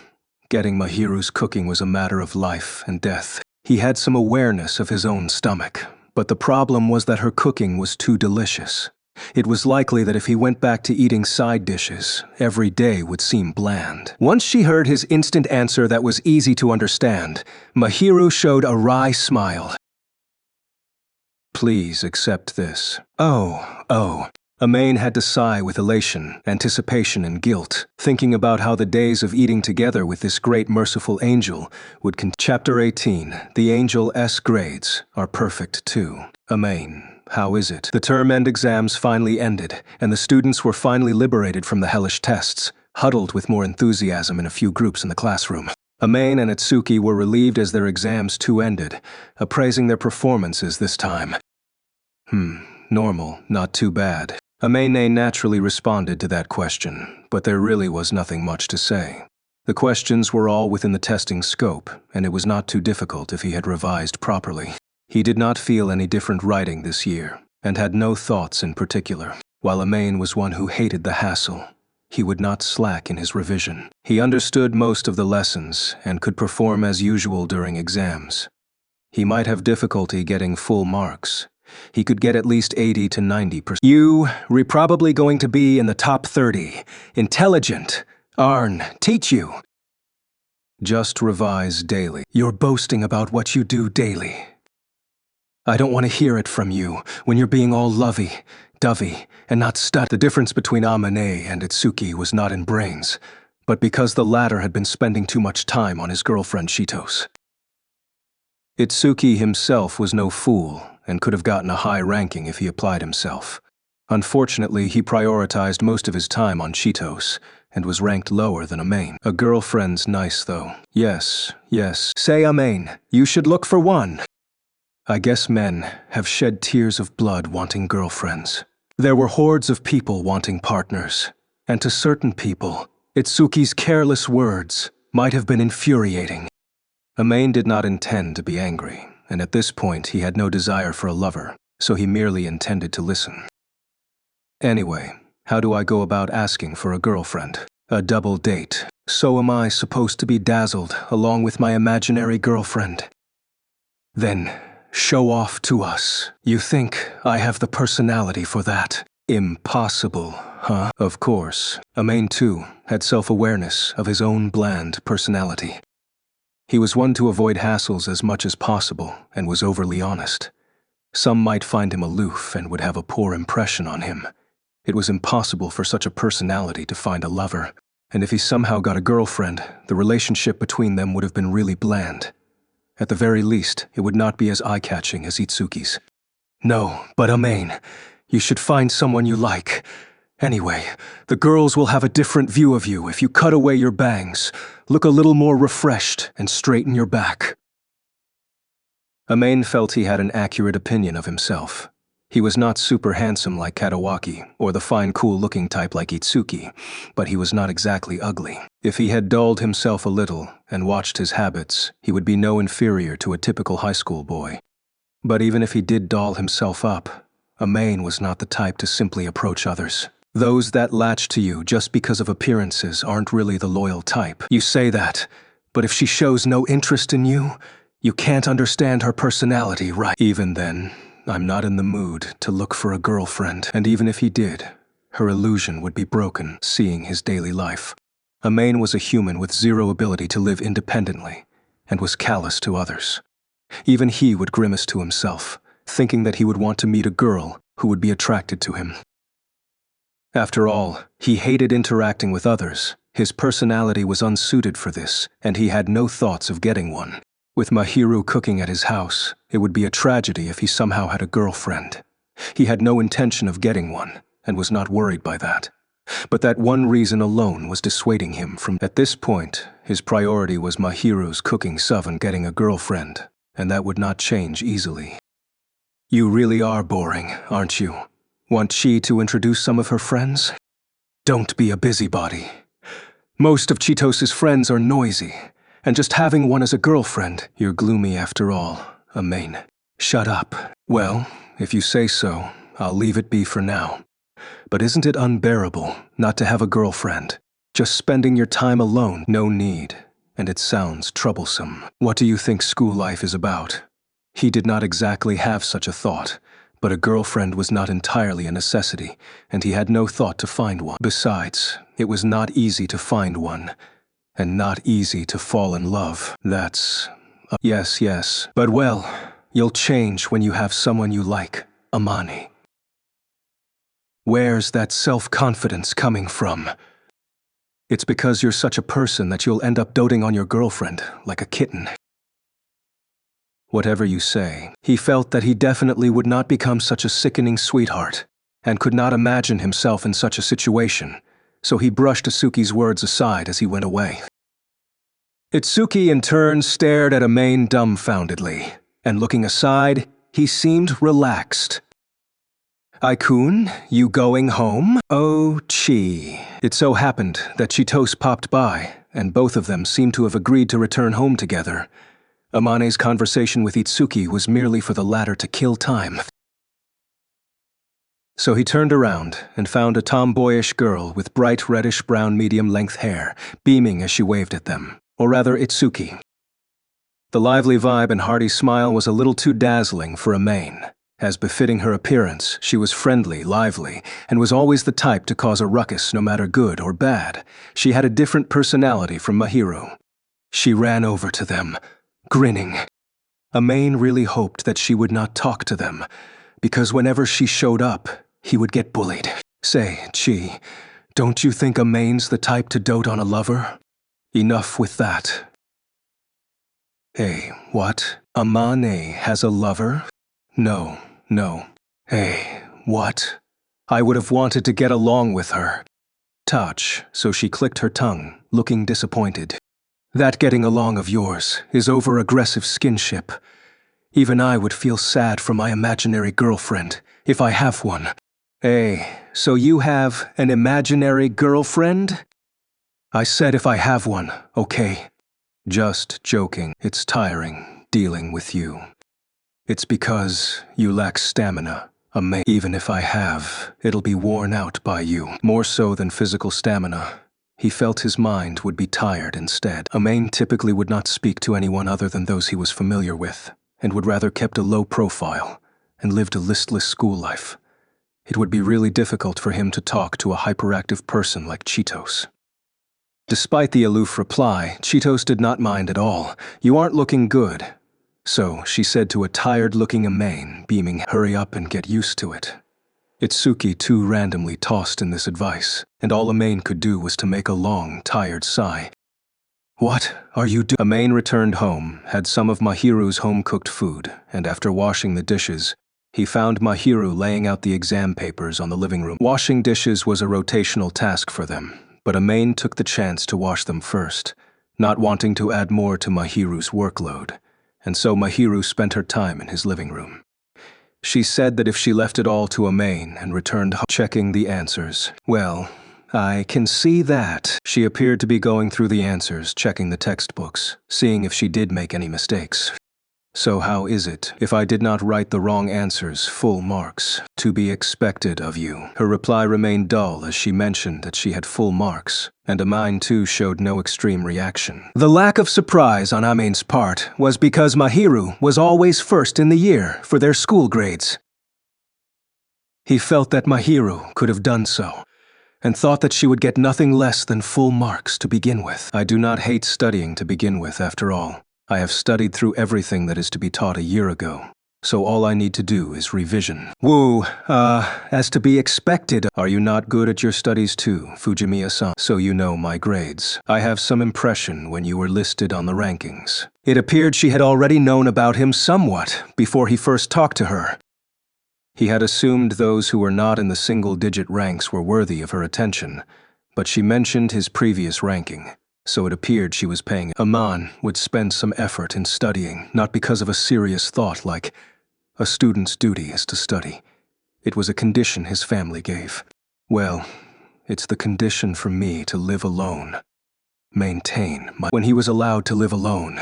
getting Mahiru's cooking was a matter of life and death. He had some awareness of his own stomach, but the problem was that her cooking was too delicious. It was likely that if he went back to eating side dishes, every day would seem bland. Once she heard his instant answer that was easy to understand, Mahiru showed a wry smile. Please accept this. Oh. Amain had to sigh with elation, anticipation, and guilt, thinking about how the days of eating together with this great merciful angel would Chapter 18. The Angel's grades are perfect too. Amain. How is it? The term-end exams finally ended, and the students were finally liberated from the hellish tests, huddled with more enthusiasm in a few groups in the classroom. Amain and Itsuki were relieved as their exams too ended, appraising their performances this time. Normal, not too bad. Amaine naturally responded to that question, but there really was nothing much to say. The questions were all within the testing scope, and it was not too difficult if he had revised properly. He did not feel any different writing this year, and had no thoughts in particular. While Amain was one who hated the hassle, he would not slack in his revision. He understood most of the lessons, and could perform as usual during exams. He might have difficulty getting full marks. He could get at least 80 to 90%. You are probably going to be in the top 30. Intelligent. Arn, teach you. Just revise daily. You're boasting about what you do daily. I don't want to hear it from you when you're being all lovey-dovey and not stud. The difference between Amane and Itsuki was not in brains, but because the latter had been spending too much time on his girlfriend Shitos. Itsuki himself was no fool and could have gotten a high ranking if he applied himself. Unfortunately, he prioritized most of his time on Shitos and was ranked lower than Amain. A girlfriend's nice though. Yes. Say Amain, you should look for one. I guess men have shed tears of blood wanting girlfriends. There were hordes of people wanting partners, and to certain people, Itsuki's careless words might have been infuriating. Amain did not intend to be angry, and at this point he had no desire for a lover, so he merely intended to listen. Anyway, how do I go about asking for a girlfriend? A double date. So am I supposed to be dazzled along with my imaginary girlfriend? Then, show off to us. You think I have the personality for that? Impossible, huh? Of course, Amain too had self-awareness of his own bland personality. He was one to avoid hassles as much as possible and was overly honest. Some might find him aloof and would have a poor impression on him. It was impossible for such a personality to find a lover, and if he somehow got a girlfriend, the relationship between them would have been really bland. At the very least, it would not be as eye-catching as Itsuki's. No, but Amain, you should find someone you like. Anyway, the girls will have a different view of you if you cut away your bangs, look a little more refreshed, and straighten your back. Amain felt he had an accurate opinion of himself. He was not super handsome like Katawaki, or the fine cool-looking type like Itsuki, but he was not exactly ugly. If he had dulled himself a little and watched his habits, he would be no inferior to a typical high school boy. But even if he did doll himself up, Amain was not the type to simply approach others. Those that latch to you just because of appearances aren't really the loyal type. You say that, but if she shows no interest in you, you can't understand her personality, right? Even then, I'm not in the mood to look for a girlfriend, and even if he did, her illusion would be broken seeing his daily life. Amain was a human with zero ability to live independently, and was callous to others. Even he would grimace to himself, thinking that he would want to meet a girl who would be attracted to him. After all, he hated interacting with others. His personality was unsuited for this, and he had no thoughts of getting one. With Mahiru cooking at his house, it would be a tragedy if he somehow had a girlfriend. He had no intention of getting one, and was not worried by that. But that one reason alone was dissuading him from. At this point, his priority was Mahiru's cooking stuff and getting a girlfriend, and that would not change easily. You really are boring, aren't you? Want Chi to introduce some of her friends? Don't be a busybody. Most of Chitos's friends are noisy, and just having one as a girlfriend, you're gloomy after all, Amain. Shut up. Well, if you say so, I'll leave it be for now. But isn't it unbearable not to have a girlfriend? Just spending your time alone, no need. And it sounds troublesome. What do you think school life is about? He did not exactly have such a thought, but a girlfriend was not entirely a necessity, and he had no thought to find one. Besides, it was not easy to find one, and not easy to fall in love. That's... Yes, but well, you'll change when you have someone you like, Amani. Where's that self-confidence coming from? It's because you're such a person that you'll end up doting on your girlfriend like a kitten. Whatever you say, he felt that he definitely would not become such a sickening sweetheart, and could not imagine himself in such a situation, so he brushed Itsuki's words aside as he went away. Itsuki in turn stared at Amain dumbfoundedly, and looking aside, he seemed relaxed. Aikun, you going home? Oh, Chi. It so happened that Chitos popped by, and both of them seemed to have agreed to return home together. Amane's conversation with Itsuki was merely for the latter to kill time. So he turned around and found a tomboyish girl with bright reddish-brown medium-length hair, beaming as she waved at them, or rather Itsuki. The lively vibe and hearty smile was a little too dazzling for Amain. As befitting her appearance, she was friendly, lively, and was always the type to cause a ruckus no matter good or bad. She had a different personality from Mahiru. She ran over to them, grinning. Amain really hoped that she would not talk to them, because whenever she showed up, he would get bullied. Say, Chi, don't you think Amain's the type to dote on a lover? Enough with that. Hey, what? Amane has a lover? No. Hey, what? I would have wanted to get along with her. Touch, so she clicked her tongue, looking disappointed. That getting along of yours is over-aggressive skinship. Even I would feel sad for my imaginary girlfriend, if I have one. Hey, so you have an imaginary girlfriend? I said if I have one, okay? Just joking. It's tiring, dealing with you. It's because you lack stamina. Even if I have, it'll be worn out by you. More so than physical stamina. He felt his mind would be tired instead. Amain typically would not speak to anyone other than those he was familiar with, and would rather kept a low profile, and lived a listless school life. It would be really difficult for him to talk to a hyperactive person like Chitos. Despite the aloof reply, Chitos did not mind at all. You aren't looking good. So she said to a tired-looking Amain, beaming, hurry up and get used to it. Itsuki too randomly tossed in this advice, and all Amain could do was to make a long, tired sigh. What are you doing? Amain returned home, had some of Mahiru's home-cooked food, and after washing the dishes, he found Mahiru laying out the exam papers on the living room. Washing dishes was a rotational task for them, but Amain took the chance to wash them first, not wanting to add more to Mahiru's workload, and so Mahiru spent her time in his living room. She said that if she left it all to Amain and returned home, checking the answers. Well, I can see that. She appeared to be going through the answers, checking the textbooks, seeing if she did make any mistakes. So how is it, if I did not write the wrong answers, full marks? To be expected of you. Her reply remained dull as she mentioned that she had full marks, and Amain too showed no extreme reaction. The lack of surprise on Amain's part was because Mahiru was always first in the year for their school grades. He felt that Mahiru could have done so, and thought that she would get nothing less than full marks to begin with. I do not hate studying to begin with, after all. I have studied through everything that is to be taught a year ago, so all I need to do is revision. Woo, as to be expected. Are you not good at your studies too, Fujimiya-san? So you know my grades. I have some impression when you were listed on the rankings. It appeared she had already known about him somewhat before he first talked to her. He had assumed those who were not in the single-digit ranks were worthy of her attention, but she mentioned his previous ranking. So it appeared she was paying. Aman would spend some effort in studying, not because of a serious thought like, a student's duty is to study. It was a condition his family gave. Well, it's the condition for me to live alone. Maintain my... When he was allowed to live alone,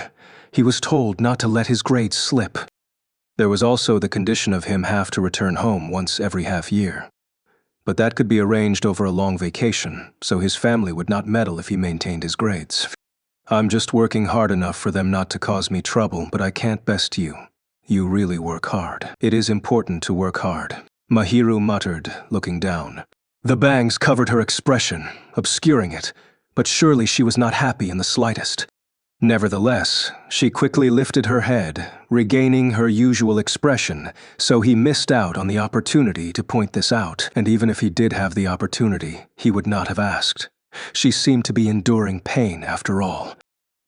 he was told not to let his grades slip. There was also the condition of him have to return home once every half year. But that could be arranged over a long vacation, so his family would not meddle if he maintained his grades. I'm just working hard enough for them not to cause me trouble, but I can't best you. You really work hard. It is important to work hard, Mahiru muttered, looking down. The bangs covered her expression, obscuring it, but surely she was not happy in the slightest. Nevertheless, she quickly lifted her head, regaining her usual expression, so he missed out on the opportunity to point this out, and even if he did have the opportunity, he would not have asked. She seemed to be enduring pain after all.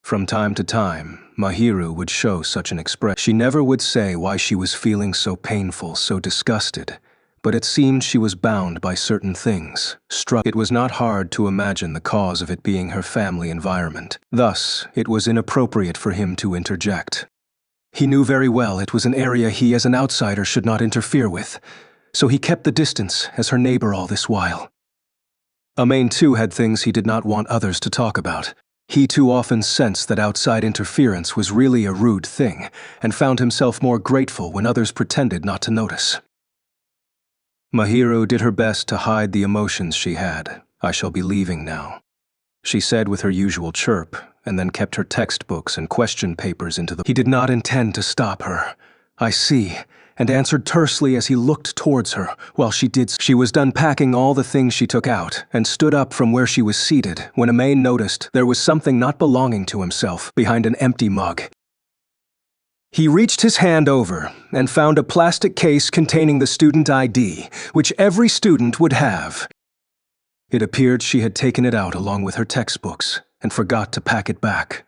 From time to time, Mahiru would show such an expression. She never would say why she was feeling so painful, so disgusted, but it seemed she was bound by certain things. It was not hard to imagine the cause of it being her family environment. Thus, it was inappropriate for him to interject. He knew very well it was an area he as an outsider should not interfere with, so he kept the distance as her neighbor all this while. Amain too had things he did not want others to talk about. He too often sensed that outside interference was really a rude thing, and found himself more grateful when others pretended not to notice. Mahiru did her best to hide the emotions she had. I shall be leaving now, she said with her usual chirp, and then kept her textbooks and question papers into the... He did not intend to stop her. I see, and answered tersely as he looked towards her while she did. She was done packing all the things she took out and stood up from where she was seated when Amain noticed there was something not belonging to himself behind an empty mug. He reached his hand over and found a plastic case containing the student ID, which every student would have. It appeared she had taken it out along with her textbooks and forgot to pack it back.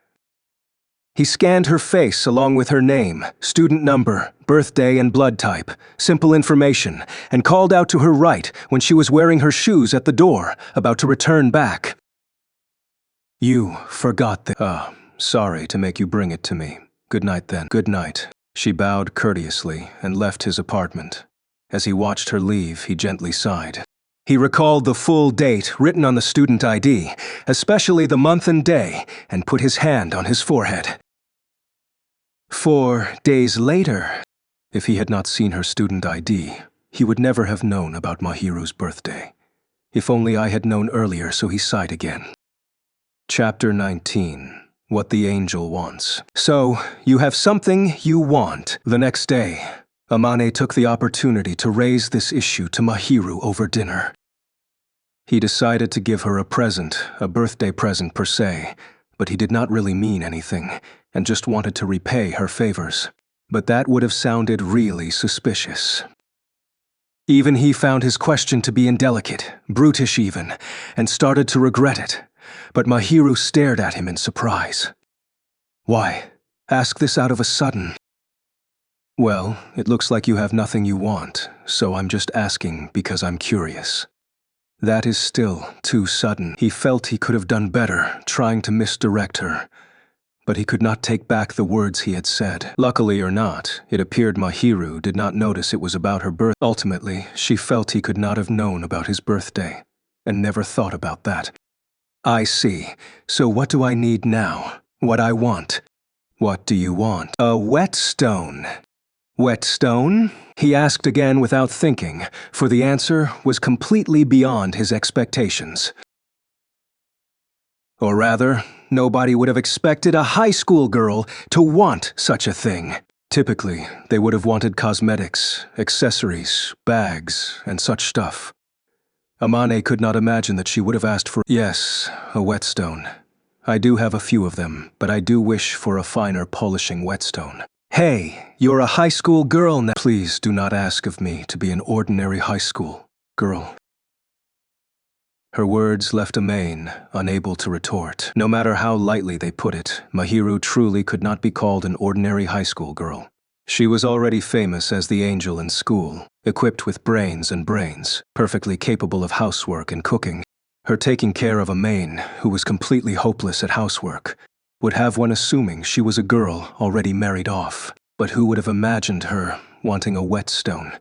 He scanned her face along with her name, student number, birthday, and blood type, simple information, and called out to her right when she was wearing her shoes at the door, about to return back. You forgot the... sorry to make you bring it to me. Good night then. Good night. She bowed courteously and left his apartment. As he watched her leave, he gently sighed. He recalled the full date written on the student ID, especially the month and day, and put his hand on his forehead. 4 days later. If he had not seen her student ID, he would never have known about Mahiru's birthday. If only I had known earlier, so he sighed again. Chapter 19. What the Angel Wants. So, you have something you want. The next day, Amane took the opportunity to raise this issue to Mahiru over dinner. He decided to give her a present, a birthday present per se, but he did not really mean anything, and just wanted to repay her favors. But that would have sounded really suspicious. Even he found his question to be indelicate, brutish even, and started to regret it. But Mahiru stared at him in surprise. Why, ask this out of a sudden? Well, it looks like you have nothing you want, so I'm just asking because I'm curious. That is still too sudden. He felt he could have done better, trying to misdirect her. But he could not take back the words he had said. Luckily or not, it appeared Mahiru did not notice it was about her birth. Ultimately, she felt he could not have known about his birthday, and never thought about that. I see. So what do I need now? What I want? What do you want? A whetstone. Whetstone? He asked again without thinking, for the answer was completely beyond his expectations. Or rather, nobody would have expected a high school girl to want such a thing. Typically, they would have wanted cosmetics, accessories, bags, and such stuff. Amane could not imagine that she would have asked for... Yes, a whetstone. I do have a few of them, but I do wish for a finer polishing whetstone. Hey, you're a high school girl now. Please do not ask of me to be an ordinary high school girl. Her words left Amain unable to retort. No matter how lightly they put it, Mahiru truly could not be called an ordinary high school girl. She was already famous as the angel in school, equipped with brains and brains, perfectly capable of housework and cooking. Her taking care of Amain, who was completely hopeless at housework, would have one assuming she was a girl already married off. But who would have imagined her wanting a whetstone?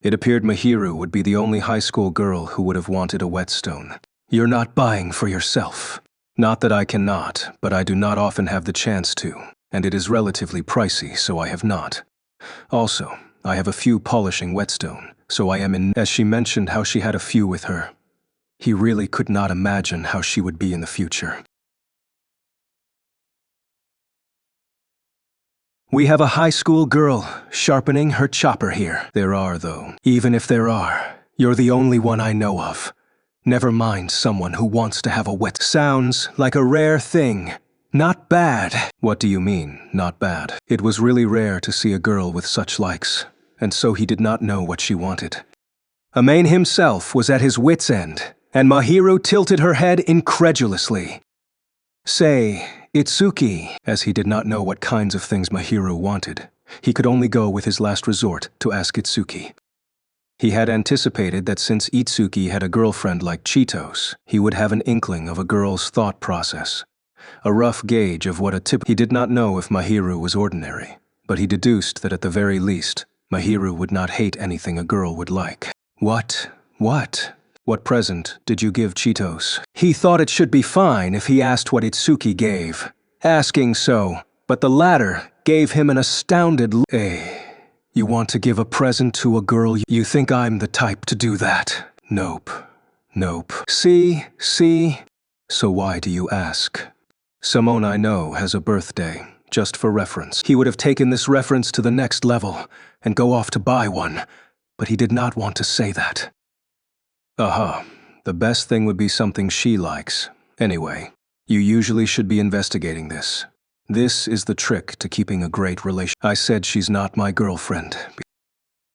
It appeared Mahiru would be the only high school girl who would have wanted a whetstone. You're not buying for yourself. Not that I cannot, but I do not often have the chance to, and it is relatively pricey, so I have not. Also, I have a few polishing whetstone, so I am in. As she mentioned how she had a few with her. He really could not imagine how she would be in the future. We have a high school girl sharpening her chopper here. There are, though. Even if there are, you're the only one I know of. Never mind someone who wants to have a wet. Sounds like a rare thing. Not bad. What do you mean, not bad? It was really rare to see a girl with such likes, and so he did not know what she wanted. Amain himself was at his wit's end, and Mahiru tilted her head incredulously. Say, Itsuki, as he did not know what kinds of things Mahiru wanted. He could only go with his last resort to ask Itsuki. He had anticipated that since Itsuki had a girlfriend like Cheetos, he would have an inkling of a girl's thought process. A rough gauge of what a tip. He did not know if Mahiru was ordinary, but he deduced that at the very least, Mahiru would not hate anything a girl would like. What? What present did you give Cheetos? He thought it should be fine if he asked what Itsuki gave. Asking so, but the latter gave him an astounded look. Hey, you want to give a present to a girl? You think I'm the type to do that? Nope. See? So why do you ask? Someone I know has a birthday, just for reference. He would have taken this reference to the next level and go off to buy one, but he did not want to say that. Aha, the best thing would be something she likes. Anyway, you usually should be investigating this. This is the trick to keeping a great relation. I said she's not my girlfriend.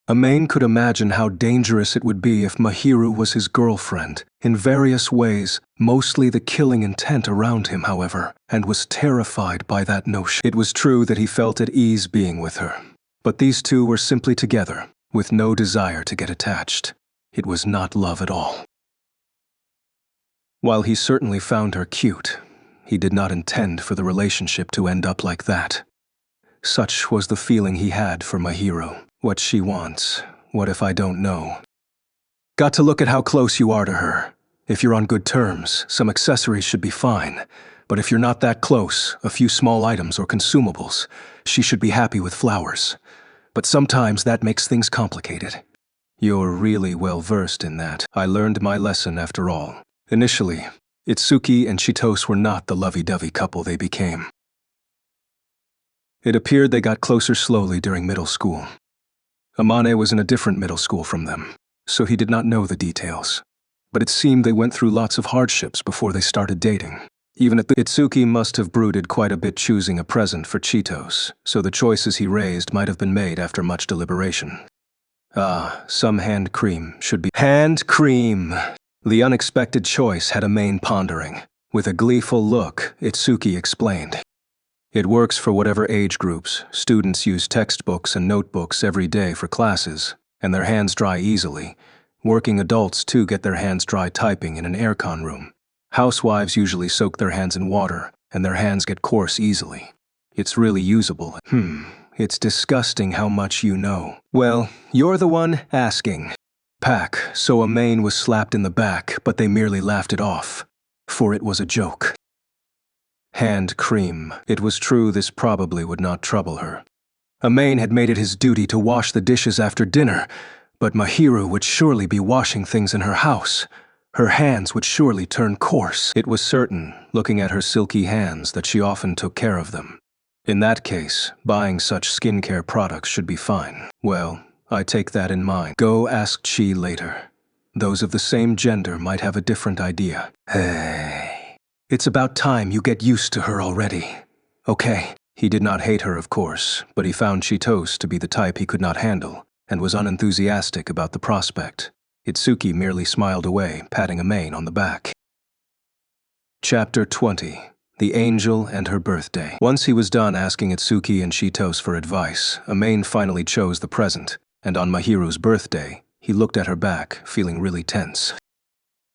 Amain could imagine how dangerous it would be if Mahiru was his girlfriend, in various ways, mostly the killing intent around him, however, and was terrified by that notion. It was true that he felt at ease being with her, but these two were simply together, with no desire to get attached. It was not love at all. While he certainly found her cute, he did not intend for the relationship to end up like that. Such was the feeling he had for Mahiru. What she wants, what if I don't know? Got to look at how close you are to her. If you're on good terms, some accessories should be fine. But if you're not that close, a few small items or consumables, she should be happy with flowers. But sometimes that makes things complicated. You're really well versed in that. I learned my lesson after all. Initially, Itsuki and Cheetos were not the lovey-dovey couple they became. It appeared they got closer slowly during middle school. Amane was in a different middle school from them, so he did not know the details. But it seemed they went through lots of hardships before they started dating. Even at the Itsuki must have brooded quite a bit choosing a present for Cheetos, so the choices he raised might have been made after much deliberation. Some hand cream should be. Hand cream! The unexpected choice had Amain pondering. With a gleeful look, Itsuki explained. It works for whatever age groups. Students use textbooks and notebooks every day for classes, and their hands dry easily. Working adults, too, get their hands dry typing in an aircon room. Housewives usually soak their hands in water, and their hands get coarse easily. It's really usable. It's disgusting how much you know. Well, you're the one asking. Pack, so Amain was slapped in the back, but they merely laughed it off, for it was a joke. Hand cream. It was true this probably would not trouble her. Amain had made it his duty to wash the dishes after dinner, but Mahiru would surely be washing things in her house. Her hands would surely turn coarse. It was certain, looking at her silky hands, that she often took care of them. In that case, buying such skincare products should be fine. Well, I take that in mind. Go ask Chi later. Those of the same gender might have a different idea. Hey. It's about time you get used to her already. Okay. He did not hate her, of course, but he found Cheetos to be the type he could not handle, and was unenthusiastic about the prospect. Itsuki merely smiled away, patting Amain on the back. Chapter 20. The Angel and Her Birthday. Once he was done asking Itsuki and Cheetos for advice, Amain finally chose the present, and on Mahiru's birthday, he looked at her back, feeling really tense.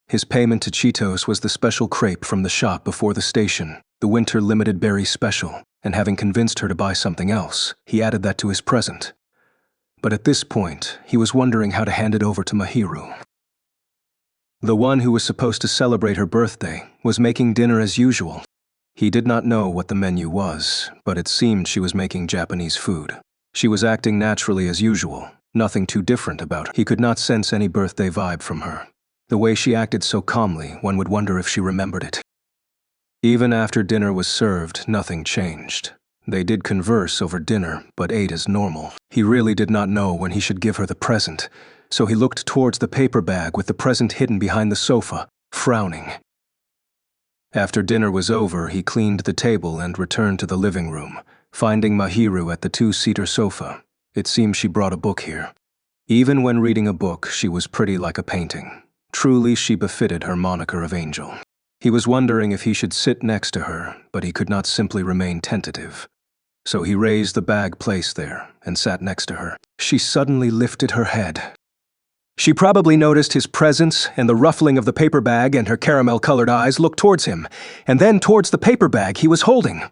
His payment to Cheetos was the special crepe from the shop before the station, the winter limited berry special, and having convinced her to buy something else, he added that to his present. but at this point, he was wondering how to hand it over to Mahiru. The one who was supposed to celebrate her birthday was making dinner as usual. He did not know what the menu was, but it seemed she was making Japanese food. She was acting naturally as usual, nothing too different about her. He could not sense any birthday vibe from her. The way she acted so calmly, one would wonder if she remembered it. Even after dinner was served, nothing changed. They did converse over dinner, but ate as normal. He really did not know when he should give her the present, so he looked towards the paper bag with the present hidden behind the sofa, frowning. After dinner was over, he cleaned the table and returned to the living room, finding Mahiru at the two-seater sofa. It seemed she brought a book here. Even when reading a book, she was pretty like a painting. Truly, she befitted her moniker of angel. He was wondering if he should sit next to her, but he could not simply remain tentative. So he raised the bag placed there and sat next to her. She suddenly lifted her head. She probably noticed his presence and the ruffling of the paper bag, and her caramel-colored eyes looked towards him, and then towards the paper bag he was holding.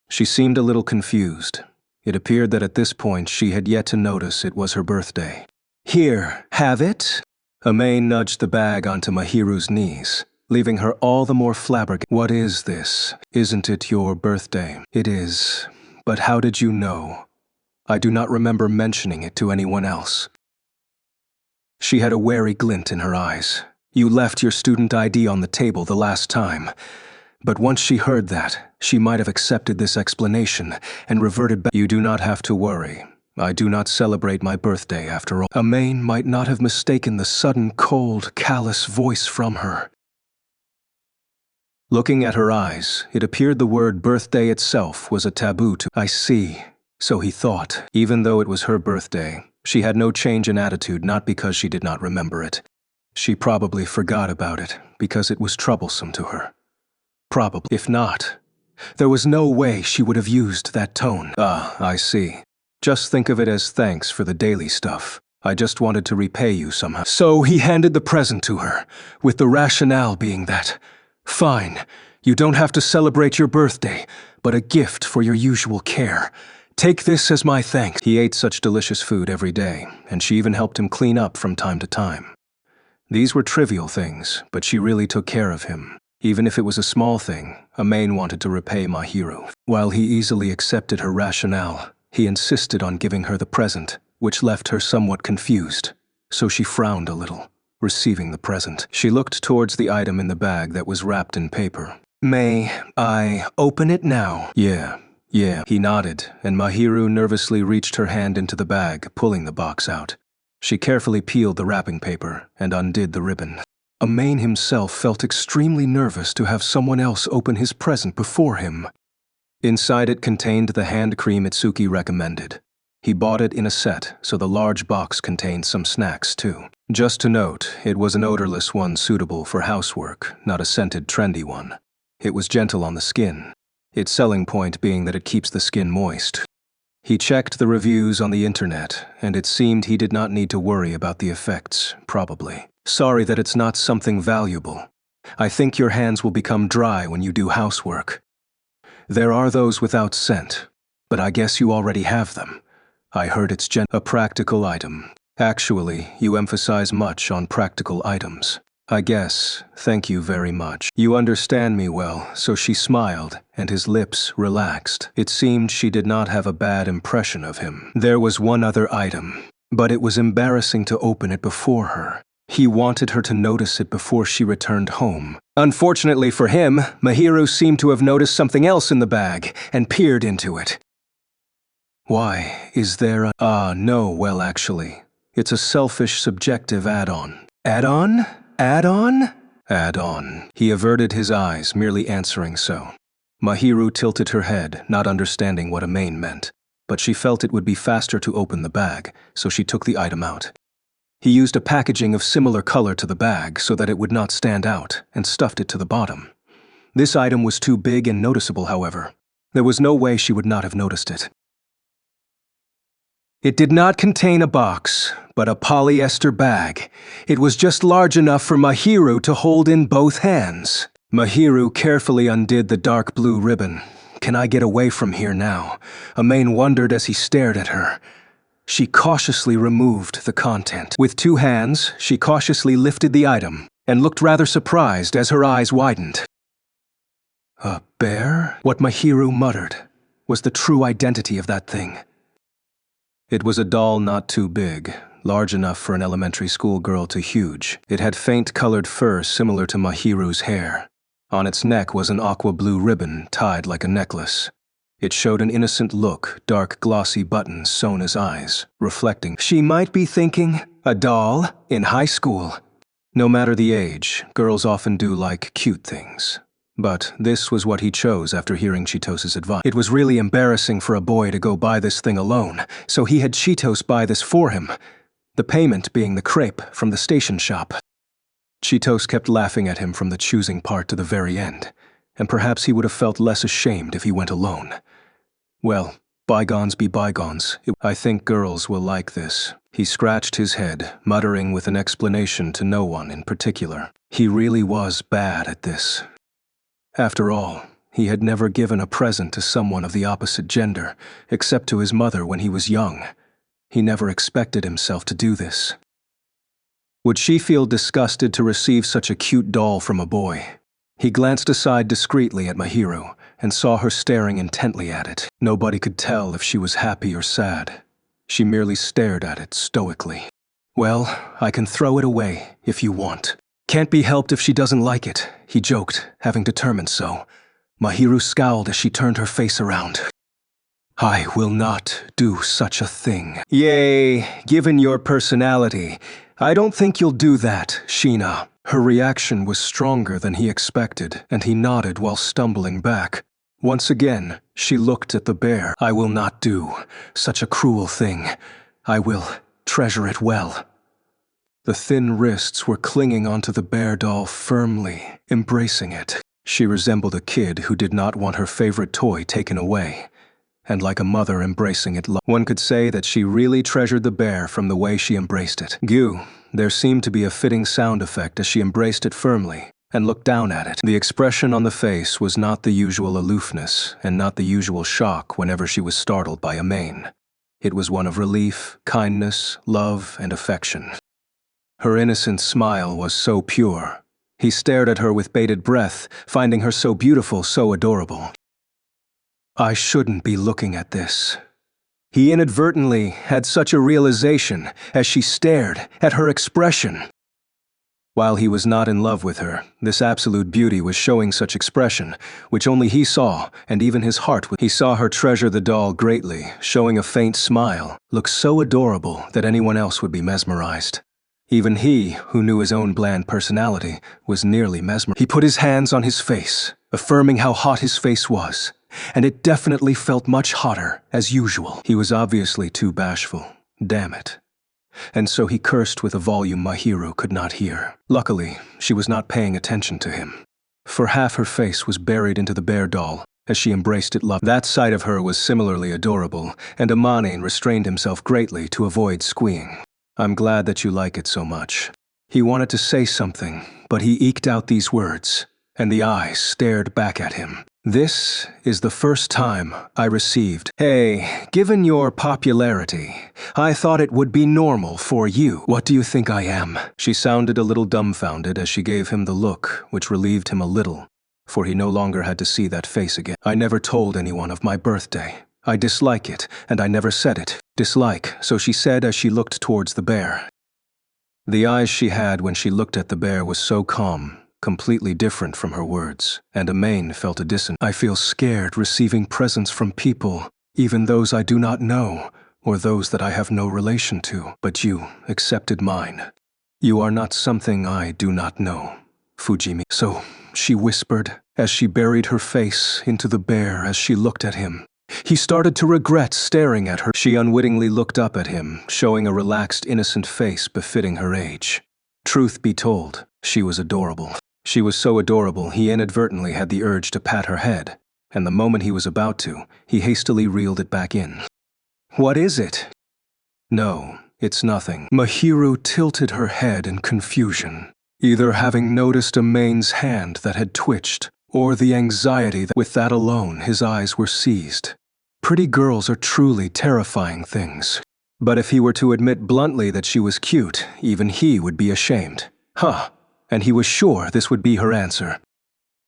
She seemed a little confused. It appeared that at this point she had yet to notice it was her birthday. "Here, have it?" Amain nudged the bag onto Mahiru's knees, leaving her all the more flabbergasted. "What is this? Isn't it your birthday?" "It is. But how did you know? I do not remember mentioning it to anyone else." She had a wary glint in her eyes. "You left your student ID on the table the last time." But once she heard that, she might have accepted this explanation and reverted back. "You do not have to worry. I do not celebrate my birthday after all." Amain might not have mistaken the sudden, cold, callous voice from her. Looking at her eyes, it appeared the word birthday itself was a taboo to. "I see," so he thought. Even though it was her birthday, she had no change in attitude, not because she did not remember it. She probably forgot about it because it was troublesome to her. Probably. If not, there was no way she would have used that tone. "Ah, I see. Just think of it as thanks for the daily stuff. I just wanted to repay you somehow." So he handed the present to her, with the rationale being that, "Fine, you don't have to celebrate your birthday, but a gift for your usual care. Take this as my thanks." He ate such delicious food every day, and she even helped him clean up from time to time. These were trivial things, but she really took care of him. Even if it was a small thing, Amain wanted to repay Mahiru. While he easily accepted her rationale, he insisted on giving her the present, which left her somewhat confused. So she frowned a little, receiving the present. She looked towards the item in the bag that was wrapped in paper. "May I open it now?" Yeah. He nodded, and Mahiru nervously reached her hand into the bag, pulling the box out. She carefully peeled the wrapping paper and undid the ribbon. Amain himself felt extremely nervous to have someone else open his present before him. Inside it contained the hand cream Itsuki recommended. He bought it in a set, so the large box contained some snacks too. Just to note, it was an odorless one suitable for housework, not a scented trendy one. It was gentle on the skin, its selling point being that it keeps the skin moist. He checked the reviews on the internet, and it seemed he did not need to worry about the effects, probably. "Sorry that it's not something valuable. I think your hands will become dry when you do housework. There are those without scent, but I guess you already have them. I heard it's a practical item. Actually, you emphasize much on practical items. I guess, thank you very much. You understand me well." So she smiled, and his lips relaxed. It seemed she did not have a bad impression of him. There was one other item, but it was embarrassing to open it before her. He wanted her to notice it before she returned home. Unfortunately for him, Mahiru seemed to have noticed something else in the bag and peered into it. "Why, is there a— no, well actually, it's a selfish, subjective add-on." "Add-on? Add-on?" "Add-on." He averted his eyes, merely answering so. Mahiru tilted her head, not understanding what Amain meant, but she felt it would be faster to open the bag, so she took the item out. He used a packaging of similar color to the bag so that it would not stand out, and stuffed it to the bottom. This item was too big and noticeable, however. There was no way she would not have noticed it. It did not contain a box, but a polyester bag. It was just large enough for Mahiru to hold in both hands. Mahiru carefully undid the dark blue ribbon. "Can I get away from here now?" Amain wondered as he stared at her. She cautiously removed the content. With 2 hands, she cautiously lifted the item and looked rather surprised as her eyes widened. A bear? What Mahiru muttered was the true identity of that thing. It was a doll not too big, large enough for an elementary school girl to huge. It had faint-colored fur similar to Mahiru's hair. On its neck was an aqua-blue ribbon tied like a necklace. It showed an innocent look, dark glossy buttons sewn as eyes, reflecting. She might be thinking, a doll in high school. No matter the age, girls often do like cute things. But this was what he chose after hearing Chitos's advice. It was really embarrassing for a boy to go buy this thing alone, so he had Chitos buy this for him, the payment being the crepe from the station shop. Chitos kept laughing at him from the choosing part to the very end, and perhaps he would have felt less ashamed if he went alone. Well, bygones be bygones. I think girls will like this. He scratched his head, muttering with an explanation to no one in particular. He really was bad at this. After all, he had never given a present to someone of the opposite gender, except to his mother when he was young. He never expected himself to do this. Would she feel disgusted to receive such a cute doll from a boy? He glanced aside discreetly at Mahiru and saw her staring intently at it. Nobody could tell if she was happy or sad. She merely stared at it stoically. Well, I can throw it away if you want. Can't be helped if she doesn't like it, he joked, having determined so. Mahiru scowled as she turned her face around. I will not do such a thing. Yay, given your personality, I don't think you'll do that, Sheena. Her reaction was stronger than he expected, and he nodded while stumbling back. Once again, she looked at the bear. I will not do such a cruel thing. I will treasure it well. The thin wrists were clinging onto the bear doll firmly, embracing it. She resembled a kid who did not want her favorite toy taken away, and like a mother embracing it. One could say that she really treasured the bear from the way she embraced it. Goo, there seemed to be a fitting sound effect as she embraced it firmly and looked down at it. The expression on the face was not the usual aloofness and not the usual shock whenever she was startled by a mane. It was one of relief, kindness, love, and affection. Her innocent smile was so pure. He stared at her with bated breath, finding her so beautiful, so adorable. I shouldn't be looking at this. He inadvertently had such a realization as she stared at her expression. While he was not in love with her, this absolute beauty was showing such expression, which only he saw, and even his heart. He saw her treasure the doll greatly, showing a faint smile, look so adorable that anyone else would be mesmerized. Even he, who knew his own bland personality, was nearly mesmerized. He put his hands on his face, affirming how hot his face was, and it definitely felt much hotter, as usual. He was obviously too bashful. Damn it. And so he cursed with a volume Mahiru could not hear. Luckily, she was not paying attention to him, for half her face was buried into the bear doll as she embraced it lovingly. That side of her was similarly adorable, and Amane restrained himself greatly to avoid squeeing. I'm glad that you like it so much. He wanted to say something, but he eked out these words, and the eyes stared back at him. This is the first time I received. Hey, given your popularity, I thought it would be normal for you. What do you think I am? She sounded a little dumbfounded as she gave him the look, which relieved him a little, for he no longer had to see that face again. I never told anyone of my birthday. I dislike it, and I never said it. Dislike, so she said as she looked towards the bear. The eyes she had when she looked at the bear was so calm, completely different from her words, and Amane felt a dissonance. I feel scared receiving presents from people, even those I do not know, or those that I have no relation to, but you accepted mine. You are not something I do not know, Fujimi. So, she whispered, as she buried her face into the bear as she looked at him. He started to regret staring at her. She unwittingly looked up at him, showing a relaxed, innocent face befitting her age. Truth be told, she was adorable. She was so adorable he inadvertently had the urge to pat her head, and the moment he was about to, he hastily reeled it back in. What is it? No, it's nothing. Mahiru tilted her head in confusion, either having noticed Amane's hand that had twitched, or the anxiety that with that alone his eyes were seized. Pretty girls are truly terrifying things. But if he were to admit bluntly that she was cute, even he would be ashamed. And he was sure this would be her answer.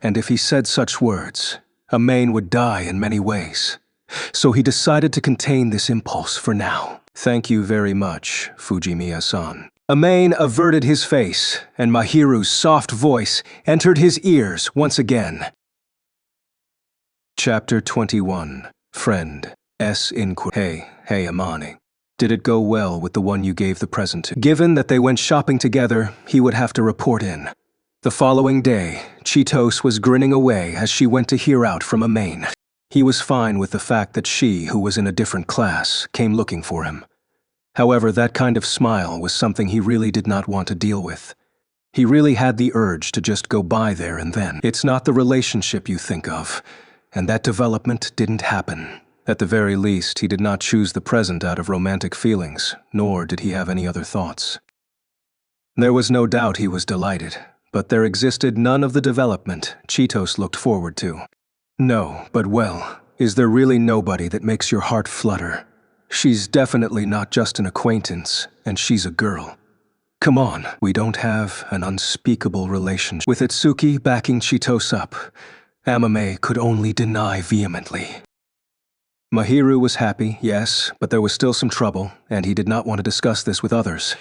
And if he said such words, Amain would die in many ways. So he decided to contain this impulse for now. Thank you very much, Fujimiya-san. Amain averted his face, and Mahiru's soft voice entered his ears once again. Chapter 21. Friend. Hey, Amane. Did it go well with the one you gave the present to? Given that they went shopping together, he would have to report in. The following day, Chitos was grinning away as she went to hear out from Amain. He was fine with the fact that she, who was in a different class, came looking for him. However, that kind of smile was something he really did not want to deal with. He really had the urge to just go by there and then. It's not the relationship you think of, and that development didn't happen. At the very least, he did not choose the present out of romantic feelings, nor did he have any other thoughts. There was no doubt he was delighted, but there existed none of the development Chitos looked forward to. No, but well, is there really nobody that makes your heart flutter? She's definitely not just an acquaintance, and she's a girl. Come on, we don't have an unspeakable relationship. With Itsuki backing Chitos up, Amame could only deny vehemently. Mahiru was happy, yes, but there was still some trouble, and he did not want to discuss this with others.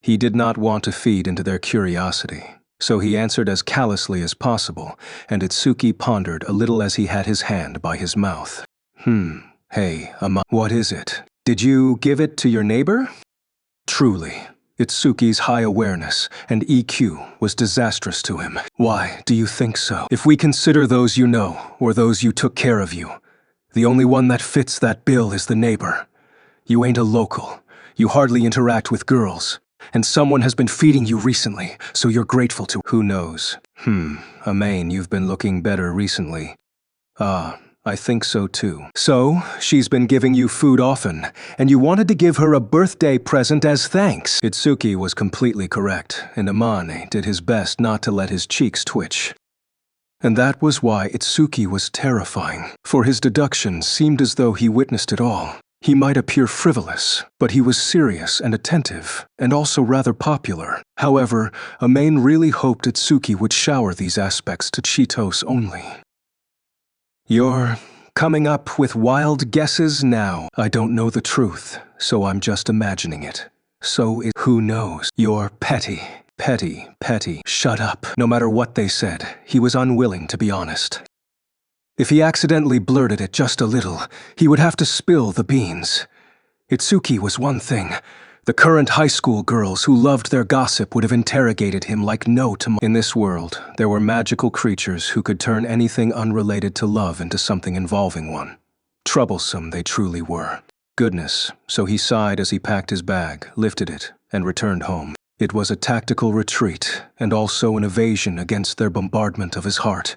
He did not want to feed into their curiosity, so he answered as callously as possible, and Itsuki pondered a little as he had his hand by his mouth. Hey, what is it? Did you give it to your neighbor? Truly, Itsuki's high awareness and EQ was disastrous to him. Why do you think so? If we consider those you know, or those you took care of you, the only one that fits that bill is the neighbor. You ain't a local, you hardly interact with girls, and someone has been feeding you recently, so you're grateful to. Who knows? Amain, you've been looking better recently. I think so too. So, she's been giving you food often, and you wanted to give her a birthday present as thanks. Itsuki was completely correct, and Amane did his best not to let his cheeks twitch. And that was why Itsuki was terrifying, for his deductions seemed as though he witnessed it all. He might appear frivolous, but he was serious and attentive, and also rather popular. However, Amain really hoped Itsuki would shower these aspects to Chitos only. You're coming up with wild guesses now. I don't know the truth, so I'm just imagining it. Who knows? You're petty. Petty. Shut up. No matter what they said, he was unwilling to be honest. If he accidentally blurted it just a little, he would have to spill the beans. Itsuki was one thing. The current high school girls who loved their gossip would have interrogated him like no tomorrow. In this world, there were magical creatures who could turn anything unrelated to love into something involving one. Troublesome they truly were. Goodness, so he sighed as he packed his bag, lifted it, and returned home. It was a tactical retreat, and also an evasion against their bombardment of his heart.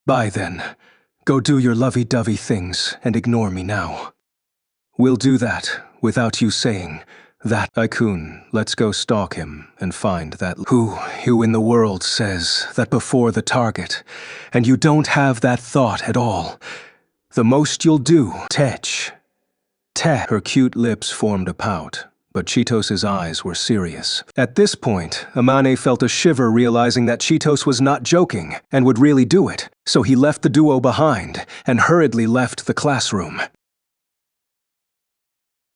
Bye then. Go do your lovey-dovey things and ignore me now. We'll do that without you saying that. Aikun, let's go stalk him and find that. Who in the world says that before the target, and you don't have that thought at all? The most you'll do, Tech. Her cute lips formed a pout, but Chitos's eyes were serious. At this point, Amane felt a shiver realizing that Chitos was not joking and would really do it, so he left the duo behind and hurriedly left the classroom.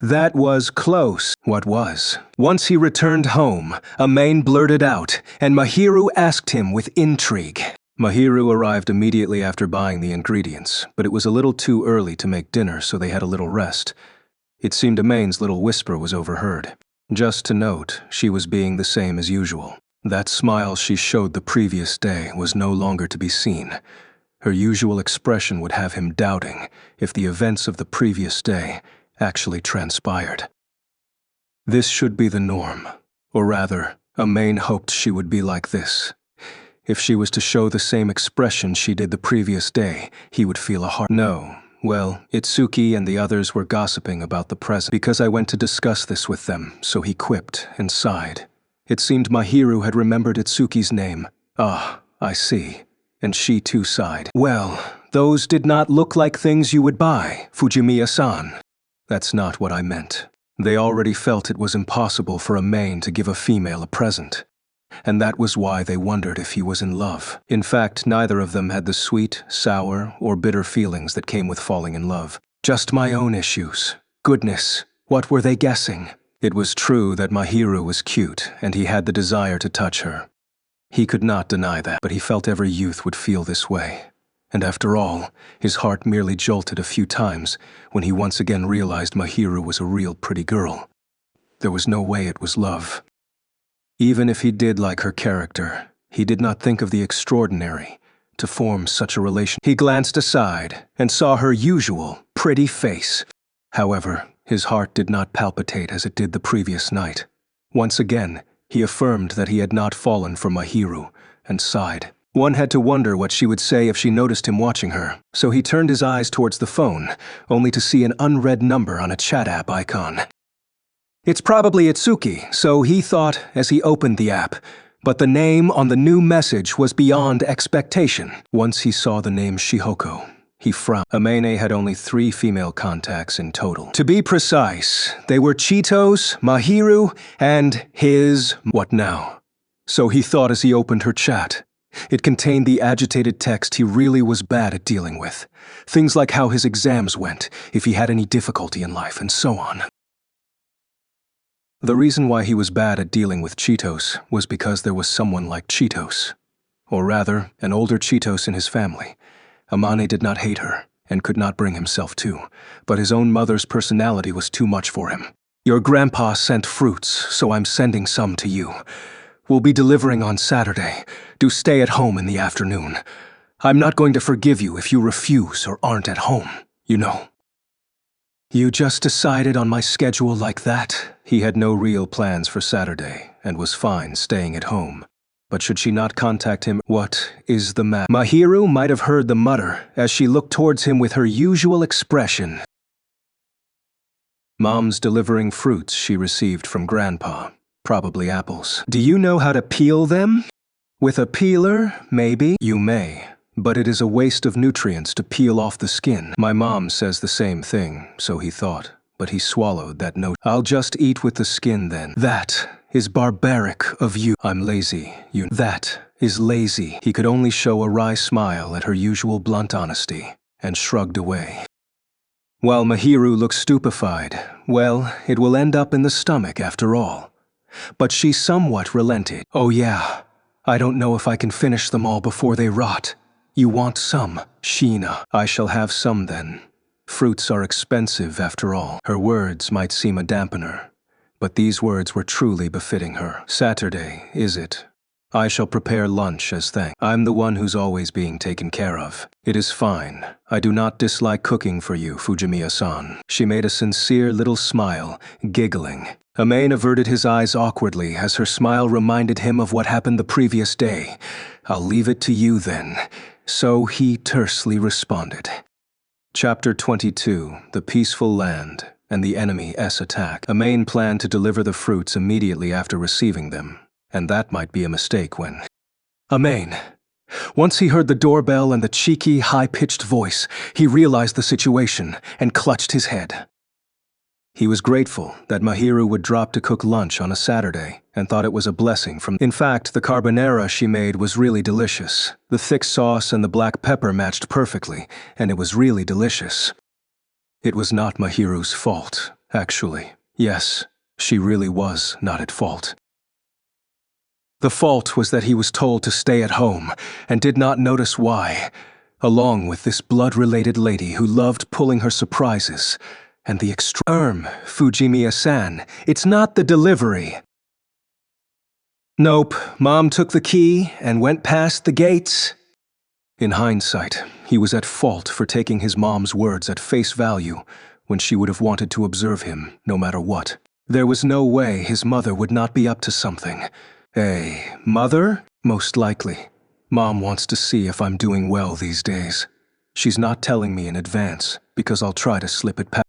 That was close. What was? Once he returned home, Amain blurted out, and Mahiru asked him with intrigue. Mahiru arrived immediately after buying the ingredients, but it was a little too early to make dinner, so they had a little rest. It seemed Amain's little whisper was overheard. Just to note, she was being the same as usual. That smile she showed the previous day was no longer to be seen. Her usual expression would have him doubting if the events of the previous day actually transpired. This should be the norm, or rather, Amain hoped she would be like this. If she was to show the same expression she did the previous day, he would feel a hard no. Well, Itsuki and the others were gossiping about the present because I went to discuss this with them, so he quipped and sighed. It seemed Mahiru had remembered Itsuki's name. Ah, I see. And she too sighed. Well, those did not look like things you would buy, Fujimiya-san. That's not what I meant. They already felt it was impossible for a male to give a female a present, and that was why they wondered if he was in love. In fact, neither of them had the sweet, sour, or bitter feelings that came with falling in love. Just my own issues. Goodness, what were they guessing? It was true that Mahiru was cute, and he had the desire to touch her. He could not deny that, but he felt every youth would feel this way. And after all, his heart merely jolted a few times when he once again realized Mahiru was a real pretty girl. There was no way it was love. Even if he did like her character, he did not think of the extraordinary to form such a relation. He glanced aside and saw her usual, pretty face. However, his heart did not palpitate as it did the previous night. Once again, he affirmed that he had not fallen for Mahiru, and sighed. One had to wonder what she would say if she noticed him watching her, so he turned his eyes towards the phone, only to see an unread number on a chat app icon. It's probably Itsuki, so he thought as he opened the app, but the name on the new message was beyond expectation. Once he saw the name Shihoko, he frowned. Amene had only 3 female contacts in total. To be precise, they were Cheetos, Mahiru, and his... What now? So he thought as he opened her chat. It contained the agitated text he really was bad at dealing with. Things like how his exams went, if he had any difficulty in life, and so on. The reason why he was bad at dealing with Cheetos was because there was someone like Cheetos. Or rather, an older Cheetos in his family. Amane did not hate her, and could not bring himself to, but his own mother's personality was too much for him. Your grandpa sent fruits, so I'm sending some to you. We'll be delivering on Saturday. Do stay at home in the afternoon. I'm not going to forgive you if you refuse or aren't at home, you know. You just decided on my schedule like that? He had no real plans for Saturday, and was fine staying at home. But should she not contact him? What is the matter? Mahiru might have heard the mutter as she looked towards him with her usual expression. Mom's delivering fruits she received from Grandpa. Probably apples. Do you know how to peel them? With a peeler, maybe? You may, but it is a waste of nutrients to peel off the skin. My mom says the same thing, so he thought, but he swallowed that note. I'll just eat with the skin then. That is barbaric of you. I'm lazy, you. That is lazy. He could only show a wry smile at her usual blunt honesty, and shrugged away. While Mahiru looked stupefied, well, it will end up in the stomach after all. But she somewhat relented. Oh yeah, I don't know if I can finish them all before they rot. You want some, Sheena? I shall have some then. Fruits are expensive after all. Her words might seem a dampener, but these words were truly befitting her. Saturday, is it? I shall prepare lunch as thanks. I'm the one who's always being taken care of. It is fine. I do not dislike cooking for you, Fujimiya-san. She made a sincere little smile, giggling. Amane averted his eyes awkwardly as her smile reminded him of what happened the previous day. I'll leave it to you then. So he tersely responded. Chapter 22, The Peaceful Land and the Enemy S Attack. Amane planned to deliver the fruits immediately after receiving them, and that might be a mistake when... Amane. Once he heard the doorbell and the cheeky, high-pitched voice, he realized the situation and clutched his head. He was grateful that Mahiru would drop to cook lunch on a Saturday and thought it was a blessing from... In fact, the carbonara she made was really delicious. The thick sauce and the black pepper matched perfectly, and it was really delicious. It was not Mahiru's fault, actually. Yes, she really was not at fault. The fault was that he was told to stay at home and did not notice why, along with this blood-related lady who loved pulling her surprises. And the Fujimiya-san, it's not the delivery. Nope, Mom took the key and went past the gates. In hindsight, he was at fault for taking his mom's words at face value when she would have wanted to observe him, no matter what. There was no way his mother would not be up to something. Mother? Most likely. Mom wants to see if I'm doing well these days. She's not telling me in advance, because I'll try to slip it past.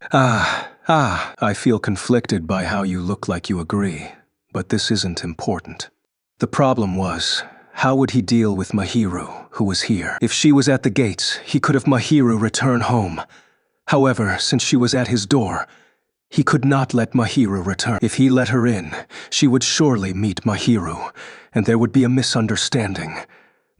I feel conflicted by how you look like you agree, but this isn't important. The problem was, how would he deal with Mahiru, who was here? If she was at the gates, he could have Mahiru return home. However, since she was at his door, He could not let Mahiru return. If he let her in, she would surely meet Mahiru, and there would be a misunderstanding.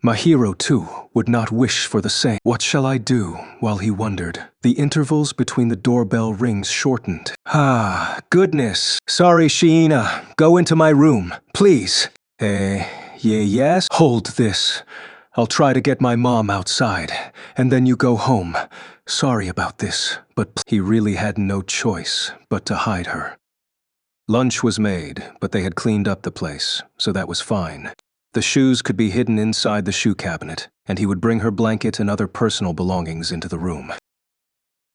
Mahiru, too, would not wish for the same. What shall I do? While he wondered, the intervals between the doorbell rings shortened. Ah, goodness. Sorry, Sheena. Go into my room, please. Yes? Hold this. I'll try to get my mom outside, and then you go home. Sorry about this, but he really had no choice but to hide her. Lunch was made, but they had cleaned up the place, so that was fine. The shoes could be hidden inside the shoe cabinet, and he would bring her blanket and other personal belongings into the room.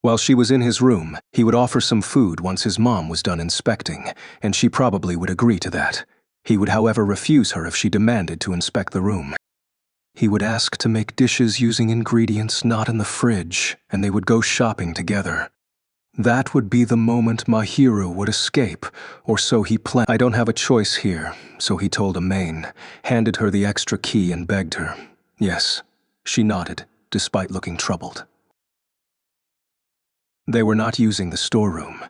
While she was in his room, he would offer some food once his mom was done inspecting, and she probably would agree to that. He would, however, refuse her if she demanded to inspect the room. He would ask to make dishes using ingredients not in the fridge, and they would go shopping together. That would be the moment Mahiru would escape, or so he planned. I don't have a choice here, so he told Amain, handed her the extra key and begged her. Yes, she nodded, despite looking troubled. They were not using the storeroom,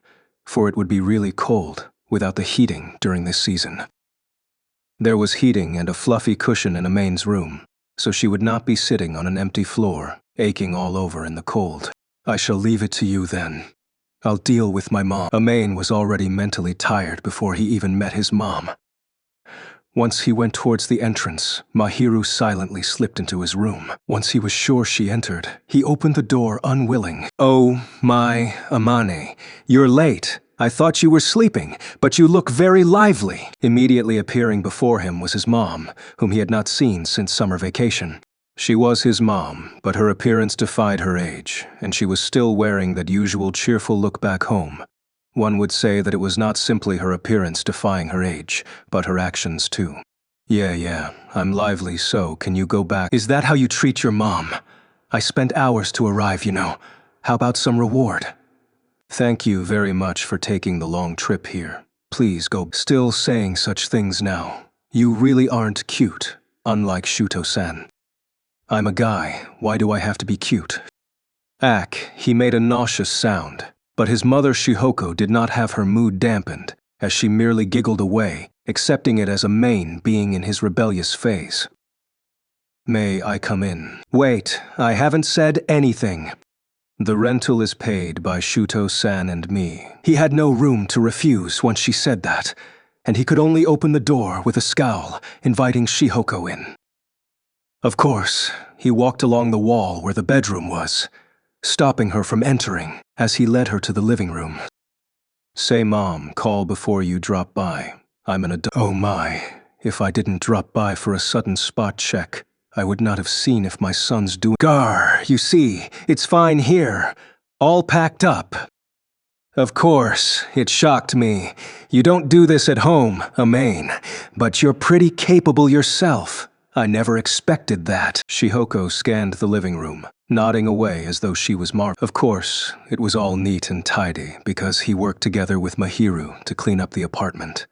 for it would be really cold without the heating during this season. There was heating and a fluffy cushion in Amain's room, so she would not be sitting on an empty floor, aching all over in the cold. I shall leave it to you then. I'll deal with my mom. Amain was already mentally tired before he even met his mom. Once he went towards the entrance, Mahiru silently slipped into his room. Once he was sure she entered, he opened the door unwilling. Oh, my Amane, you're late. I thought you were sleeping, but you look very lively. Immediately appearing before him was his mom, whom he had not seen since summer vacation. She was his mom, but her appearance defied her age, and she was still wearing that usual cheerful look back home. One would say that it was not simply her appearance defying her age, but her actions too. Yeah, I'm lively, so can you go back? Is that how you treat your mom? I spent hours to arrive, you know. How about some reward? Thank you very much for taking the long trip here. Please go. Still saying such things now. You really aren't cute, unlike Shuto-san. I'm a guy, why do I have to be cute? He made a nauseous sound, but his mother Shihoko did not have her mood dampened, as she merely giggled away, accepting it as Amain being in his rebellious phase. May I come in? Wait, I haven't said anything. The rental is paid by Shuto-san and me. He had no room to refuse once she said that, and he could only open the door with a scowl, inviting Shihoko in. Of course, he walked along the wall where the bedroom was, stopping her from entering as he led her to the living room. Say, Mom, call before you drop by. I'm an adult. Oh my, if I didn't drop by for a sudden spot check, I would not have seen if my son's doing. Gar, you see, it's fine here. All packed up. Of course, it shocked me. You don't do this at home, Amain, but you're pretty capable yourself. I never expected that. Shihoko scanned the living room, nodding away as though she was marvelous. Of course, it was all neat and tidy because he worked together with Mahiru to clean up the apartment,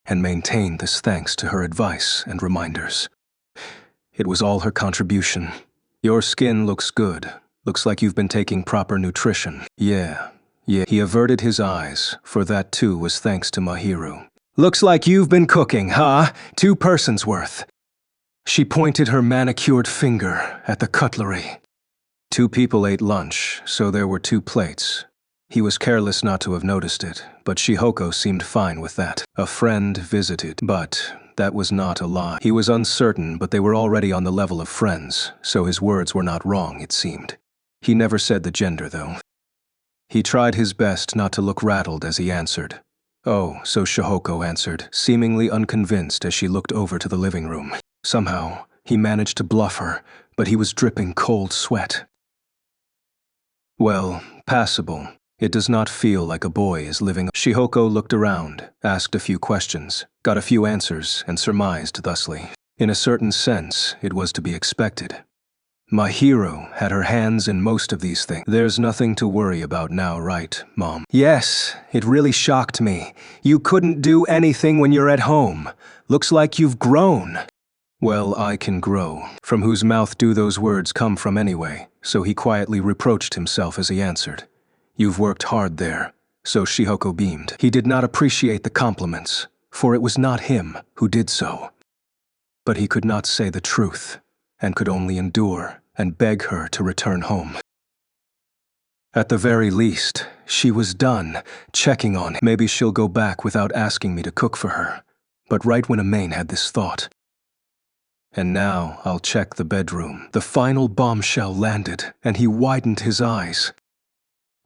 and maintained this thanks to her advice and reminders. It was all her contribution. Your skin looks good. Looks like you've been taking proper nutrition. Yeah. He averted his eyes, for that too was thanks to Mahiru. Looks like you've been cooking, huh? 2 persons worth. She pointed her manicured finger at the cutlery. 2 people ate lunch, so there were 2 plates. He was careless not to have noticed it, but Shihoko seemed fine with that. A friend visited, but that was not a lie. He was uncertain, but they were already on the level of friends, so his words were not wrong, it seemed. He never said the gender, though. He tried his best not to look rattled as he answered. Oh, so Shihoko answered, seemingly unconvinced as she looked over to the living room. Somehow, he managed to bluff her, but he was dripping cold sweat. Well, passable. It does not feel like a boy is living. Shihoko looked around, asked a few questions, got a few answers, and surmised thusly. In a certain sense, it was to be expected. Mahiru had her hands in most of these things. There's nothing to worry about now, right, Mom? Yes, it really shocked me. You couldn't do anything when you're at home. Looks like you've grown. Well, I can grow. From whose mouth do those words come from anyway? So he quietly reproached himself as he answered. You've worked hard there. so Shihoko beamed. He did not appreciate the compliments, for it was not him who did so. But he could not say the truth, and could only endure and beg her to return home. At the very least, she was done checking on him. Maybe she'll go back without asking me to cook for her. But right when Amain had this thought, and now I'll check the bedroom. The final bombshell landed, and he widened his eyes.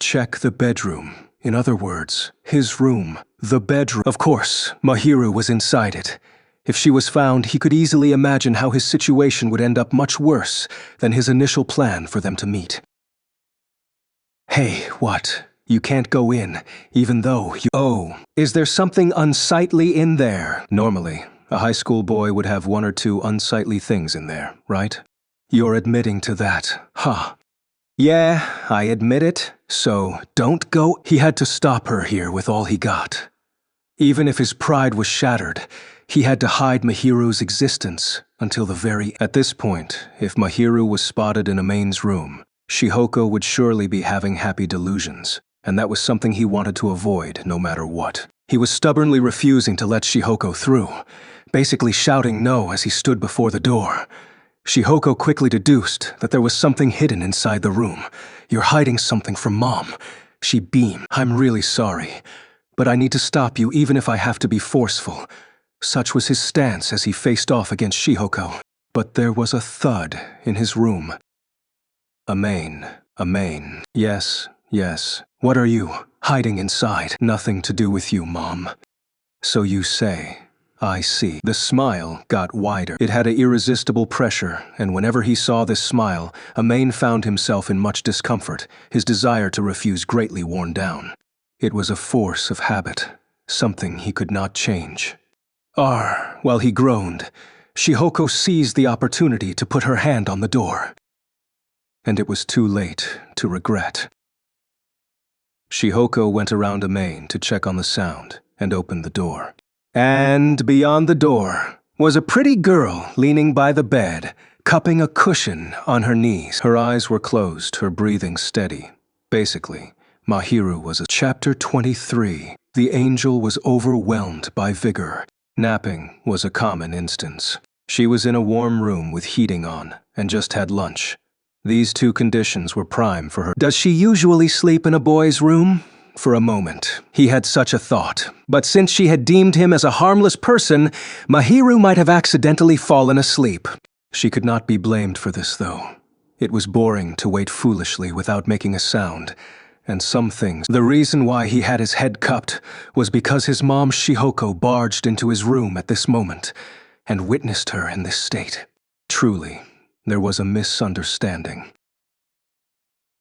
Check the bedroom. In other words, his room, the bedroom. Of course, Mahiru was inside it. If she was found, he could easily imagine how his situation would end up much worse than his initial plan for them to meet. Hey, what? You can't go in, even though you— Oh, is there something unsightly in there? Normally, a high school boy would have one or two unsightly things in there, right? You're admitting to that, huh? Yeah, I admit it, so don't go— He had to stop her here with all he got. Even if his pride was shattered, he had to hide Mahiru's existence until the very— At this point, if Mahiru was spotted in Amain's room, Shihoko would surely be having happy delusions, and that was something he wanted to avoid no matter what. He was stubbornly refusing to let Shihoko through, basically shouting no as he stood before the door. Shihoko quickly deduced that there was something hidden inside the room. You're hiding something from Mom. She beamed. I'm really sorry, but I need to stop you even if I have to be forceful. Such was his stance as he faced off against Shihoko. But there was a thud in his room. Amain. Yes. What are you hiding inside? Nothing to do with you, Mom. So you say. I see. The smile got wider. It had an irresistible pressure, and whenever he saw this smile, Amain found himself in much discomfort, his desire to refuse greatly worn down. It was a force of habit, something he could not change. While he groaned, Shihoko seized the opportunity to put her hand on the door. And it was too late to regret. Shihoko went around Amain to check on the sound and opened the door. And beyond the door was a pretty girl leaning by the bed, cupping a cushion on her knees. Her eyes were closed, her breathing steady. Basically, Mahiru was a— Chapter 23. The angel was overwhelmed by vigor. Napping was a common instance. She was in a warm room with heating on and just had lunch. These two conditions were prime for her. Does she usually sleep in a boy's room? For a moment, he had such a thought, but since she had deemed him as a harmless person, Mahiru might have accidentally fallen asleep. She could not be blamed for this, though. It was boring to wait foolishly without making a sound, and some things— The reason why he had his head cupped was because his mom Shihoko barged into his room at this moment and witnessed her in this state. Truly, there was a misunderstanding.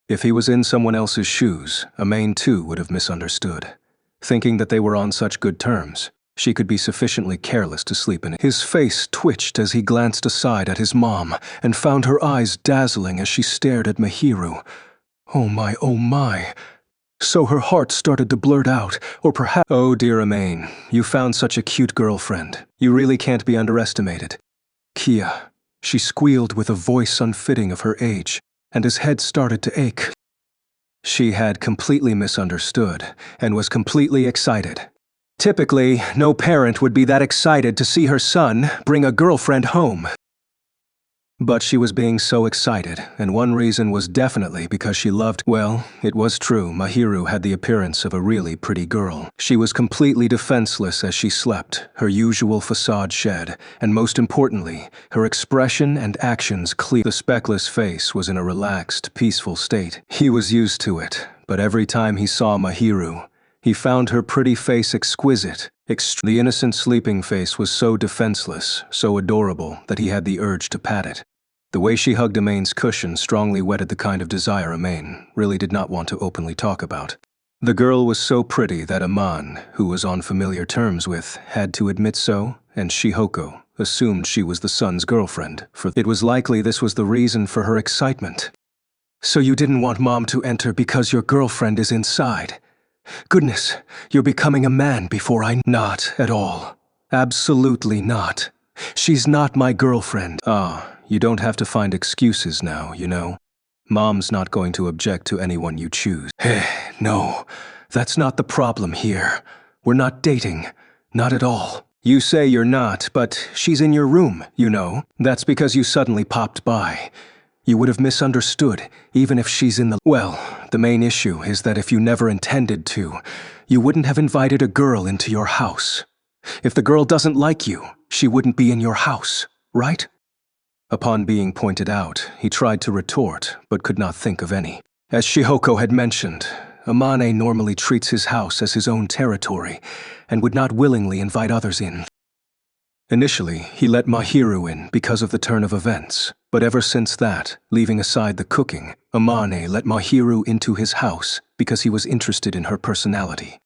If he was in someone else's shoes, Amain too would have misunderstood. Thinking that they were on such good terms, she could be sufficiently careless to sleep in it. His face twitched as he glanced aside at his mom and found her eyes dazzling as she stared at Mahiru. Oh my. So her heart started to blurt out, or perhaps— Oh dear Amain, you found such a cute girlfriend. You really can't be underestimated. Kia, she squealed with a voice unfitting of her age, and his head started to ache. She had completely misunderstood and was completely excited. Typically, no parent would be that excited to see her son bring a girlfriend home. But she was being so excited, and one reason was definitely because she loved— Well, it was true, Mahiru had the appearance of a really pretty girl. She was completely defenseless as she slept, her usual facade shed, and most importantly, her expression and actions clear. The speckless face was in a relaxed, peaceful state. He was used to it, but every time he saw Mahiru, he found her pretty face exquisite. The innocent sleeping face was so defenseless, so adorable, that he had the urge to pat it. The way she hugged Amain's cushion strongly whetted the kind of desire Amain really did not want to openly talk about. The girl was so pretty that Aman, who was on familiar terms with, had to admit so, and Shihoko assumed she was the son's girlfriend, for it was likely this was the reason for her excitement. So you didn't want Mom to enter because your girlfriend is inside? Goodness, you're becoming a man before I— Not at all. Absolutely not. She's not my girlfriend. You don't have to find excuses now, you know. Mom's not going to object to anyone you choose. No, That's not the problem here. We're not dating. Not at all. You say you're not, but she's in your room, you know. That's because you suddenly popped by. You would have misunderstood, even if she's in the— Well, the main issue is that if you never intended to, you wouldn't have invited a girl into your house. If the girl doesn't like you, she wouldn't be in your house, right? Upon being pointed out, he tried to retort, but could not think of any. As Shihoko had mentioned, Amane normally treats his house as his own territory, and would not willingly invite others in. Initially, he let Mahiru in because of the turn of events, but ever since that, leaving aside the cooking, Amane let Mahiru into his house because he was interested in her personality.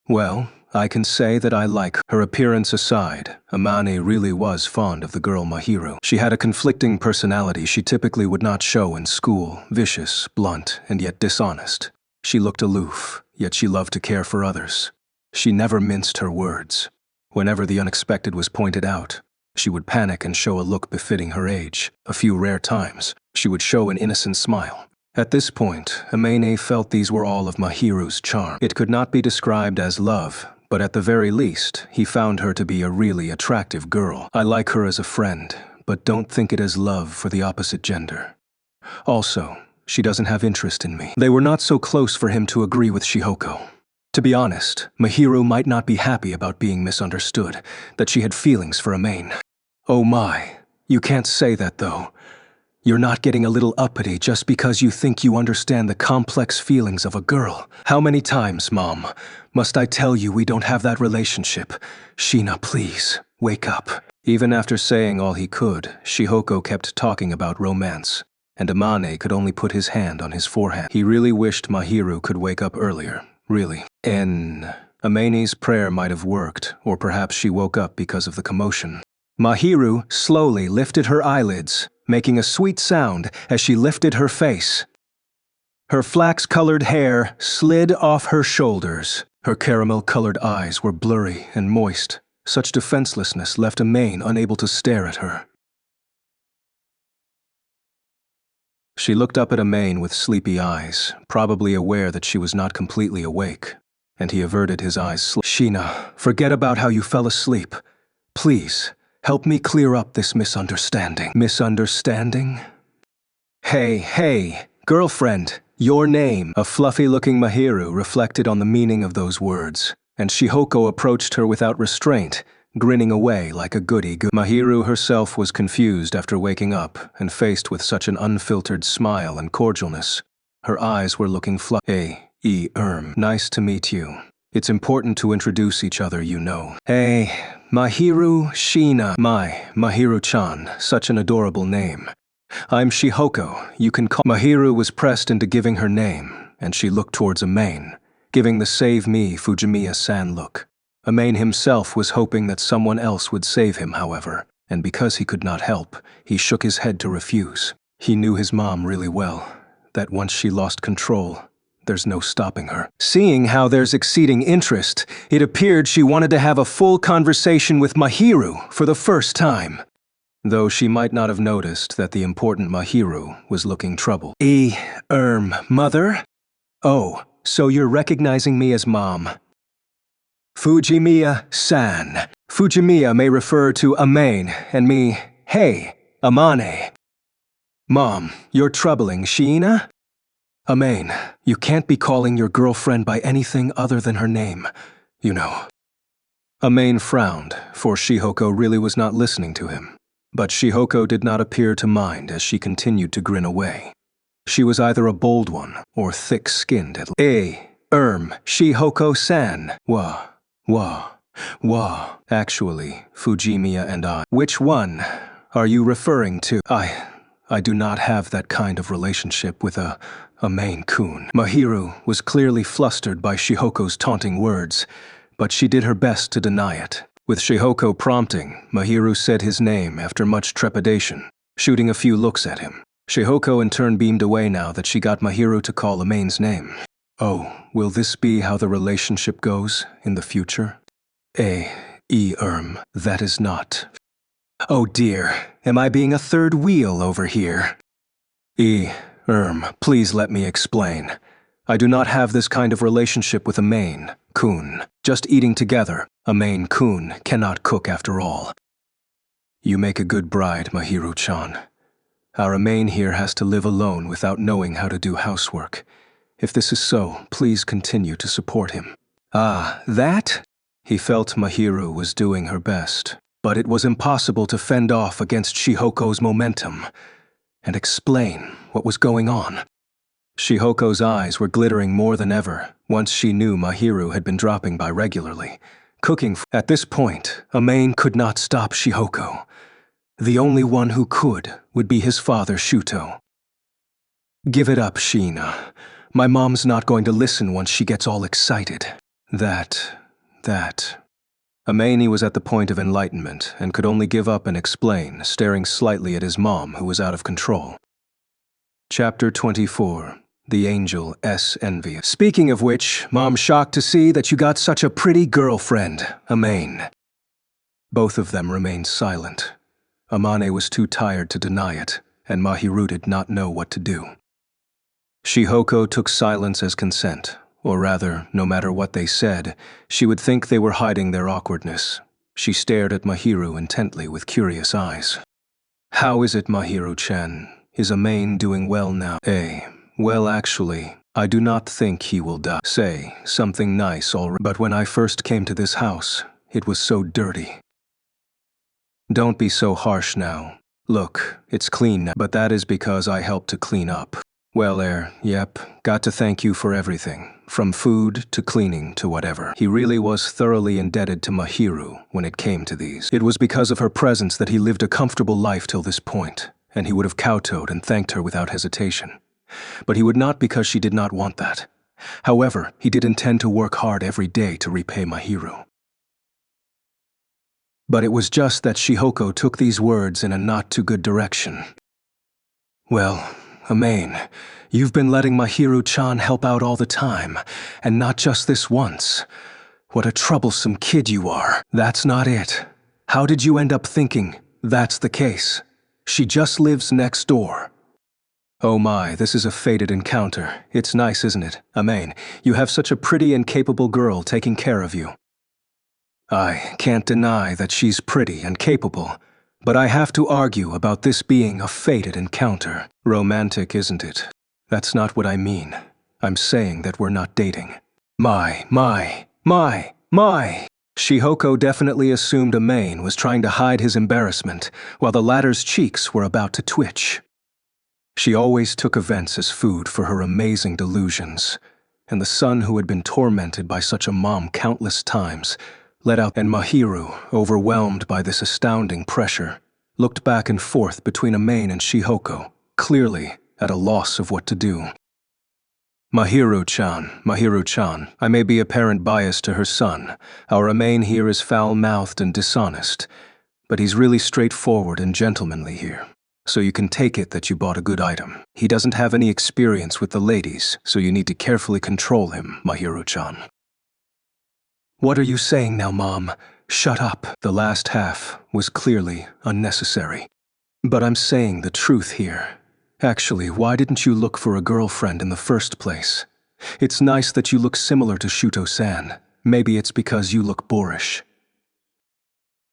Well, I can say that I like her. Appearance aside, Amane really was fond of the girl Mahiru. She had a conflicting personality she typically would not show in school, vicious, blunt, and yet dishonest. She looked aloof, yet she loved to care for others. She never minced her words. Whenever the unexpected was pointed out, she would panic and show a look befitting her age. A few rare times, she would show an innocent smile. At this point, Amane felt these were all of Mahiru's charm. It could not be described as love, but at the very least, he found her to be a really attractive girl. I like her as a friend, but don't think it as love for the opposite gender. Also, she doesn't have interest in me. They were not so close for him to agree with Shihoko. To be honest, Mahiru might not be happy about being misunderstood, that she had feelings for Amane. Oh my, you can't say that though. You're not getting a little uppity just because you think you understand the complex feelings of a girl. How many times, Mom, must I tell you we don't have that relationship? Sheena, please, wake up. Even after saying all he could, Shihoko kept talking about romance, and Amane could only put his hand on his forehead. He really wished Mahiru could wake up earlier, really. Amane's prayer might have worked, or perhaps she woke up because of the commotion. Mahiru slowly lifted her eyelids, making a sweet sound as she lifted her face. Her flax-colored hair slid off her shoulders. Her caramel-colored eyes were blurry and moist. Such defenselessness left Amane unable to stare at her. She looked up at Amane with sleepy eyes, probably aware that she was not completely awake, and he averted his eyes. Sheena, forget about how you fell asleep. Please, help me clear up this misunderstanding. Misunderstanding? Hey, girlfriend, your name. A fluffy-looking Mahiru reflected on the meaning of those words, and Shihoko approached her without restraint, grinning away like a goody-good. Mahiru herself was confused after waking up and faced with such an unfiltered smile and cordialness. Her eyes were looking Nice to meet you. It's important to introduce each other, you know. Hey, Mahiru Sheena. Mahiru-chan, such an adorable name. I'm Shihoko, you can call— Mahiru was pressed into giving her name, and she looked towards Amane, giving the save me Fujimiya-san look. Amane himself was hoping that someone else would save him, however, and because he could not help, he shook his head to refuse. He knew his mom really well, that once she lost control, there's no stopping her. Seeing how there's exceeding interest, it appeared she wanted to have a full conversation with Mahiru for the first time. Though she might not have noticed that the important Mahiru was looking troubled. Mother? Oh, so you're recognizing me as Mom. Fujimiya-san. Fujimiya may refer to Amane, and me, hey, Amane. Mom, you're troubling Sheena? Amane, you can't be calling your girlfriend by anything other than her name, you know. Amane frowned, for Shihoko really was not listening to him. But Shihoko did not appear to mind as she continued to grin away. She was either a bold one or thick-skinned at least. Shihoko-san. Actually, Fujimiya and I. Which one are you referring to? I do not have that kind of relationship with Amane-kun. Mahiru was clearly flustered by Shihoko's taunting words, but she did her best to deny it. With Shihoko prompting, Mahiru said his name after much trepidation, shooting a few looks at him. Shihoko in turn beamed away now that she got Mahiru to call Amane's name. Oh, will this be how the relationship goes in the future? That is not. Oh dear, am I being a third wheel over here? Please let me explain. I do not have this kind of relationship with a main-kun. Just eating together. A main-kun cannot cook after all. You make a good bride, Mahiru-chan. Our main here has to live alone without knowing how to do housework. If this is so, please continue to support him. Ah, that? He felt Mahiru was doing her best, but it was impossible to fend off against Shihoko's momentum and explain what was going on. Shihoko's eyes were glittering more than ever once she knew Mahiru had been dropping by regularly. Cooking at this point, a main could not stop Shihoko. The only one who could would be his father, Shuto. Give it up, Shiina. My mom's not going to listen once she gets all excited. That. Amaini was at the point of enlightenment and could only give up and explain, staring slightly at his mom, who was out of control. Chapter 24. The Angel S. Envious. Speaking of which, Mom's shocked to see that you got such a pretty girlfriend, Amain. Both of them remained silent. Amane was too tired to deny it, and Mahiru did not know what to do. Shihoko took silence as consent, or rather, no matter what they said, she would think they were hiding their awkwardness. She stared at Mahiru intently with curious eyes. How is it, Mahiru-chan? Is Amain doing well now? Well, actually, I do not think he will die. Say something nice already. But when I first came to this house, it was so dirty. Don't be so harsh now. Look, it's clean now, but that is because I helped to clean up. Well, yep, got to thank you for everything, from food to cleaning to whatever. He really was thoroughly indebted to Mahiru when it came to these. It was because of her presence that he lived a comfortable life till this point, and he would have kowtowed and thanked her without hesitation. But he would not because she did not want that. However, he did intend to work hard every day to repay Mahiru. But it was just that Shihoko took these words in a not-too-good direction. Well, Amain, you've been letting Mahiru-chan help out all the time, and not just this once. What a troublesome kid you are. That's not it. How did you end up thinking that's the case? She just lives next door. Oh my, this is a fated encounter. It's nice, isn't it? Amain, you have such a pretty and capable girl taking care of you. I can't deny that she's pretty and capable, but I have to argue about this being a fated encounter. Romantic, isn't it? That's not what I mean. I'm saying that we're not dating. My. Shihoko definitely assumed Amain was trying to hide his embarrassment, while the latter's cheeks were about to twitch. She always took events as food for her amazing delusions, and the son who had been tormented by such a mom countless times let out, and Mahiru, overwhelmed by this astounding pressure, looked back and forth between Amain and Shihoko, clearly at a loss of what to do. Mahiru-chan, I may be apparent bias to her son. Our Amain here is foul-mouthed and dishonest, but he's really straightforward and gentlemanly here. So you can take it that you bought a good item. He doesn't have any experience with the ladies, so you need to carefully control him, Mahiru-chan. What are you saying now, Mom? Shut up. The last half was clearly unnecessary. But I'm saying the truth here. Actually, why didn't you look for a girlfriend in the first place? It's nice that you look similar to Shuto-san. Maybe it's because you look boorish.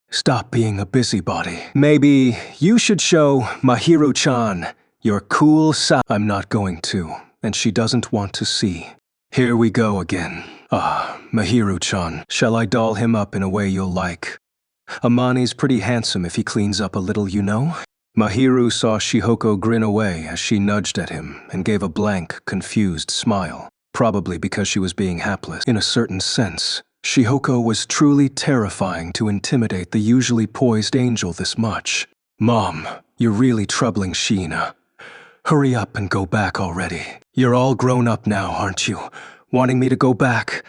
Stop being a busybody. Maybe you should show Mahiru-chan your cool side. I'm not going to, and she doesn't want to see. Here we go again. Mahiru-chan, shall I doll him up in a way you'll like? Amani's pretty handsome if he cleans up a little, you know? Mahiru saw Shihoko grin away as she nudged at him and gave a blank, confused smile, probably because she was being hapless. In a certain sense, Shihoko was truly terrifying to intimidate the usually poised angel this much. Mom, you're really troubling Shiina. Hurry up and go back already. You're all grown up now, aren't you? Wanting me to go back?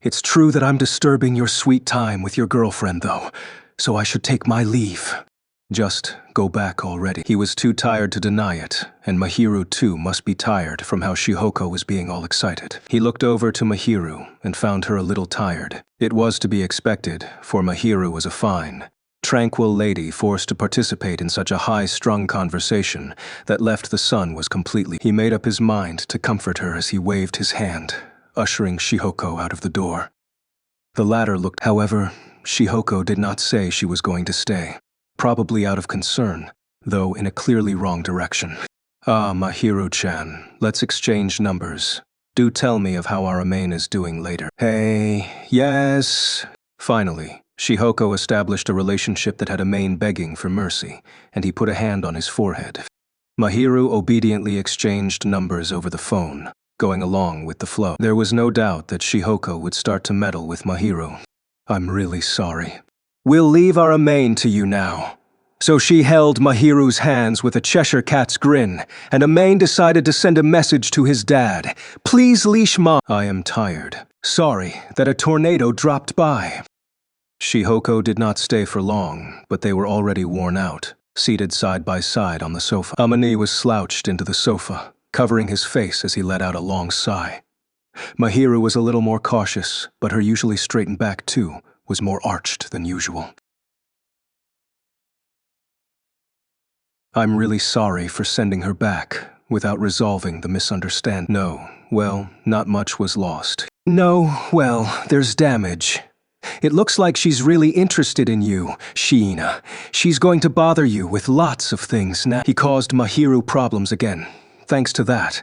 It's true that I'm disturbing your sweet time with your girlfriend, though, so I should take my leave. Just go back already. He was too tired to deny it, and Mahiru too must be tired from how Shihoko was being all excited. He looked over to Mahiru and found her a little tired. It was to be expected, for Mahiru was a fine, Tranquil lady forced to participate in such a high-strung conversation that left the son was completely. He made up his mind to comfort her as he waved his hand, ushering Shihoko out of the door. The latter looked. However, Shihoko did not say she was going to stay, probably out of concern, though in a clearly wrong direction. Ah, Mahiru-chan, let's exchange numbers. Do tell me of how our main is doing later. Hey, yes. Finally, Shihoko established a relationship that had a main begging for mercy, and he put a hand on his forehead. Mahiru obediently exchanged numbers over the phone, going along with the flow. There was no doubt that Shihoko would start to meddle with Mahiru. I'm really sorry. We'll leave our main to you now. So she held Mahiru's hands with a Cheshire Cat's grin, and Amain decided to send a message to his dad. Please leash Ma. I am tired. Sorry that a tornado dropped by. Shihoko did not stay for long, but they were already worn out, seated side by side on the sofa. Amani was slouched into the sofa, covering his face as he let out a long sigh. Mahiru was a little more cautious, but her usually straightened back, too, was more arched than usual. I'm really sorry for sending her back without resolving the misunderstanding. No, well, not much was lost. No, well, there's damage. It looks like she's really interested in you, Shiina. She's going to bother you with lots of things now. He caused Mahiru problems again, thanks to that,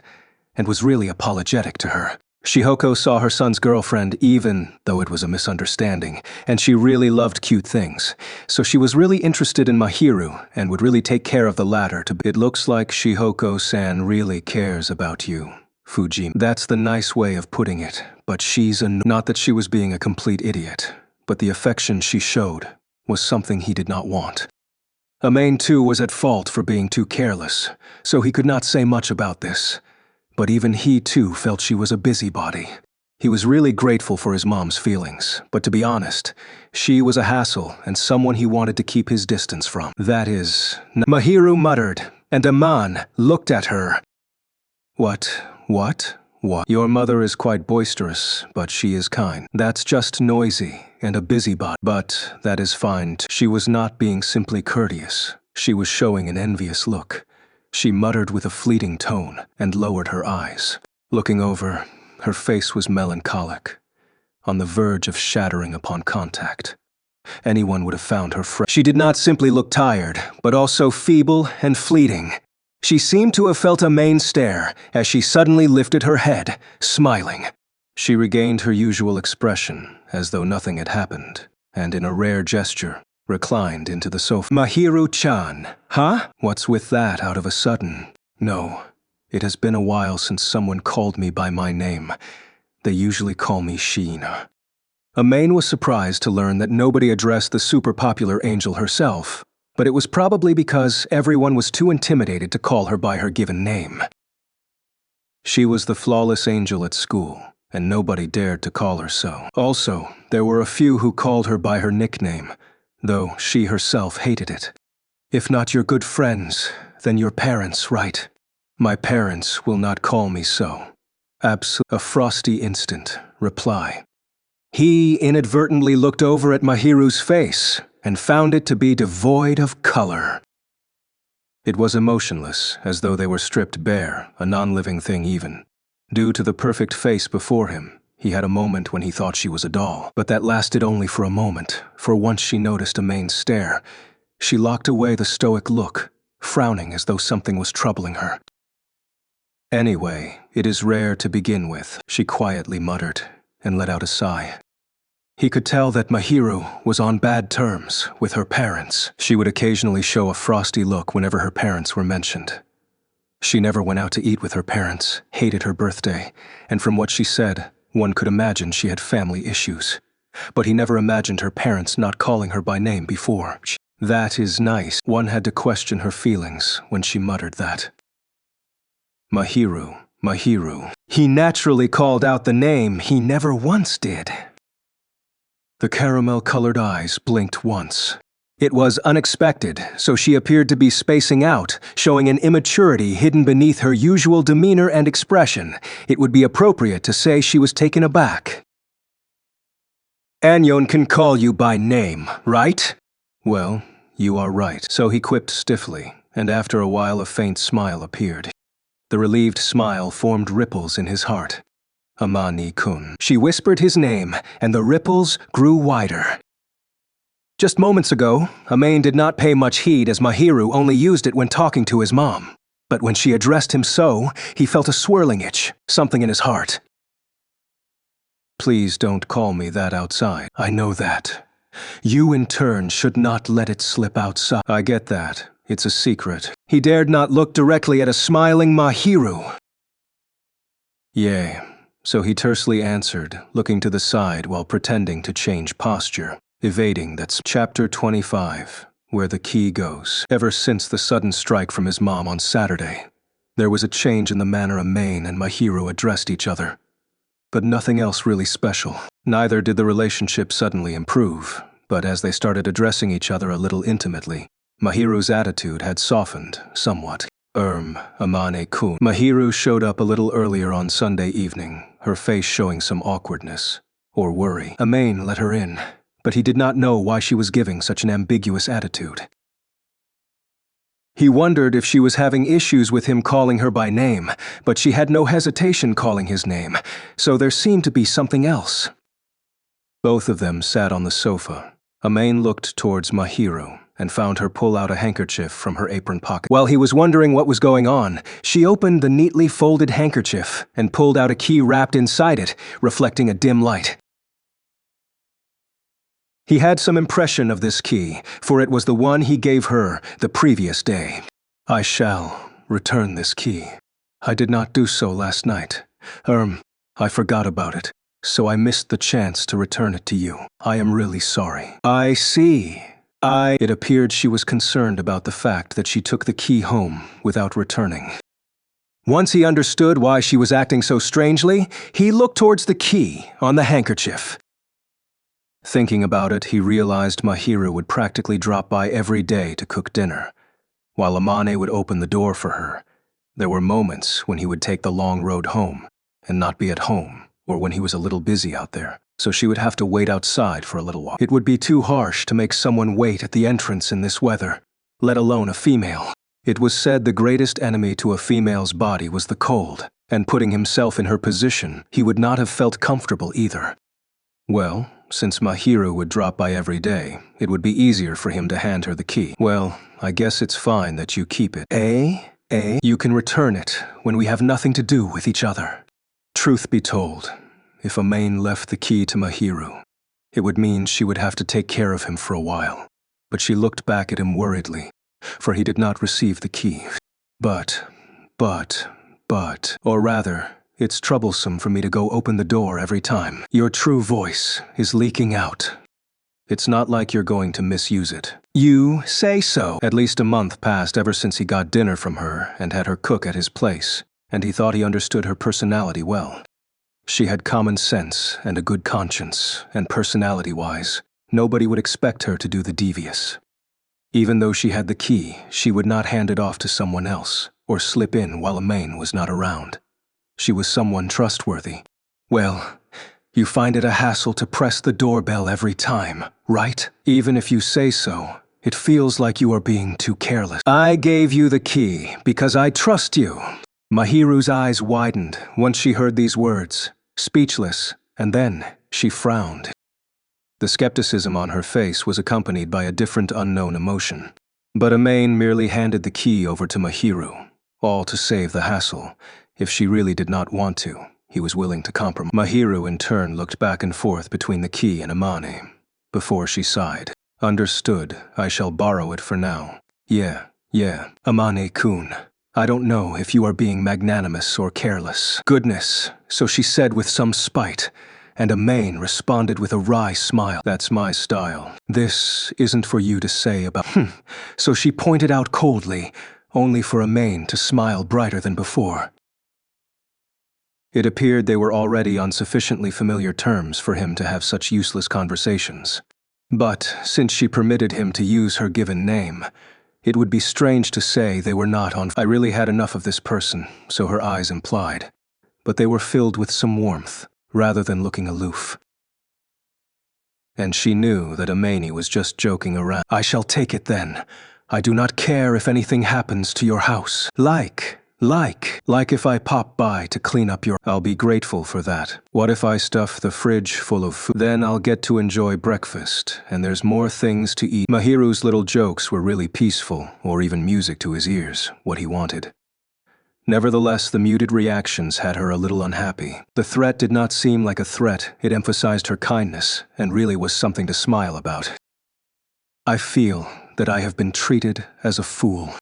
and was really apologetic to her. Shihoko saw her son's girlfriend even though it was a misunderstanding, and she really loved cute things. So she was really interested in Mahiru and would really take care of the latter. It looks like Shihoko-san really cares about you, Fujimi. That's the nice way of putting it, but she's not that she was being a complete idiot, but the affection she showed was something he did not want. Amain too was at fault for being too careless, so he could not say much about this. But even he, too, felt she was a busybody. He was really grateful for his mom's feelings, but to be honest, she was a hassle and someone he wanted to keep his distance from. That is... Mahiru muttered, and Aman looked at her. What? Your mother is quite boisterous, but she is kind. That's just noisy and a busybody. But that is fine. She was not being simply courteous. She was showing an envious look. She muttered with a fleeting tone and lowered her eyes. Looking over, her face was melancholic, on the verge of shattering upon contact. Anyone would have found her She did not simply look tired, but also feeble and fleeting. She seemed to have felt a main stare as she suddenly lifted her head, smiling. She regained her usual expression, as though nothing had happened, and in a rare gesture, reclined into the sofa. Mahiru-chan, huh? What's with that out of a sudden? No, it has been a while since someone called me by my name. They usually call me Shiina. Amain was surprised to learn that nobody addressed the super-popular angel herself, but it was probably because everyone was too intimidated to call her by her given name. She was the flawless angel at school, and nobody dared to call her so. Also, there were a few who called her by her nickname, though she herself hated it. If not your good friends, then your parents, right? My parents will not call me so. A frosty instant reply. He inadvertently looked over at Mahiru's face and found it to be devoid of color. It was emotionless, as though they were stripped bare, a non-living thing even. Due to the perfect face before him, he had a moment when he thought she was a doll, but that lasted only for a moment, for once she noticed Amain's stare. She locked away the stoic look, frowning as though something was troubling her. Anyway, it is rare to begin with, she quietly muttered, and let out a sigh. He could tell that Mahiru was on bad terms with her parents. She would occasionally show a frosty look whenever her parents were mentioned. She never went out to eat with her parents, hated her birthday, and from what she said, one could imagine she had family issues. But he never imagined her parents not calling her by name before. That is nice. One had to question her feelings when she muttered that. Mahiru. He naturally called out the name he never once did. The caramel-colored eyes blinked once. It was unexpected, so she appeared to be spacing out, showing an immaturity hidden beneath her usual demeanor and expression. It would be appropriate to say she was taken aback. Anyon can call you by name, right? Well, you are right. So he quipped stiffly, and after a while a faint smile appeared. The relieved smile formed ripples in his heart. Amane-kun. She whispered his name, and the ripples grew wider. Just moments ago, Amane did not pay much heed as Mahiru only used it when talking to his mom. But when she addressed him so, he felt a swirling itch, something in his heart. Please don't call me that outside. I know that. You, in turn, should not let it slip outside. I get that. It's a secret. He dared not look directly at a smiling Mahiru. Yea. So he tersely answered, looking to the side while pretending to change posture, evading that's Chapter 25, where the key goes. Ever since the sudden strike from his mom on Saturday, there was a change in the manner Amane and Mahiru addressed each other. But nothing else really special. Neither did the relationship suddenly improve, but as they started addressing each other a little intimately, Mahiru's attitude had softened somewhat. Amane-kun. Mahiru showed up a little earlier on Sunday evening, her face showing some awkwardness, or worry. Amane let her in, but he did not know why she was giving such an ambiguous attitude. He wondered if she was having issues with him calling her by name, but she had no hesitation calling his name, so there seemed to be something else. Both of them sat on the sofa. Amane looked towards Mahiru and found her pull out a handkerchief from her apron pocket. While he was wondering what was going on, she opened the neatly folded handkerchief and pulled out a key wrapped inside it, reflecting a dim light. He had some impression of this key, for it was the one he gave her the previous day. I shall return this key. I did not do so last night. I forgot about it, so I missed the chance to return it to you. I am really sorry. I see. It appeared she was concerned about the fact that she took the key home without returning. Once he understood why she was acting so strangely, he looked towards the key on the handkerchief. Thinking about it, he realized Mahiru would practically drop by every day to cook dinner, while Amane would open the door for her. There were moments when he would take the long road home and not be at home, or when he was a little busy out there, so she would have to wait outside for a little while. It would be too harsh to make someone wait at the entrance in this weather, let alone a female. It was said the greatest enemy to a female's body was the cold, and putting himself in her position, he would not have felt comfortable either. Well, since Mahiru would drop by every day, it would be easier for him to hand her the key. Well, I guess it's fine that you keep it. You can return it when we have nothing to do with each other. Truth be told, if Amane left the key to Mahiru, it would mean she would have to take care of him for a while. But she looked back at him worriedly, for he did not receive the key. Or rather, it's troublesome for me to go open the door every time. Your true voice is leaking out. It's not like you're going to misuse it. You say so. At least a month passed ever since he got dinner from her and had her cook at his place, and he thought he understood her personality well. She had common sense and a good conscience, and personality-wise, nobody would expect her to do the devious. Even though she had the key, she would not hand it off to someone else, or slip in while Amane was not around. She was someone trustworthy. Well, you find it a hassle to press the doorbell every time, right? Even if you say so, it feels like you are being too careless. I gave you the key because I trust you. Mahiru's eyes widened once she heard these words, speechless, and then she frowned. The skepticism on her face was accompanied by a different unknown emotion. But Amane merely handed the key over to Mahiru, all to save the hassle. If she really did not want to, he was willing to compromise. Mahiru in turn looked back and forth between the key and Amane, before she sighed. Understood, I shall borrow it for now. Yeah, Amane-kun. I don't know if you are being magnanimous or careless. Goodness, so she said with some spite, and Amane responded with a wry smile. That's my style. This isn't for you to say about So she pointed out coldly, only for Amane to smile brighter than before. It appeared they were already on sufficiently familiar terms for him to have such useless conversations. But since she permitted him to use her given name, it would be strange to say they were not on. I really had enough of this person, so her eyes implied. But they were filled with some warmth, rather than looking aloof. and she knew that Amani was just joking around. "I shall take it then. I do not care if anything happens to your house. Like if I pop by to clean up your— I'll be grateful for that. What if I stuff the fridge full of food? Then I'll get to enjoy breakfast, and there's more things to eat." Mahiru's little jokes were really peaceful, or even music to his ears, what he wanted. Nevertheless, the muted reactions had her a little unhappy. The threat did not seem like a threat. It emphasized her kindness, and really was something to smile about. "I feel that I have been treated as a fool.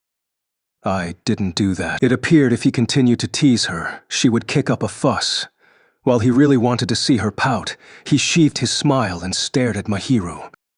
I didn't do that." It appeared if he continued to tease her, she would kick up a fuss. While he really wanted to see her pout, he sheathed his smile and stared at Mahiru.